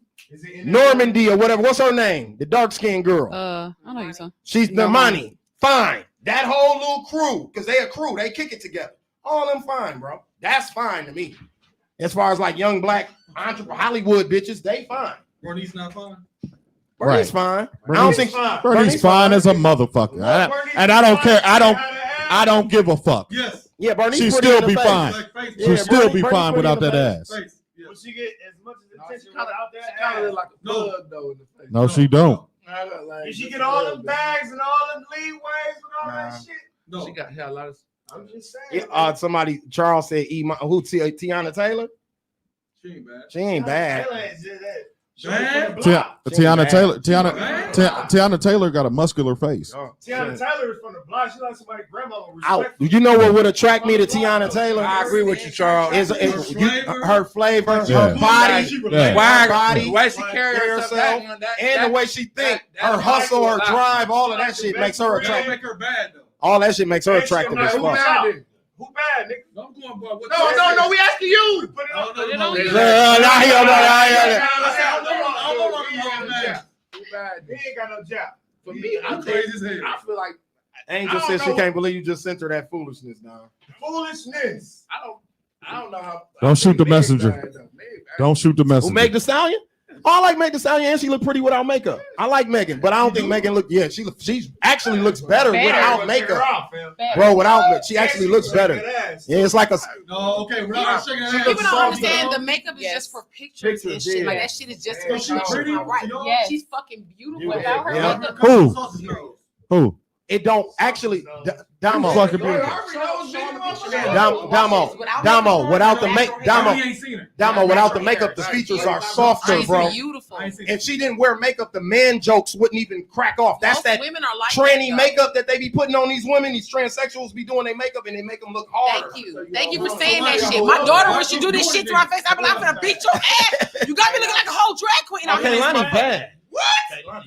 Normandy or whatever. What's her name? The dark-skinned girl. I know you son. She's Normani. Fine. That whole little crew, because they a crew, they kick it together. All them fine, bro. That's fine to me. As far as like young black entrepreneur Hollywood bitches, they fine. Bernice not fine. Bernice fine. I don't think Bernice fine as a motherfucker. And I don't care. I don't give a fuck. Yes. Yeah, Bernice She pretty still in the be face. fine. Yeah, She'll still be Bernice fine pretty without in the that face. ass. Will she get as much attention Kinda- without that She kind of ass? look like a thug though in the face. No, she don't. Did she get all them bags and all them leadways and all that shit? No. She got a lot of. I'm just saying. Somebody, Charles said, Tiana Taylor? She ain't bad. She ain't bad. Taylor is just that. Tiana Taylor got a muscular face. Tiana Taylor is from the block. She like somebody's grandmama. Out. You know what would attract me to Tiana Taylor? I agree with you, Charles. Her flavor, Yeah. her body, Yeah. her body, the way she carry herself, and the way she think, her hustle, her drive, all of that shit makes her attractive. Make her bad though. All that shit makes her attractive as Who fuck. bad? Who bad, nigga? I'm going by what. No, we asking you. Put it up. you don't He need ain't got no job. For me, I'm crazy as hell. I feel like Angel says she can't believe you just sent her that foolishness now. Foolishness. I don't know how. Don't shoot the messenger. Don't shoot the Who, messenger. Meg Thee Stallion? Oh, I like Meg Thee Stallion, and she look pretty without makeup. I like Megan, but I don't think Megan look. Yeah, she actually looks better without makeup, bro. Without she actually looks better. Yeah, it's like a. No, okay, we're not shaking her People don't understand the makeup is just for pictures and shit. yeah. Like that shit is just for She pictures. pretty, Right. you know? Yeah, she's fucking beautiful without her Yeah. makeup. Who? It don't actually. Damo. Fucking beautiful. Damo. Without the Damo. ain't seen her. Damo, without the makeup, the features are softer, She's bro. beautiful. If she didn't wear makeup, the man jokes wouldn't even crack off. That's Most that women are like tranny that, though. makeup that they be putting on these women. These transsexuals be doing their makeup and they make them look harder. Thank you for saying that shit. My daughter, when she do this shit to my face, I be like, I'm gonna beat your ass. You got me looking like a whole drag queen out here. Kaylani bad.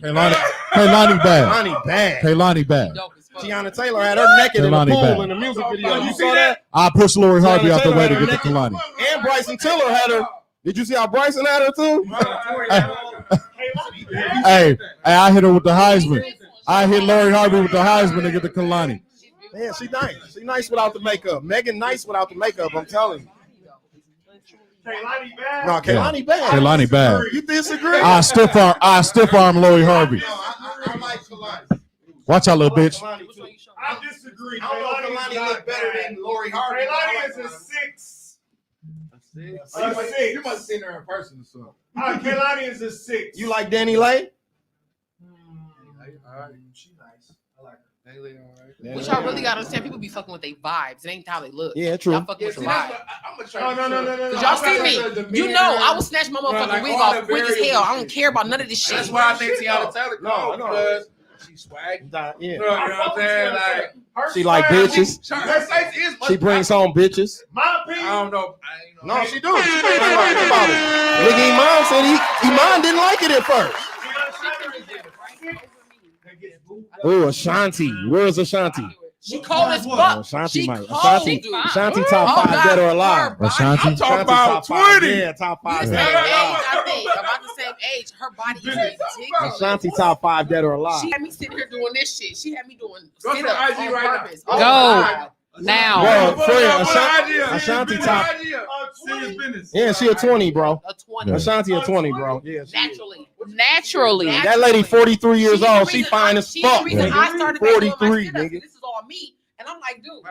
Kaylani bad. Kaylani bad. Kaylani bad. Tiana Taylor had her naked in the Kaylani pool bad. in the music video. You saw that? I pushed Lori Harvey Tiana out the Taylor way to had her get to naked. Kalani. And Bryson Tiller had her. Did you see how Bryson had her too? Hey, I hit her with the Heisman. I hit Lori Harvey with the Heisman to get the Kalani. Man, she nice. She nice without the makeup. Megan nice without the makeup. I'm telling you. Kaylani bad. No, Kaylani bad. Kaylani bad. You disagree? I stiff arm Lori Harvey. I like Kalani. Watch out, little bitch. I disagree. I don't know if Kalani look better than Lori Harvey. Kaylani is a 6. A 6. You must have seen her in person or something. Kaylani is a 6. You like Danny Lay? She's nice. I like her. All right. Which y'all really gotta understand. People be fucking with their vibes. It ain't how they look. Yeah, true. Y'all fucking with the vibe. I'm gonna try. No. Cause y'all see me. You know, I will snatch my motherfucking wig off quick as hell. I don't care about none of this shit. That's why I think Tiana Taylor. No. Because she swag. Yeah. You know what I'm saying? Like She like bitches. her face is. She brings home bitches. My opinion. I don't know. No, she do. She ain't lying about it. Nigga Iman said Iman didn't like it at first. Oh, Ashanti. Where's Ashanti? She cold as fuck. Ashanti She might. cold. Ashanti top Oh, 5 dead or alive. her Ashanti? I'm talking about 5. 20. Yeah, top We 5 the dead same or age, alive. I think. About the same age. Her body is ridiculous. Ashanti top 5 dead or alive. She had me sitting here doing this shit. She had me doing Go to sit-ups IG on right now. purpose. Go. Oh, God. Now. Bro, Fred, Ashanti Ashanti top. Serious business. Yeah, she a 20, bro. A 20. Ashanti a 20, bro. Yeah, she is. Naturally. That lady 43 years She's the old. She reason fine as she's the fuck. reason nigga. I started back doing my 43, sit-ups. nigga. This is all me. And I'm like, dude,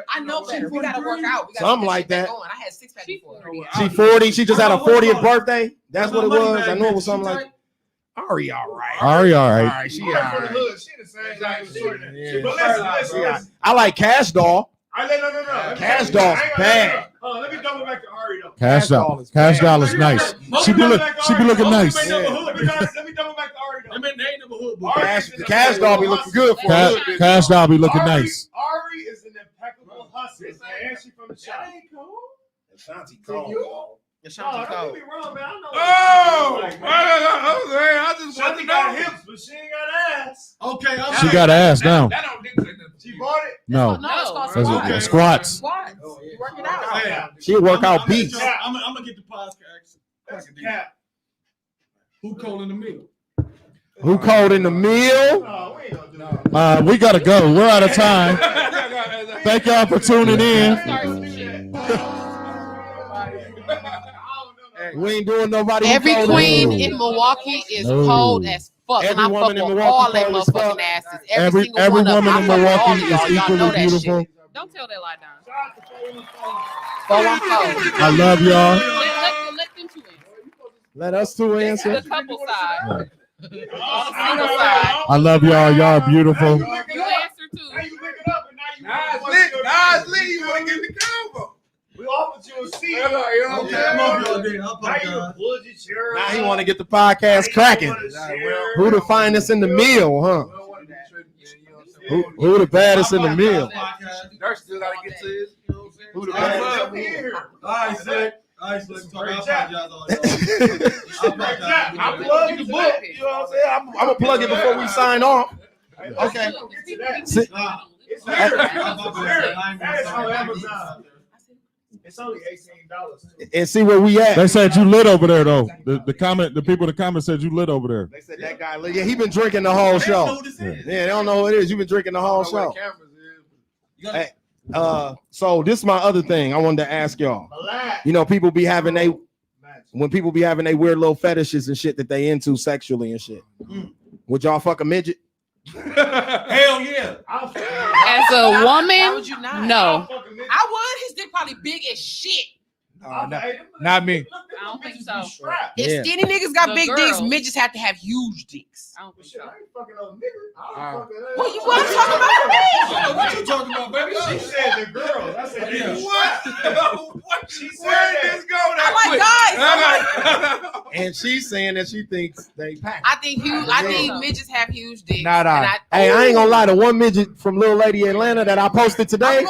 I know better. We gotta work out. We gotta Something get like this shit that. back going. I had 6-pack before. She 40. She just had a 40th birthday. That's what it was. I knew it was something like. Ari, all right. Ari, all right. All right, she all right. She the same like short. Yeah. But listen. I like Cash Doll. No. Cash Doll's bad. Let me double back to Ari though. Cash Doll is nice. She be looking nice. Let me double back to Ari though. Cash Doll be looking good for her. Cash Doll be looking nice. Ari is an impeccable hustler, and she from the shop. Ashanti cold. Ashanti Don't cold. get me wrong, man. I know. Oh, I just want Shawty to got know. hips, but she ain't got ass. Okay, She got ass now. That don't dictate nothing. She bought it. No. No, it's called That's squats. okay. Squats. Squats. You work it out. She work out beats. I'm gonna get the podcast. That's cap. Who cold in the middle? Who cold in the meal? No, we ain't gonna do that. We gotta go. We're out of time. Thank y'all for tuning in. We ain't doing nobody. Every cold queen in the in meal. Milwaukee is No. cold as fuck. And I Every fuck woman in with Milwaukee all that cold as motherfucking fuck. asses. Every single one of them. woman I in fuck with all Milwaukee of is y'all. Y'all know equally that beautiful. shit. Don't tell that lie down. Go on cold. I love y'all. Let them two in. Let us two answer. The couple side. Single side. I love y'all. Y'all are beautiful. You answer too. Now you pick it up, and now you Guys, Lee, you want to get the combo? We offered you a seat. Okay, I'm on y'all day. I Now you apologize. pulled your chair. Now he want to get the podcast cracking. Who the finest in the meal, huh? Who the baddest in the meal? Dirk still got to get to his. Who the All baddest? right, Slick. All right, Slick. I apologize. I plug the book. You know what I'm saying? I'm gonna plug it before we sign off. Okay. It's here. It's here. That is on Amazon. It's only $18. And see where we at. They said you lit over there though. The people in the comments said you lit over there. They said that guy. Yeah, he been drinking the whole show. Yeah, they don't know who it is. You been drinking the whole show. Hey, so this is my other thing I wanted to ask y'all. You know, people be having when people be having they weird little fetishes and shit that they into sexually and shit. Would y'all fuck a midget? Hell yeah. As a Why woman, would you not? no. I would. His dick probably big as shit. Not me. I don't think so. If Yeah. skinny niggas got The big dicks, girls. midgets have to have huge dicks. I don't think so. What you want to talk about me? What you talking about, baby? She said the girl. I said What? She said Where did that. this go? I like guys. And she's saying that she thinks they pack. I think midgets have huge dicks. Not and Hey, I ain't gonna lie. The one midget from Little Lady Atlanta that I posted today,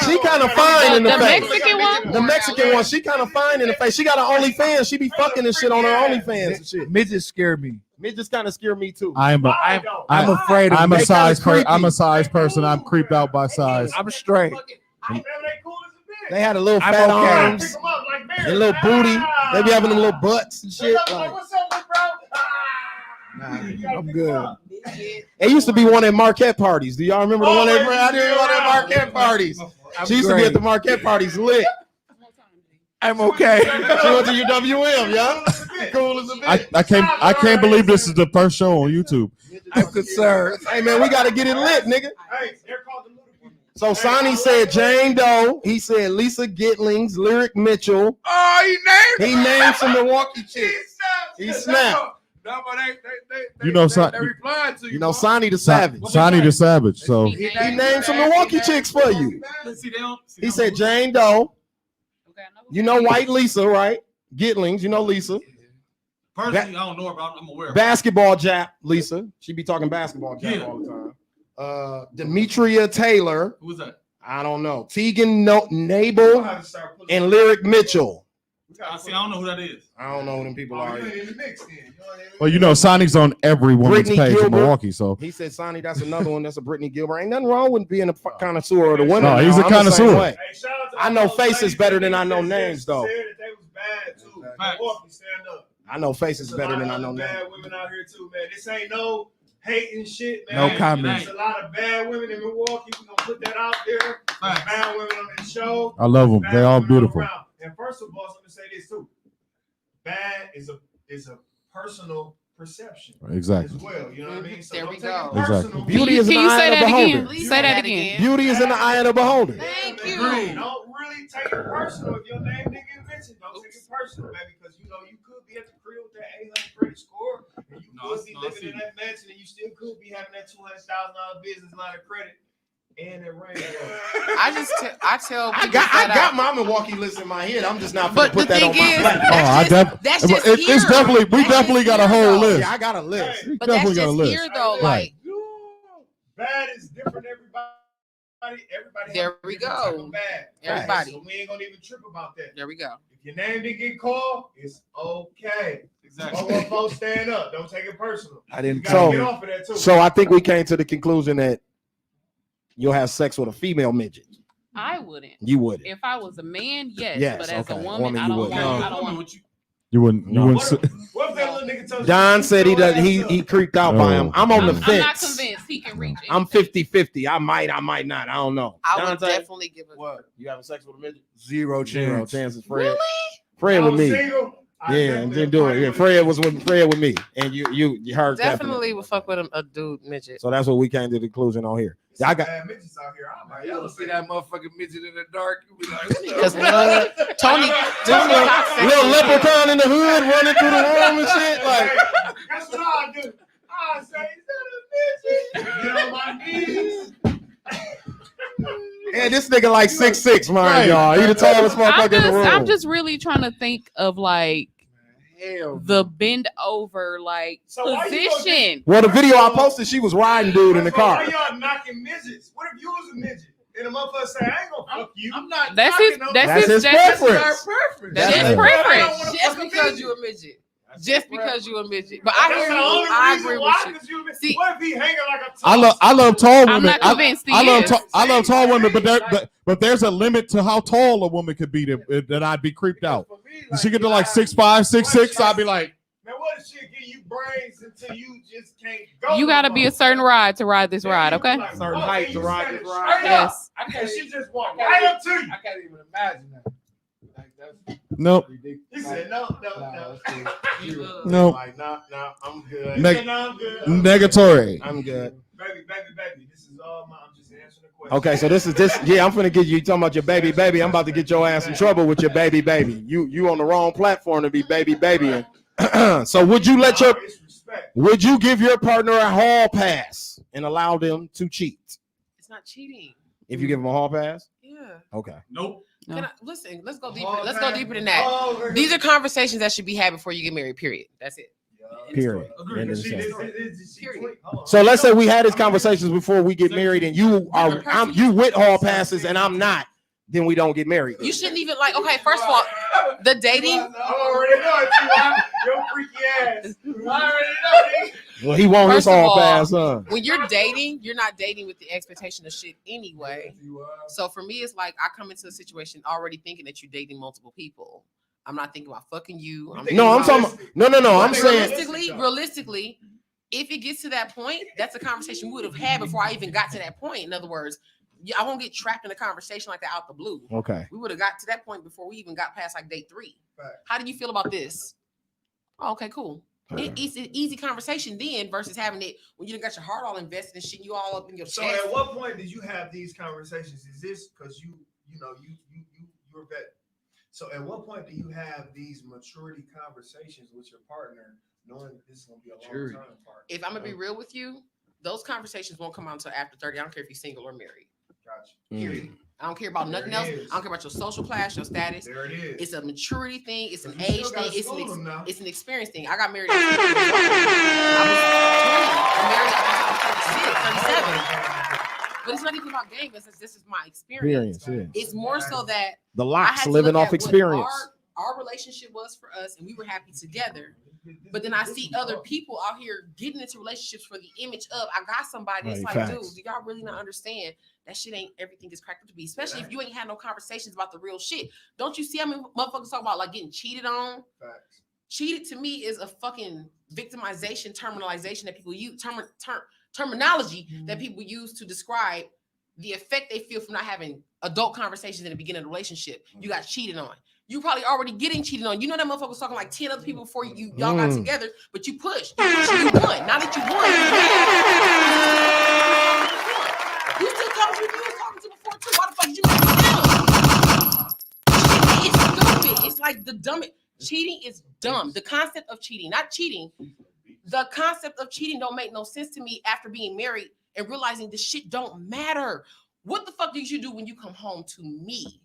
she kind of fine in the The face. Mexican one? The Mexican one, she kind of fine in the face. She got an OnlyFans. She be fucking and shit on her OnlyFans and shit. Midgets scare me. Midgets kind of scare me too. I'm afraid of I'm a They size kinda person. I'm a size person. I'm creeped out by size. I'm straight. They had a little I'm fat okay. arms and little booty. They be having them little butts and shit. Like, I'm good. It used to be one at Marquette parties. Do y'all remember the one at Marquette parties? She used to be at the Marquette parties lit. I'm okay. She went to UWM, yeah. Cool as a bitch. I can't believe this is the first show on YouTube. I'm concerned. Hey man, we gotta get it lit, nigga. Hey, they're called the little people. So Sonny said Jane Doe. He said Lisa Gitlings, Lyric Mitchell. Oh, He named some Milwaukee chicks. He snapped. No, but You know, they replied to you. You know, Sonny the Savage. Sonny the Savage. So He named some Milwaukee chicks for you. He said Jane Doe. You know White Lisa, right? Gitlings, you know Lisa. Personally, I don't know her, but I'm aware. Basketball Jap, Lisa. She be talking basketball Jap all the time. Demetria Taylor. Who's that? I don't know. Tegan Nabel and Lyric Mitchell. I don't know who that is. I don't know who them people are. well, you know, Sonny's on every woman's Brittany page in Gilbert. Milwaukee. So He said, Sonny, that's another one. That's a Brittany Gilbert. Ain't nothing wrong with being a connoisseur of the women. No, he's now. a I'm the same connoisseur. way. I know faces better than I know names, though. I know faces better than I know names. Bad women out here too, man. This ain't no hating shit, man. No comment. There's a lot of bad women in Milwaukee. We're gonna put that out there. There's bad women on this show. I love them. Bad They're all women all beautiful. around. And first of all, let me say this too. Bad is a personal perception Exactly. as well. You know what I mean? So There don't we take go. it personal. Exactly. Beauty is in the Can you eye say of the that again? beholder. Say that again. Beauty is in the eye of the beholder. Thank you. Don't really take it personal. If your name didn't get mentioned, don't take it personal, man, because you know you could be at the crib with that 800 credit score, and you could be living in that mansion, and you still could be having that $200,000 business line of credit and that ring. I tell I people got my Milwaukee list in my head. I'm just not But gonna put the that on thing my is, platform. that's just it's here. definitely we That's definitely just got a here, whole though. list. Yeah, I got a list. We But that's definitely got a just list. here though. Right. Like Bad is different, everybody. Everybody. There we go. Bad. Everybody. So we ain't gonna even trip about that. there we go. If your name didn't get called, it's okay. Exactly. All folks stand up. Don't take it personal. I didn't You gotta So- get off of that too. So I think we came to the conclusion that you'll have sex with a female midget. I wouldn't. You wouldn't. If I was a man, yes. Yes, But as okay. a woman, Woman, I you don't wouldn't. want. No. I don't want. You wouldn't. You No. wouldn't. What if that little nigga tells you? Don said he does. He he creeped out by him. I'm on the I'm not fence. convinced he can reach it. I'm 50-50. I might not. I don't know. I would Dante, definitely give it. what? You having sex with a midget? Zero Zero chance. chances, Fred. Really? Fred with me. Single, Yeah, and didn't do it. Yeah, Fred was with me, and you heard Definitely would fuck with a dude midget. So that's what we came to the conclusion on here. I got bad midgets out here. I'm like, You y'all ever see that motherfucking midget in the dark? You be like, Because Tony, little leprechaun in the hood running through the room and shit. Like, that's what I do. I say, is that a midget? Get on my knees. and this nigga like 6'6", mind Right. y'all. He the tallest motherfucker in the room. I'm just really trying to think of like hell. the bend over like So why you gonna position. Well, the video I posted, she was riding dude in the car. Why y'all knocking midgets? What if you was a midget? And the motherfucker say, I ain't gonna fuck you. I'm not. That's his. knocking That's his. That's his That's preference. our preference. That's his That's preference. just because you a midget. Just because you a midget. But I That's hear the you. only I reason agree why, with you. 'cause you a midget. See- What if he hanging like a I love tall women. I'm not convinced he I love is. I love tall women, but there's a limit to how tall a woman could be that I'd be creeped out. If she get to like 6'5", 6'6", I'd be like, Man, what if shit give you brains until you just can't go? You got to be a certain ride to ride this ride. Okay. Certain height to ride this ride. Yes. And she just walked right up to you. I can't even imagine that. Like, that's nope, ridiculous. He said, no. nope, Like, nah, I'm good. He said, no, I'm good. negatory. I'm good. Baby. This is all my. I'm just answering the question. Okay, so this. Yeah, I'm finna get you talking about your baby. I'm about to get your ass in trouble with your baby. You on the wrong platform to be baby. So would you let your It's respect. would you give your partner a hall pass and allow them to cheat It's not cheating. if you give them a hall pass? Yeah. Okay. Nope. No. Can I, listen, let's go deeper. Oh, Let's man. go deeper than that. Oh, These are conversations that should be had before you get married. Period. That's it. Period. Agreed. End of the She sentence. did. Period. So let's say we had these conversations before we get married, and you with hall passes and I'm not. Then we don't get married. You shouldn't even like. Okay, first of all, the dating. I already know it, T.Y. Your freaky ass. I already know. Well, he won't his First of hall all, pass, huh? When you're dating, you're not dating with the expectation of shit anyway. So for me, it's like I come into a situation already thinking that you're dating multiple people. I'm not thinking about fucking you. No, I'm talking. No. I'm saying. Realistically, If it gets to that point, that's a conversation we would have had before I even got to that point. In other words, I won't get trapped in a conversation like that out the blue. Okay. We would have got to that point before we even got past like date 3. Right. How do you feel about this? Oh, okay, cool. It's an easy conversation then versus having it when you got your heart all invested and shit, you all up in your So chest. at what point did you have these conversations? Is this because you're vet? So at what point do you have these maturity conversations with your partner, knowing this is gonna be a long term part? If I'm gonna be real with you, those conversations won't come out until after 30. I don't care if you're single or married. Gotcha. Period. I don't care about nothing else. I don't care about your social class, your status. There it is. It's a maturity thing. It's an age thing. It's an experience thing. I got married. I was 20. I'm married at 36, 37. But it's not even about game. This is my experience. It's more so that the locks living off experience. Our relationship was for us, and we were happy together. But then I see other people out here getting into relationships for the image of I got somebody. It's like, dude, do y'all really not understand that shit ain't everything is cracked up to be? Especially if you ain't had no conversations about the real shit. Don't you see how many motherfuckers talk about like getting cheated on? Facts. Cheated to me is a fucking victimization, terminalization that people use, terminology that people use to describe the effect they feel from not having adult conversations in the beginning of the relationship. You got cheated on. You probably already getting cheated on. You know that motherfucker was talking like 10 other people before y'all got together, but you pushed. You won. Now that you won, you still talking to people you was talking to before too. Why the fuck did you make it's stupid. It's like the dumbest. Cheating is dumb. The concept of cheating, not cheating. The concept of cheating don't make no sense to me after being married and realizing this shit don't matter. What the fuck did you do when you come home to me?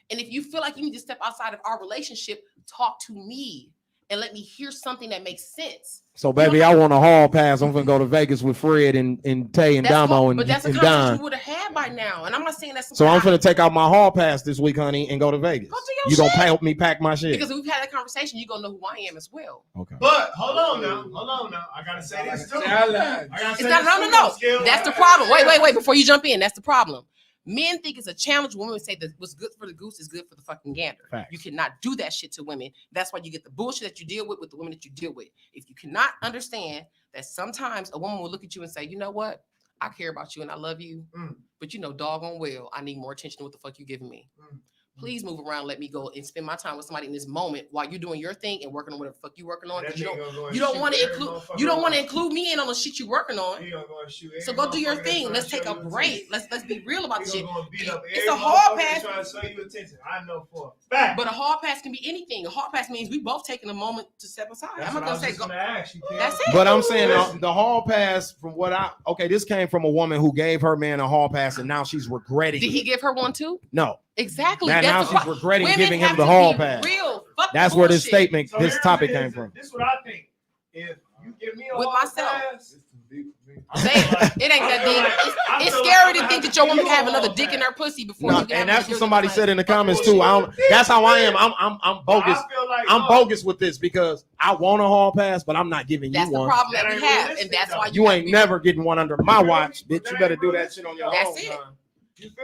And if you feel like you need to step outside of our relationship, talk to me and let me hear something that makes sense. So, baby, I want a hall pass. I'm gonna go to Vegas with Fred and Tay and Damo and Don. But that's a conversation you would have had by now. And I'm not saying that's. So I'm gonna take out my hall pass this week, honey, and go to Vegas. Go do your you shit. gonna help me pack my shit? Because if we've had that conversation, you're gonna know who I am as well. Okay. But hold on now. I gotta say this too. No. That's the problem. Wait. Before you jump in, that's the problem. Men think it's a challenge. Women say that what's good for the goose is good for the fucking gander. Facts. You cannot do that shit to women. That's why you get the bullshit that you deal with the women that you deal with. If you cannot understand that sometimes a woman will look at you and say, you know what? I care about you and I love you, but you know doggone well I need more attention than what the fuck you giving me. Please move around. Let me go and spend my time with somebody in this moment while you're doing your thing and working on whatever the fuck you working on. You don't want to include me in on the shit you working on. So go do your thing. Let's take a break. Let's be real about this shit. It's a hard pass. Trying to show you attention. I know for a fact. But a hard pass can be anything. A hard pass means we both taking a moment to step aside. I'm not gonna say go. That's it. But I'm saying the hall pass from this came from a woman who gave her man a hall pass and now she's regretting. Did he give her one too? No. Exactly. Now she's regretting giving him the hall pass. That's where this statement, this topic came from. This is what I think. If you give me a with hall myself, pass, it ain't that deep. It's scary to think that your woman can have another dick in her pussy before you can and have that's what somebody said in the comments too. That's how I am. I'm bogus. I'm bogus with this because I want a hall pass, but I'm not giving you one. That's the problem that we have, and that's why you ain't never getting one under my watch, bitch. You better do that shit on your own. That's it.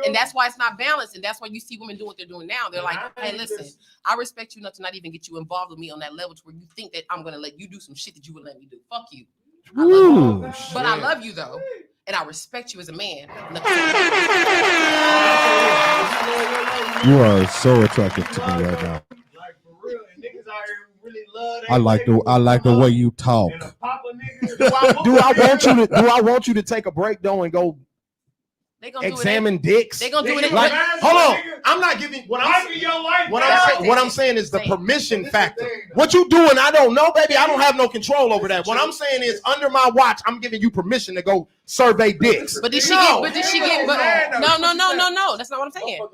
And that's why it's not balanced, and that's why you see women doing what they're doing now. They're like, hey, listen, I respect you enough to not even get you involved with me on that level to where you think that I'm gonna let you do some shit that you would let me do. Fuck you. I love you. But I love you though, and I respect you as a man. You are so attractive to me right now. I like the way you talk. Do I want you to take a break though and go examine dicks? They gonna do it. Like, hold on. I'm not giving what I'm saying is the permission factor. What you doing, I don't know, baby. I don't have no control over that. What I'm saying is under my watch, I'm giving you permission to go survey dicks. But did she get? No. That's not what I'm saying.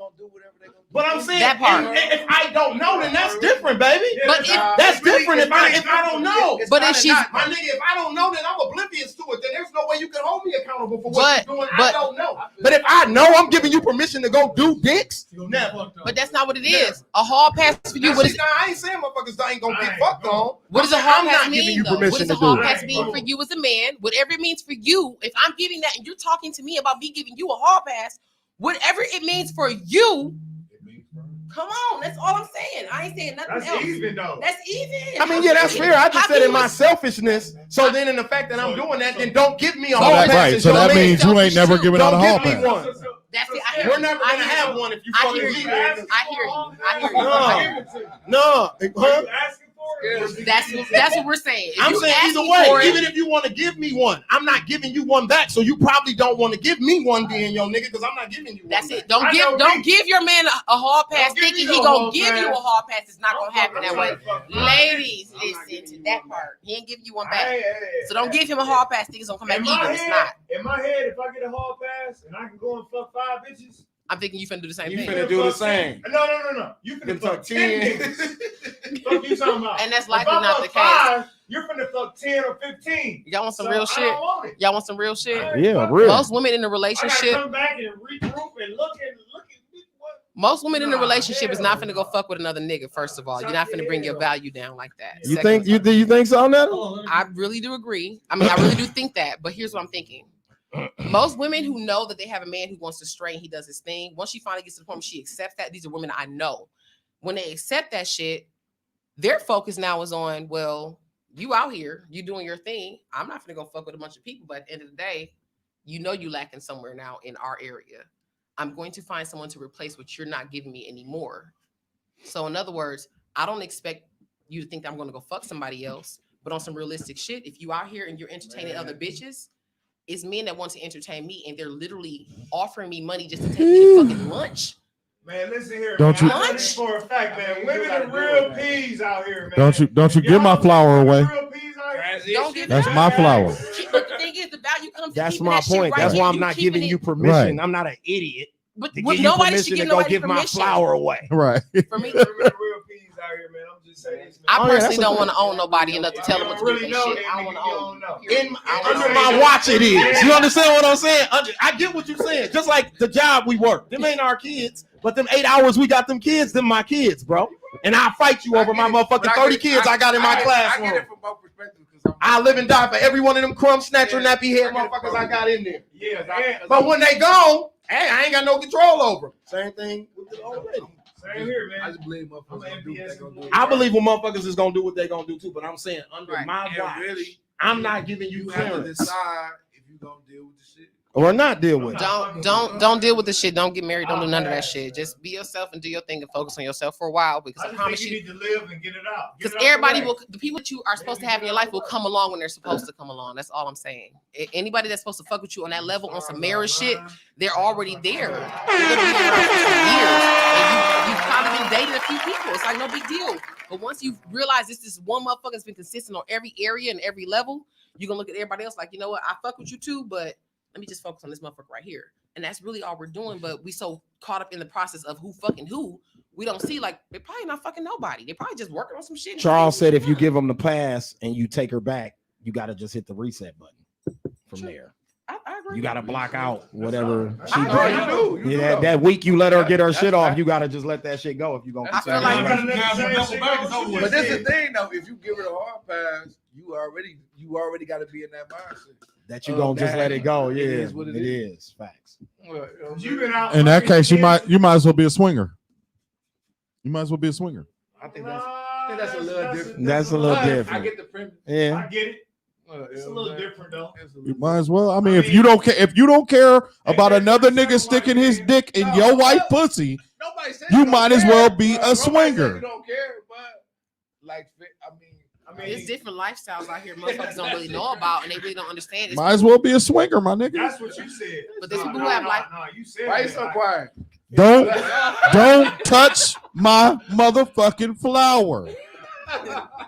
But I'm saying that part. If I don't know, then that's different, baby. But that's different if I don't know. But if she's my nigga, if I don't know, then I'm oblivious to it. Then there's no way you can hold me accountable for what you're doing. I don't know. But if I know, I'm giving you permission to go do dicks. Never. But that's not what it is. A hall pass for you. What is? I ain't saying motherfuckers ain't gonna get fucked on. What does a hall pass mean? mean? What does a hall pass mean for you as a man? Whatever it means for you. If I'm giving that and you're talking to me about me giving you a hall pass, whatever it means for you. Come on, that's all I'm saying. I ain't saying nothing That's else. even though. That's even. I mean, yeah, that's fair. I just How said can in my you- selfishness. So then, in the fact that I'm doing that, then don't give me a So hall that, pass. right. as So your that man. means you ain't never given out a Don't hall give me pass. one. That's it. I hear We're you. never I gonna hear have you. one if you I fucking hear leave you. it. I hear you. I hear you. No. I hear you. No, huh? That's what we're saying. If I'm you saying ask either me way, for it- even if you want to give me one, I'm not giving you one back. So you probably don't want to give me one, being your nigga, because I'm not giving you one. That's back. it. Don't give your man a hall pass thinking he gonna give you a hall pass. It's not gonna happen that way. Ladies, listen to that part. He ain't give you one back. So don't give him a hall pass thinking it's gonna come back In even. my It's head, not. in my head, if I get a hall pass and I can go and fuck 5 bitches, I'm thinking you finna do the same You thing. finna do the same. No. You finna fuck 10 niggas. Fuck you talking about? And that's If likely I not fuck the case. 5, you're finna fuck 10 or 15. Y'all want some So real I shit? don't want it. Y'all want some real shit? Yeah, real. Most women in a I gotta relationship, come back and regroup and look at what. most women in a Nah, relationship is not hell finna go fuck with another nigga. First of all, you're not finna bring your value down like that. You think you think so, Netta? I really do agree. I mean, I really do think that. But here's what I'm thinking. Most women who know that they have a man who wants to stray and he does his thing, once she finally gets to the point where she accepts that, these are women I know. When they accept that shit, their focus now is on, well, you out here, you doing your thing. I'm not gonna go fuck with a bunch of people, but at the end of the day, you know you lacking somewhere now in our area. I'm going to find someone to replace what you're not giving me anymore. So in other words, I don't expect you to think that I'm gonna go fuck somebody else, but on some realistic shit, if you out here and you're entertaining other bitches, it's men that want to entertain me and they're literally offering me money just to take me to fucking lunch. Man, listen here. Don't man. you- I know this for a fact, man. Women are real peas out here, man. Don't you give my flower away. Real peas out here. Don't give That's it my up. flower. But the thing is, the value comes. That's keeping my that shit point. right That's there. why I'm not keeping giving it- you permission. Right. I'm not an idiot But to well, give you nobody permission should give to go nobody give my permission. flower away. Right. For me, Real peas out here, man. I'm just saying this, man. I Oh, yeah, personally that's a don't fact. want to own nobody enough to tell them what to do with really their know shit. that I don't nigga, want to you own. don't know. Period. Under my watch it is. You understand what I'm saying? I get what you're saying. Just like the job we work. Them ain't our kids, but them 8 hours we got them kids, them my kids, bro. And I'll fight you over my motherfucking 30 kids I got in my I get classroom. it from both perspectives. 'Cause I live and die for every one of them crumb snatcher nappy head motherfuckers I got in there. Yeah, But when they gone, hey, I ain't got no control over them. Same thing with the old lady. same here, I man. just believe motherfuckers I'm gonna do what they MBS gonna do. I believe what motherfuckers is gonna do what they gonna do too. But I'm saying under Right. my And watch, really, I'm not giving you you have to clearance decide if you gonna deal with the shit. or not deal with it. Don't deal with the shit. Don't get married. Don't do none of that shit. Just be yourself and do your thing and focus on yourself for a while. Because I I just promise think you, you need to live and get it out. Get because it out the everybody way. will, the people that you are supposed to have in your life will come along when they're supposed to come along. That's all I'm saying. Anybody that's supposed to fuck with you on that level on some marriage shit, they're already there. They're gonna be around for some years, and you've probably been dating a few people. It's like no big deal. But once you realize this is one motherfucker that's been consistent on every area and every level, you're gonna look at everybody else like, you know what, I fuck with you too, but let me just focus on this motherfucker right here. And that's really all we're doing. But we so caught up in the process of who fucking who, we don't see like they're probably not fucking nobody. They're probably just working on some shit. Charles said if you give them the pass and you take her back, you got to just hit the reset button from there. I agree. You got to block out whatever she I did. agree. You do. Yeah, that week you let her get her That's shit off, fact. you got to just let that shit go if you're going to I feel like But this is the thing though. If you give her a hard pass, you already got to be in that mindset. that you going to just let it go. Yeah, It is what it is. Facts. You've been out In that fucking case, you kids. might as well be a swinger. You might as well be a swinger. I think that's a little different. That's a little But different. I get the premise. Yeah. I get it. It's a little different though. You might as well. I mean, if you don't care about another nigga sticking his dick in your white pussy, Nobody said you don't might as care, well be bro. a Nobody said swinger. You don't care, but like, I mean, It's different lifestyles out here. Motherfuckers don't really know about, and they really don't understand. It's Might as well be a swinger, my nigga. That's what you said. But there's people who have like. No, you said. why you that. so quiet? Don't touch my motherfucking flower.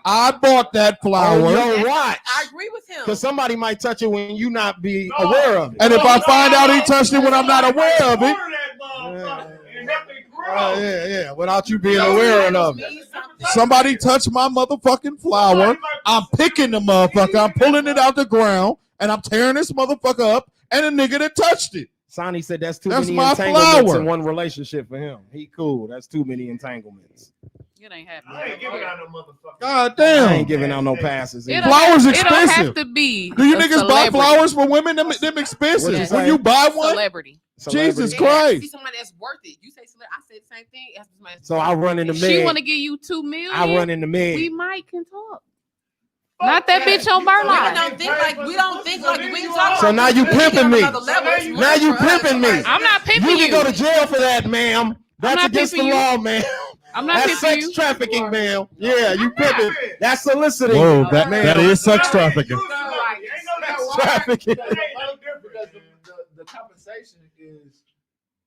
I bought that flower. Oh, yo, watch. I agree with him. Because somebody might touch it when you not be aware of it. And if I find out he touched it when I'm not aware of it, yeah, without you being aware of it. somebody touched my motherfucking flower. I'm picking the motherfucker. I'm pulling it out the ground, and I'm tearing this motherfucker up, and a nigga that touched it. Sonny said that's too That's many my entanglements flower. in one relationship for him. He cool. That's too many entanglements. It ain't happening. I ain't giving out no motherfucker. God I damn. ain't giving out no passes. It either. don't Flowers have- It don't expensive. have to be. Do you a niggas buy celebrity. flowers for women? Them What'd you expensive. say? When you buy one, Celebrity. Jesus It has to Christ. be somebody that's worth it. You say celebrity, I said the same thing. It has to be somebody that's So worth I it. run in the She Meg. want to give you $2 million. I run in the Meg. We might can talk. Not that bitch on We Burlock. don't think like we can talk. So about now this. you We can pimping on me. another level. It's Now you money for us. pimping me. I'm not pimping You you. can go to jail for that, ma'am. That's not against the pimping you. law, ma'am. I'm not That's pimping sex you. trafficking, ma'am. Yeah, you pimping. That's soliciting. Whoa, that ma'am. is sex trafficking. Sex trafficking. Because the compensation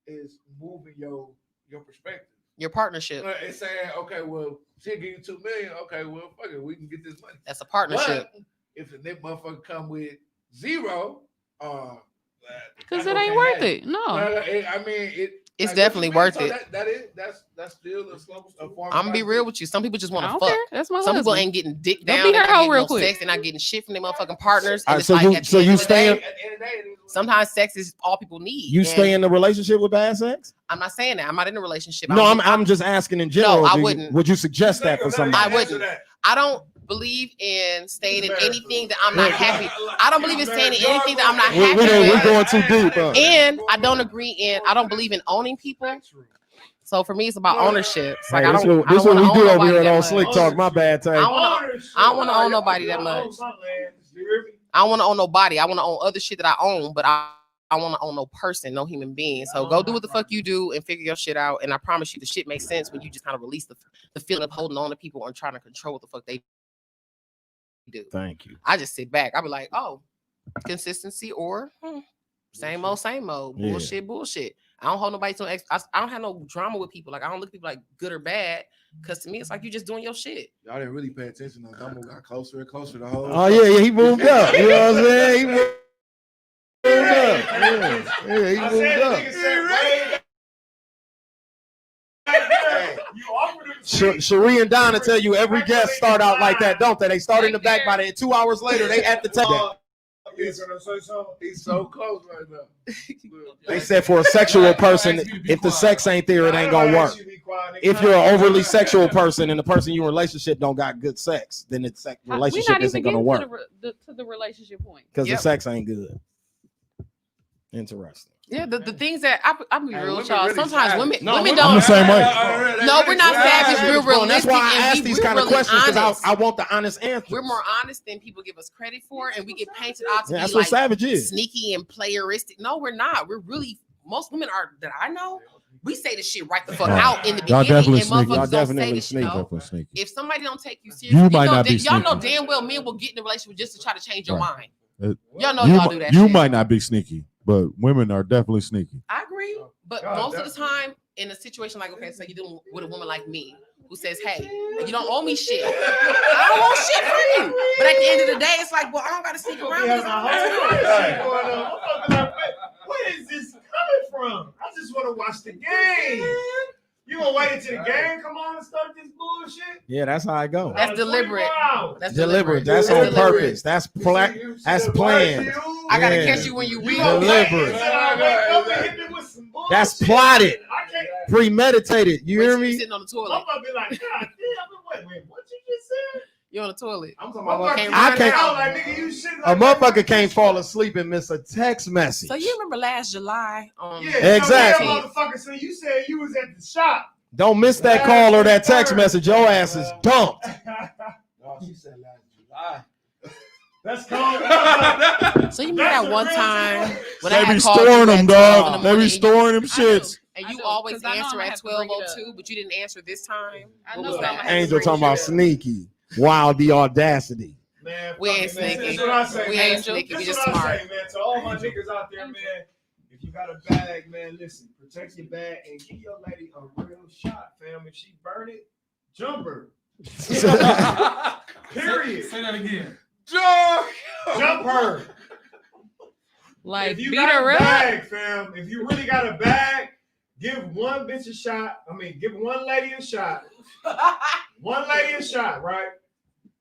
is moving your perspective. Your partnership. It's saying, okay, well, she'll give you $2 million. Okay, well, fuck it, we can get this money. That's a partnership. But if the next motherfucker come with zero, Because it ain't worth it. No. I mean, It's like, definitely what you worth mean? it. That's still a form. I'm gonna be real with you. Some people just want I to don't fuck. care. That's my Some people husband. ain't getting dick Don't down. be They're her not hoe getting real no quick. sex. They're not getting shit from their motherfucking partners. All And right, it's so like you- at the so end you of the stay day, in- At the end of the day, sometimes sex is all people need. You And stay in the relationship with bad sex? I'm not saying that. I'm not in a relationship. No, I'm just asking in general. No, I Do you- wouldn't. Would you suggest that for somebody? I wouldn't. I don't believe in staying in anything that I'm not happy. I don't believe in staying in anything that I'm not happy We're with. going too deep. Huh? And I don't agree in. I don't believe in owning people. So for me, it's about ownership. It's like Hey, I this don't. what, I this don't what want we to do own over nobody here at that On much. Slick Talk. My bad, Tay. I don't want to own nobody that much. I don't want to own nobody. I want to own other shit that I own, but I want to own no person, no human being. So go do what the fuck you do and figure your shit out. And I promise you, the shit makes sense when you just kind of release the feeling of holding on to people and trying to control what the fuck they do. Thank you. I just sit back. I be like, oh, consistency or same old, Yeah. bullshit. I don't hold nobody to I don't have no drama with people. Like I don't look at people like good or bad. Cause to me, it's like you just doing your shit. y'all didn't really pay attention. Though. Dumbo got closer and closer the whole. Oh yeah, he moved up. You know what I'm saying? He moved up. Yeah, he moved up. Cherie and Donna tell you every guest start out like that, don't they? They start in the back by the 2 hours later, they at the table. He's so close right now. They said for a sexual person, if the sex ain't there, it ain't gonna work. If you're an overly sexual person and the person you're in a relationship don't got good sex, then the relationship isn't gonna work to the relationship point. because the sex ain't good. Interesting. Yeah, the things that I'm be real with women y'all. really Sometimes savage. women No, women I'm don't. the same way. No, we're not savage. We're Bro, and that's realistic. why I and ask we- these we're kind of really questions because honest. I want the honest answer. We're more honest than people give us credit for, and we get painted out to Yeah, that's be what like savage is. sneaky and playeristic. No, we're not. We're really most women are that I know. We say the shit right the fuck out in the Y'all beginning, definitely and sneaky. motherfuckers Y'all don't say definitely this shit. sneaky. No. Definitely sneaky. If somebody don't take you You seriously, might know not be y'all know sneaky. damn well men will get in a relationship just to try to change your Right. mind. Uh, Y'all know you y'all mi- do that You shit. might not be sneaky, but women are definitely sneaky. I agree, but most of the time in a situation like, okay, so you're dealing with a woman like me who says, hey, you don't owe me shit. I don't want shit from you. But at the end of the day, it's like, well, I don't got to sneak around because I want to. Where is this coming from? I just want to watch the game. You gonna wait until the game come on and start this bullshit? Yeah, that's how I go. That's deliberate. That's Deliberate. That's on purpose. That's that's planned. I gotta Yeah. catch you when you read. Deliberate. That's plotted, premeditated. You hear me? Sitting on the toilet. I'm gonna be like, God damn, wait, what you just said? You're on the toilet. I'm talking about I can't. like, nigga, you shit A like motherfucker can't fall asleep and miss a text message. So you remember last July? Yeah, Exactly. So motherfucker, so you said you was at the shop. Don't miss that call or that text message. Your ass is dumped. No, she said last July. That's called. So you remember that one time when I They had be called storing you them, at 12 in dog. the They morning be storing them shits. and you I do, always 'cause I know answer I'ma at have to bring it 12:02, but you didn't answer this time. I What know was I'ma that? have to Angel talking about sneaky. Wild the audacity. Man, We ain't fuck it, man. sneaky. This is what I say, We man. ain't sneaky. We This is just what I smart. say, man. To all my niggas out there, man, if you got a bag, man, listen, protect your bag and give your lady a real shot, fam. If she burn it, jump her. Period. Say that again. Jump her. Like If you beat got her a up. bag, fam, if you really got a bag, give one bitch a shot. I mean, give one lady a shot. One lady a shot, right?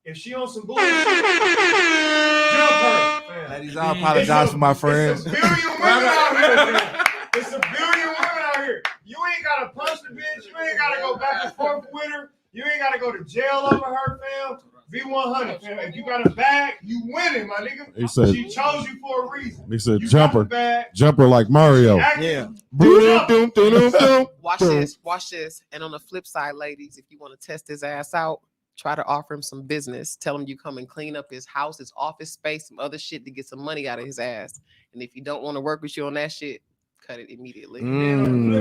If she on some bullshit, jump her, fam. Ladies, I apologize for my friends. It's a billion women out here, fam. It's a billion women out here. You ain't gotta punch the bitch. You ain't gotta go back and forth with her. You ain't gotta go to jail over her, fam. V100, fam. If you got a bag, you winning, my nigga. He said, She chose you for a reason. he said You jumper. got the bag. Jumper like Mario. Yeah. Watch this. Watch this. And on the flip side, ladies, if you want to test his ass out, try to offer him some business. Tell him you come and clean up his house, his office space, some other shit to get some money out of his ass. And if he don't want to work with you on that shit, cut it immediately. And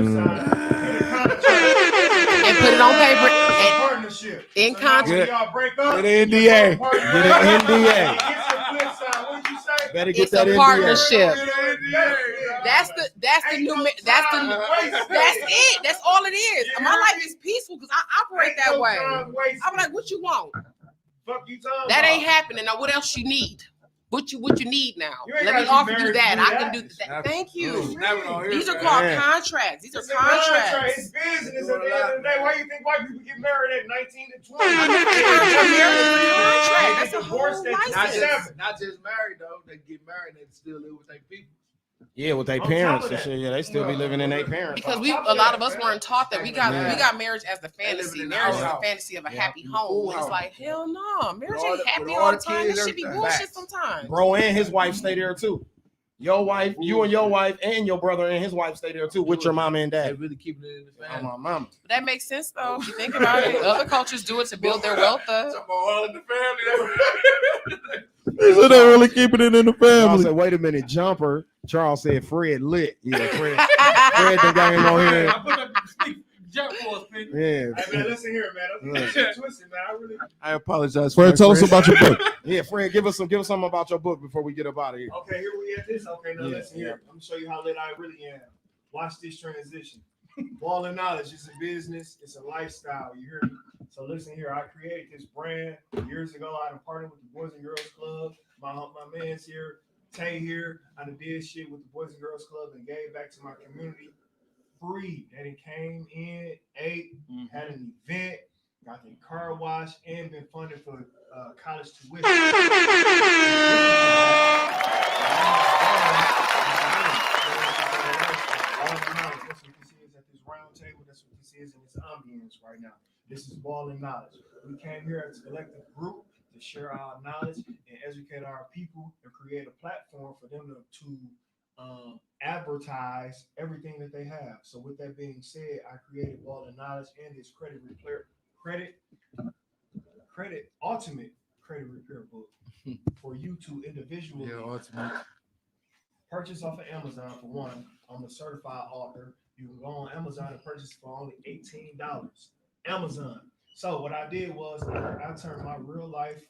put it on paper. And Partnership. in So contract. y'all break up. Get an NDA. Get an NDA. Better get It's that a NDA. partnership. That's the new that's it. That's all it is. My life is peaceful because I operate that way. I'm like, what you want? Fuck you talking That about? ain't happening. Now, what else you need? What you need now? You ain't Let me gotta be offer you married that. to I do can do that. Thank you. These are called contracts. These are It's a contract. contracts. It's business at the end of the day. Why you think white people get married at 19 and 20? I'm not married. It's a contract. That's a divorced whole at license. Not just married though. They get married and they still live with their people. Yeah, with their On parents top of and shit. Yeah, they still be living in their parents. Because house. a lot of us weren't taught that we got Yeah. marriage as the fantasy. living in the Marriage is a house. fantasy of a Yeah. happy home. And it's like, hell no. Marriage With all ain't the- happy with all all the the time. kids, This should be everything. bullshit Facts. sometimes. Bro and his wife stay there too. Your wife, you and your wife, and your brother and his wife stay there too with your mama and They dad. really keeping it in the Oh, family. my mama. But that makes sense though. If you think about it, other cultures do it to build their wealth up. Talking about all in the family. He said they really keeping it in the Charles family. said, wait a minute, jumper. Charles said Fred lit. Yeah, Fred. Fred the game on here. I put up speak jump for us, people. Yeah. Hey, man, listen here, man. Don't get shit twisted, man. I apologize. Fred, tell us about your book. Yeah, Fred, give us something about your book before we get up out of here. Okay, here we at this. Okay, now Yeah, listen here. I'm gonna show you how lit I really am. Watch this transition. Ball and knowledge is a business. It's a lifestyle. You hear me? So listen here. I created this brand years ago. I partnered with the Boys and Girls Club. My man's here, Tay here. I did shit with the Boys and Girls Club and gave back to my community free. And it came in, ate, had an event, got the car wash, and been funded for college tuition. That's what this is at this round table. That's what this is in this ambience right now. This is Ball and Knowledge. We came here as a collective group to share our knowledge and educate our people and create a platform for them to advertise everything that they have. So with that being said, I created Ball and Knowledge and this ultimate credit repair book for you to individually purchase off of Amazon. For one, I'm a certified author. You can go on Amazon and purchase for only $18. Amazon. So what I did was I turned my real life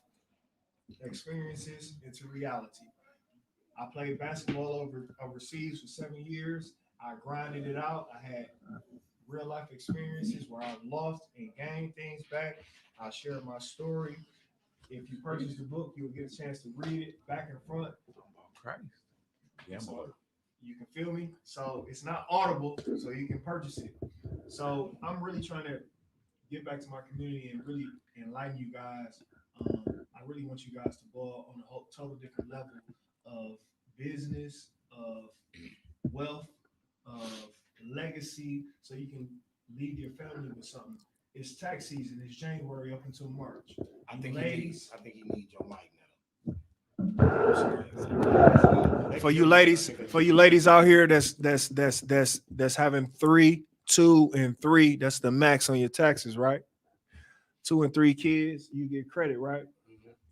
experiences into reality. I played basketball overseas for 7 years. I grinded it out. I had real life experiences where I lost and gained things back. I shared my story. If you purchase the book, you'll get a chance to read it back and front. Yeah, boy. You can feel me? So it's not audible, so you can purchase it. So I'm really trying to get back to my community and really enlighten you guys. I really want you guys to ball on a whole total different level of business, of wealth, of legacy, so you can leave your family with something. It's tax season. It's January up until March. I think he needs your mic now. For you ladies out here that's having 3, 2, and 3, that's the max on your taxes, right? 2 and 3 kids, you get credit, right?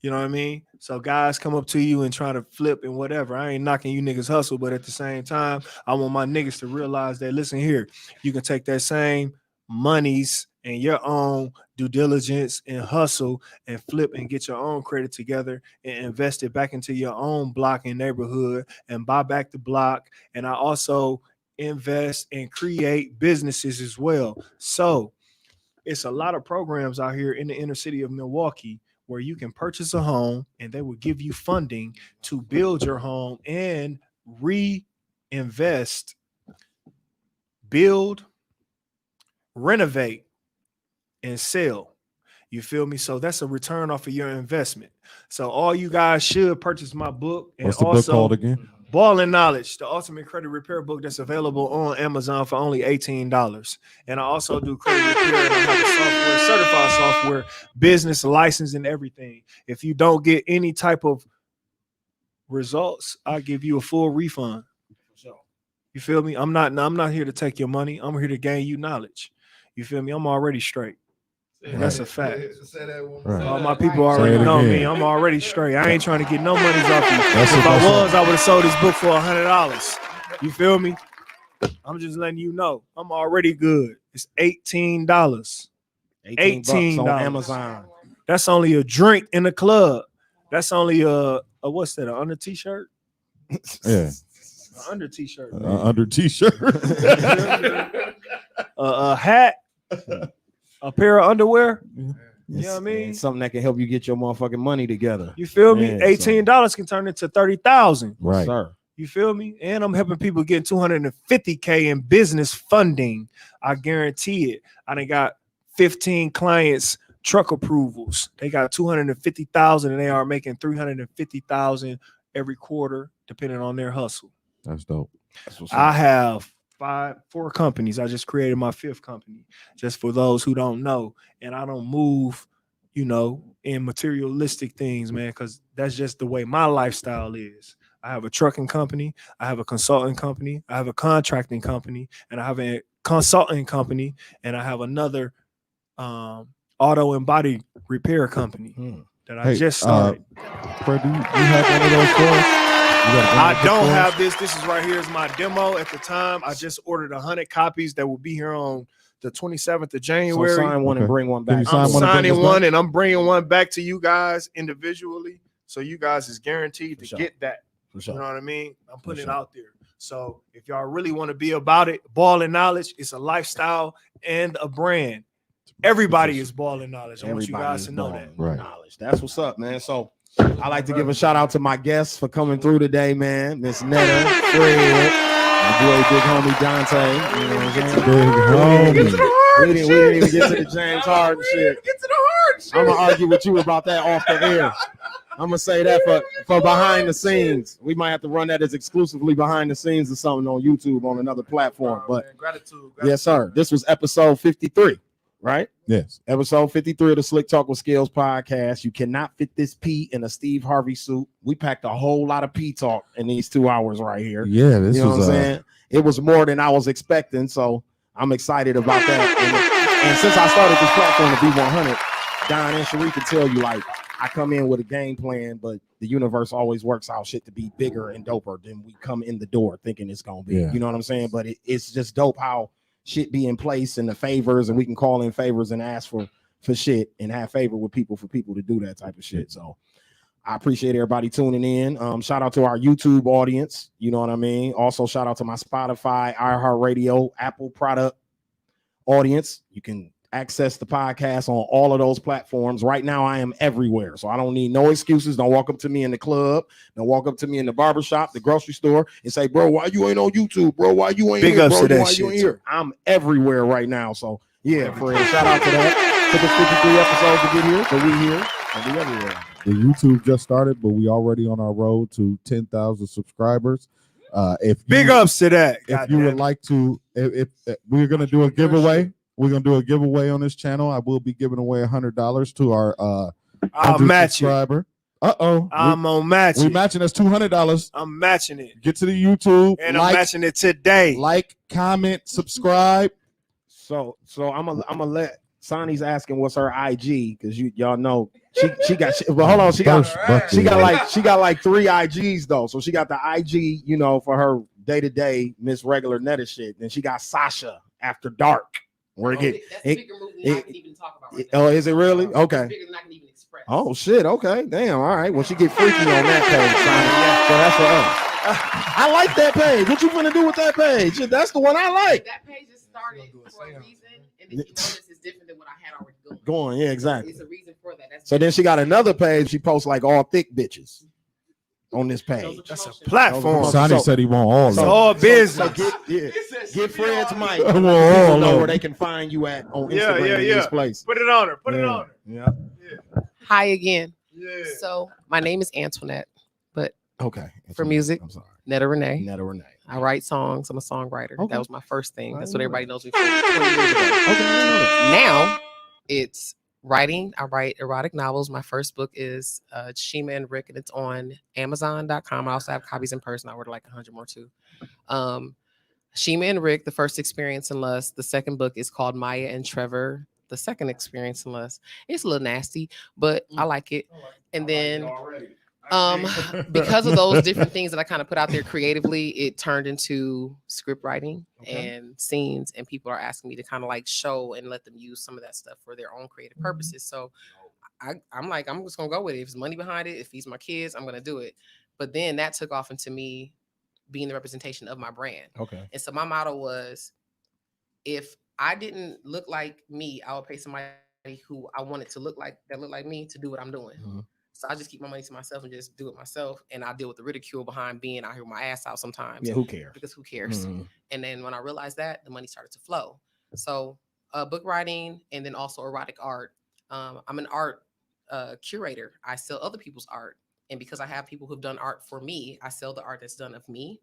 You know what I mean? So guys come up to you and try to flip and whatever. I ain't knocking you niggas hustle, but at the same time, I want my niggas to realize that, listen here, you can take that same monies and your own due diligence and hustle and flip and get your own credit together and invest it back into your own block and neighborhood and buy back the block. And I also invest and create businesses as well. So it's a lot of programs out here in the inner city of Milwaukee where you can purchase a home and they will give you funding to build your home and reinvest, build, renovate, and sell. You feel me? So that's a return off of your investment. So all you guys should purchase my book. And What's the also, book called again? Ballin' Knowledge, the ultimate credit repair book that's available on Amazon for only $18. And I also do credit repair, and I have a software, certified software, business license, and everything. If you don't get any type of results, I give you a full refund. You feel me? I'm not here to take your money. I'm here to gain you knowledge. You feel me? I'm already straight. And that's a fact. Right. All my people Say already it know me. again. I'm already straight. I ain't trying to get no monies off you. That's If it, I that's was, it. I would have sold this book for $100. You feel me? I'm just letting you know. I'm already good. It's $18. $18 on Amazon. That's only a drink in the club. That's only a what's that? An under t-shirt? Yeah. An under t-shirt. Under t-shirt. A hat. A pair of underwear. You know what I mean? Something that can help you get your motherfucking money together. You feel me? Yeah, $18 can turn into $30,000. Right. Sir. You feel me? And I'm helping people get $250K in business funding. I guarantee it. I done got 15 clients truck approvals. They got $250,000 and they are making $350,000 every quarter, depending on their hustle. That's dope. I have 4 companies. I just created my 5th company, just for those who don't know. And I don't move, in materialistic things, man, because that's just the way my lifestyle is. I have a trucking company, I have a consulting company, I have a contracting company, and I have a consulting company, and I have another auto and body repair company that I just started. Fred, do you have one of those for us? I don't have this. This is right here is my demo at the time. I just ordered 100 copies that will be here on the 27th of January. So sign one and bring one back. I'm signing one and I'm bringing one back to you guys individually. So you guys is guaranteed to get that. You know what I mean? I'm putting it out there. So if y'all really want to be about it, Ballin' Knowledge, it's a lifestyle and a brand. Everybody is Ballin' Knowledge. I want you guys to know that. Right. Knowledge. That's what's up, man. So I like to give a shout out to my guests for coming through today, man. Miss Netta, Fred, my boy Big Homie Dante. You know what I'm saying? Big homie. We didn't even get to the James Harden shit. Get to the hard shit. I'm gonna argue with you about that off the air. I'm gonna say that for behind the scenes. We might have to run that as exclusively behind the scenes or something on YouTube on another platform. But Man, gratitude. yes, sir. This was episode 53, right? Yes. Episode 53 of the Slick Talk with Skills podcast. You cannot fit this P in a Steve Harvey suit. We packed a whole lot of P talk in these 2 hours right here. Yeah, this you know was what I'm saying? It was more than I was expecting, so I'm excited about that. And since I started this platform to be 100, Don and Sheree can tell you, like, I come in with a game plan, but the universe always works out shit to be bigger and doper than we come in the door thinking it's gonna be. Yeah. You know what I'm saying? But it's just dope how shit be in place and the favors, and we can call in favors and ask for shit and have favor with people for people to do that type of shit. So I appreciate everybody tuning in. Shout out to our YouTube audience. You know what I mean? Also, shout out to my Spotify, iHeartRadio, Apple product audience. You can access the podcast on all of those platforms. Right now, I am everywhere. So I don't need no excuses. Don't walk up to me in the club. Don't walk up to me in the barbershop, the grocery store, and say, bro, why you ain't on YouTube, bro? Why you ain't Big here, ups bro? to that Why you ain't shit. here? I'm everywhere right now. So yeah, Fred, shout out to that. Took us 53 episodes to get here, but we here and we everywhere. The YouTube just started, but we already on our road to 10,000 subscribers. If Big ups to that. If you would like to, if we're gonna do a giveaway, we're gonna do a giveaway on this channel. I will be giving away $100 to our I'll 100 match it. subscriber. I'm gonna match we it. matching that's $200. I'm matching it. Get to the YouTube And I'm matching it today. Like, comment, subscribe. So I'm gonna let Sonny's asking what's her IG, because y'all know she got but hold on, she got like 3 IGs though. So she got the IG, for her day-to-day Miss Regular Netta shit. Then she got Sasha After Dark. Where That's a bigger move than I can even talk about right now. Oh, is it really? Okay. It's bigger than I can even express. Oh shit, okay. Damn, all right. Well, she get freaky on that page, Sonny. So that's for us. I like that page. What you gonna do with that page? That's the one I like. That page just started for a reason, and if you notice, it's different than what I had already going. Going, yeah, exactly. It's a reason for that. So then she got another page. She posts like all thick bitches on this page. That's a platform. Sonny said he want all. It's all business. So get Fred's mic. I So want all people know of where them. they can find you at on Yeah, Instagram yeah, in yeah. this place. Put it on her. Put it on her. Yeah. Hi again. Yeah. So my name is Antoinette, but Okay. for music, I'm sorry. Netta Renee. Netta Renee. I write songs. I'm a songwriter. Okay. That was my first thing. I That's didn't what know everybody that. knows me for 20 years ago. Okay, I didn't know that. Now it's writing. I write erotic novels. My first book is Shima and Rick, and it's on Amazon.com. I also have copies in person. I ordered like 100 more too. Shima and Rick, the first experience in lust. The second book is called Maya and Trevor, the second experience in lust. It's a little nasty, but I like it. And then because of those different things that I kind of put out there creatively, it turned into script writing and scenes, and people are asking me to kind of like show and let them use some of that stuff for their own creative purposes. So I'm like, I'm just gonna go with it. If there's money behind it, if feeds my kids, I'm gonna do it. But then that took off into me being the representation of my brand. Okay. And so my motto was, if I didn't look like me, I would pay somebody who I wanted to look like, that looked like me, to do what I'm doing. Mhm. So I just keep my money to myself and just do it myself. And I deal with the ridicule behind being out here with my ass out sometimes. Yeah, who cares? Because who cares? Mhm. And then when I realized that, the money started to flow. So book writing, and then also erotic art. I'm an art curator. I sell other people's art. And because I have people who've done art for me, I sell the art that's done of me.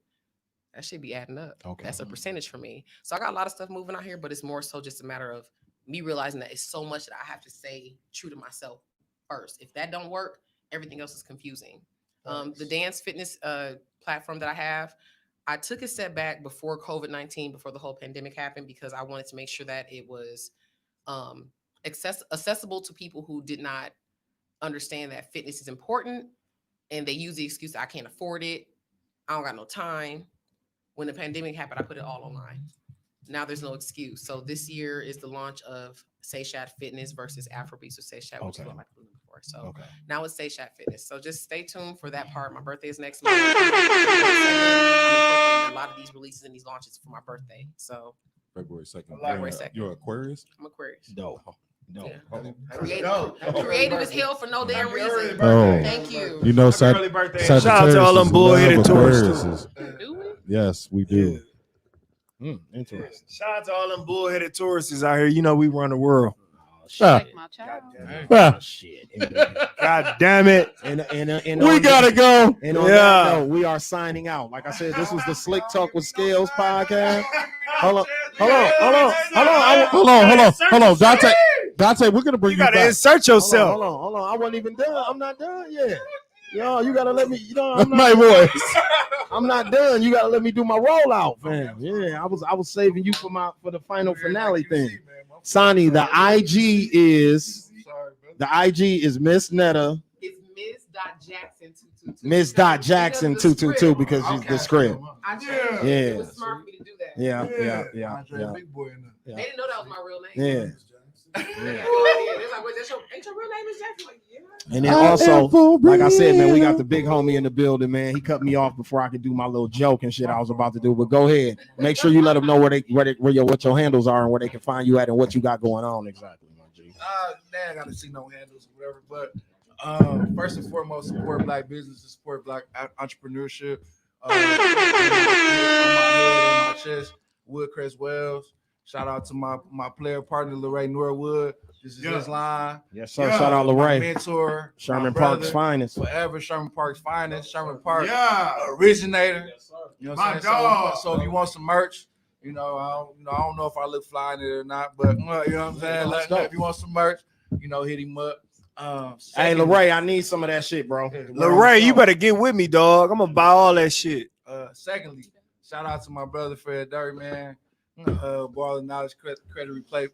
That should be adding up. Okay. That's a percentage for me. So I got a lot of stuff moving out here, but it's more so just a matter of me realizing that it's so much that I have to stay true to myself first. If that don't work, everything else is confusing. The dance fitness platform that I have, I took a step back before COVID-19, before the whole pandemic happened, because I wanted to make sure that it was accessible to people who did not understand that fitness is important, and they use the excuse that I can't afford it, I don't got no time. When the pandemic happened, I put it all online. Now there's no excuse. So this year is the launch of Seishat Fitness versus Afrobeats with Seishat, which is what I like before. So now it's Seishat Fitness. So just stay tuned for that part. My birthday is next month. I'm incorporating a lot of these releases and these launches for my birthday. So February 2nd. February 2nd. You're Aquarius? I'm Aquarius. Dope. Yeah. Creative as hell for no damn reason. Oh. Thank you. You know, Happy early birthday. Shout out to Sagittarius all them is bullheaded love, tourists. Aquarius is- Yes, we do. Interesting. Shout out to all them bullheaded tourists out here. You know we run the world. Ah. Ah, shit. God damn it. And We gotta go. And on that note, we are signing out. Like I said, this was the Slick Talk with Scales podcast. Hold on. Dante, we're gonna bring you gotta back. insert yourself. Hold on. I wasn't even done. I'm not done yet. Yo, you gotta let me. You know, My voice. I'm not done. You gotta let me do my rollout, fam. Yeah, I was saving you for the final finale thing. Sonny, the IG is Miss Netta. It's Miss.Jackson 222. Miss.Jackson 222 because she's the script. I changed it. Yeah. It was smart for me to do that. Yeah. They didn't know that was my real name. Yeah. They had no idea. They're like, wait, ain't your real name is Jackson? Like, yeah. And then also, like I said, man, we got the big homie in the building, man. He cut me off before I could do my little joke and shit I was about to do. But go ahead, make sure you let them know what your handles are and where they can find you at and what you got going on exactly, my G. I gotta see no handles or whatever. But first and foremost, support Black businesses, support Black entrepreneurship. On my head, on my chest, Woodcrest Wells. Shout out to my player partner, Lorraine Norwood. This is his line. Yes, sir. Shout out Lorraine. My mentor. Sherman my Park's brother, finest. Forever Sherman Park's finest. Sherman Park originator. You know what I'm saying? dog. So if you want some merch, I don't know if I look fly in it or not, but you know what I'm saying? If you want some merch, hit him up. Hey, Lorraine, I need some of that shit, bro. Lorraine, you better get with me, dog. I'm gonna buy all that shit. Secondly, shout out to my brother Fred Dirt, man. Ball Knowledge Credit Replay.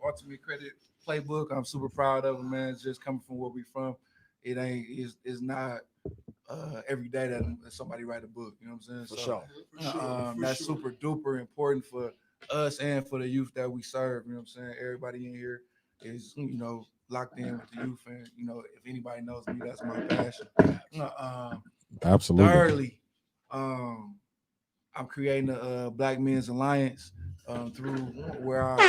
Ultimate Credit Playbook. I'm super proud of it, man. It's just coming from where we from. It's not every day that somebody write a book. You know what I'm saying? For sure. That's super duper important for us and for the youth that we serve. You know what I'm saying? Everybody in here is locked in with the youth, and if anybody knows me, that's my passion. Absolutely. Thirdly, I'm creating a Black Men's Alliance through where I'll be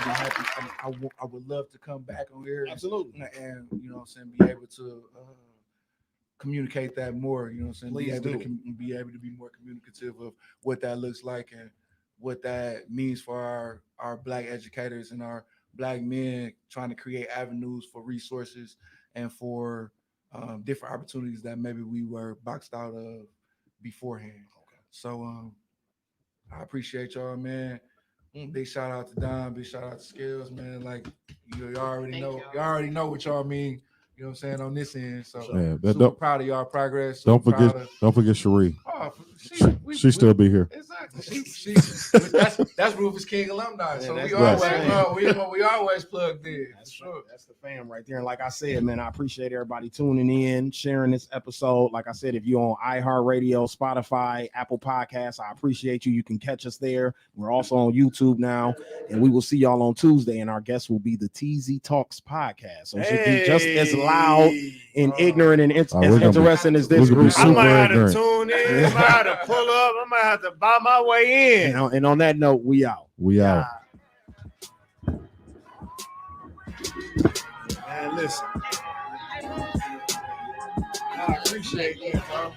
happy. I would love to come back on here. Absolutely. And be able to communicate that more. You know what I'm saying? Be able to be more communicative of what that looks like and what that means for our Black educators and our Black men trying to create avenues for resources and for different opportunities that maybe we were boxed out of beforehand. So I appreciate y'all, man. Big shout out to Don, big shout out to Skills, man. Like you already know, you already know what y'all mean. You know what I'm saying on this end. So super proud of y'all progress. Don't forget Cherie. Oh, she still be here. Exactly. That's Rufus King alumni. So we always plugged in. That's the fam right there. And like I said, man, I appreciate everybody tuning in, sharing this episode. Like I said, if you're on iHeartRadio, Spotify, Apple Podcasts, I appreciate you. You can catch us there. We're also on YouTube now, and we will see y'all on Tuesday. And our guest will be the TZ Talks podcast. So it should be just as loud and ignorant and as interesting as this group. I might have to tune in. I might have to pull up. I might have to buy my way in. And on that note, we out. Man, listen. I appreciate you, bro.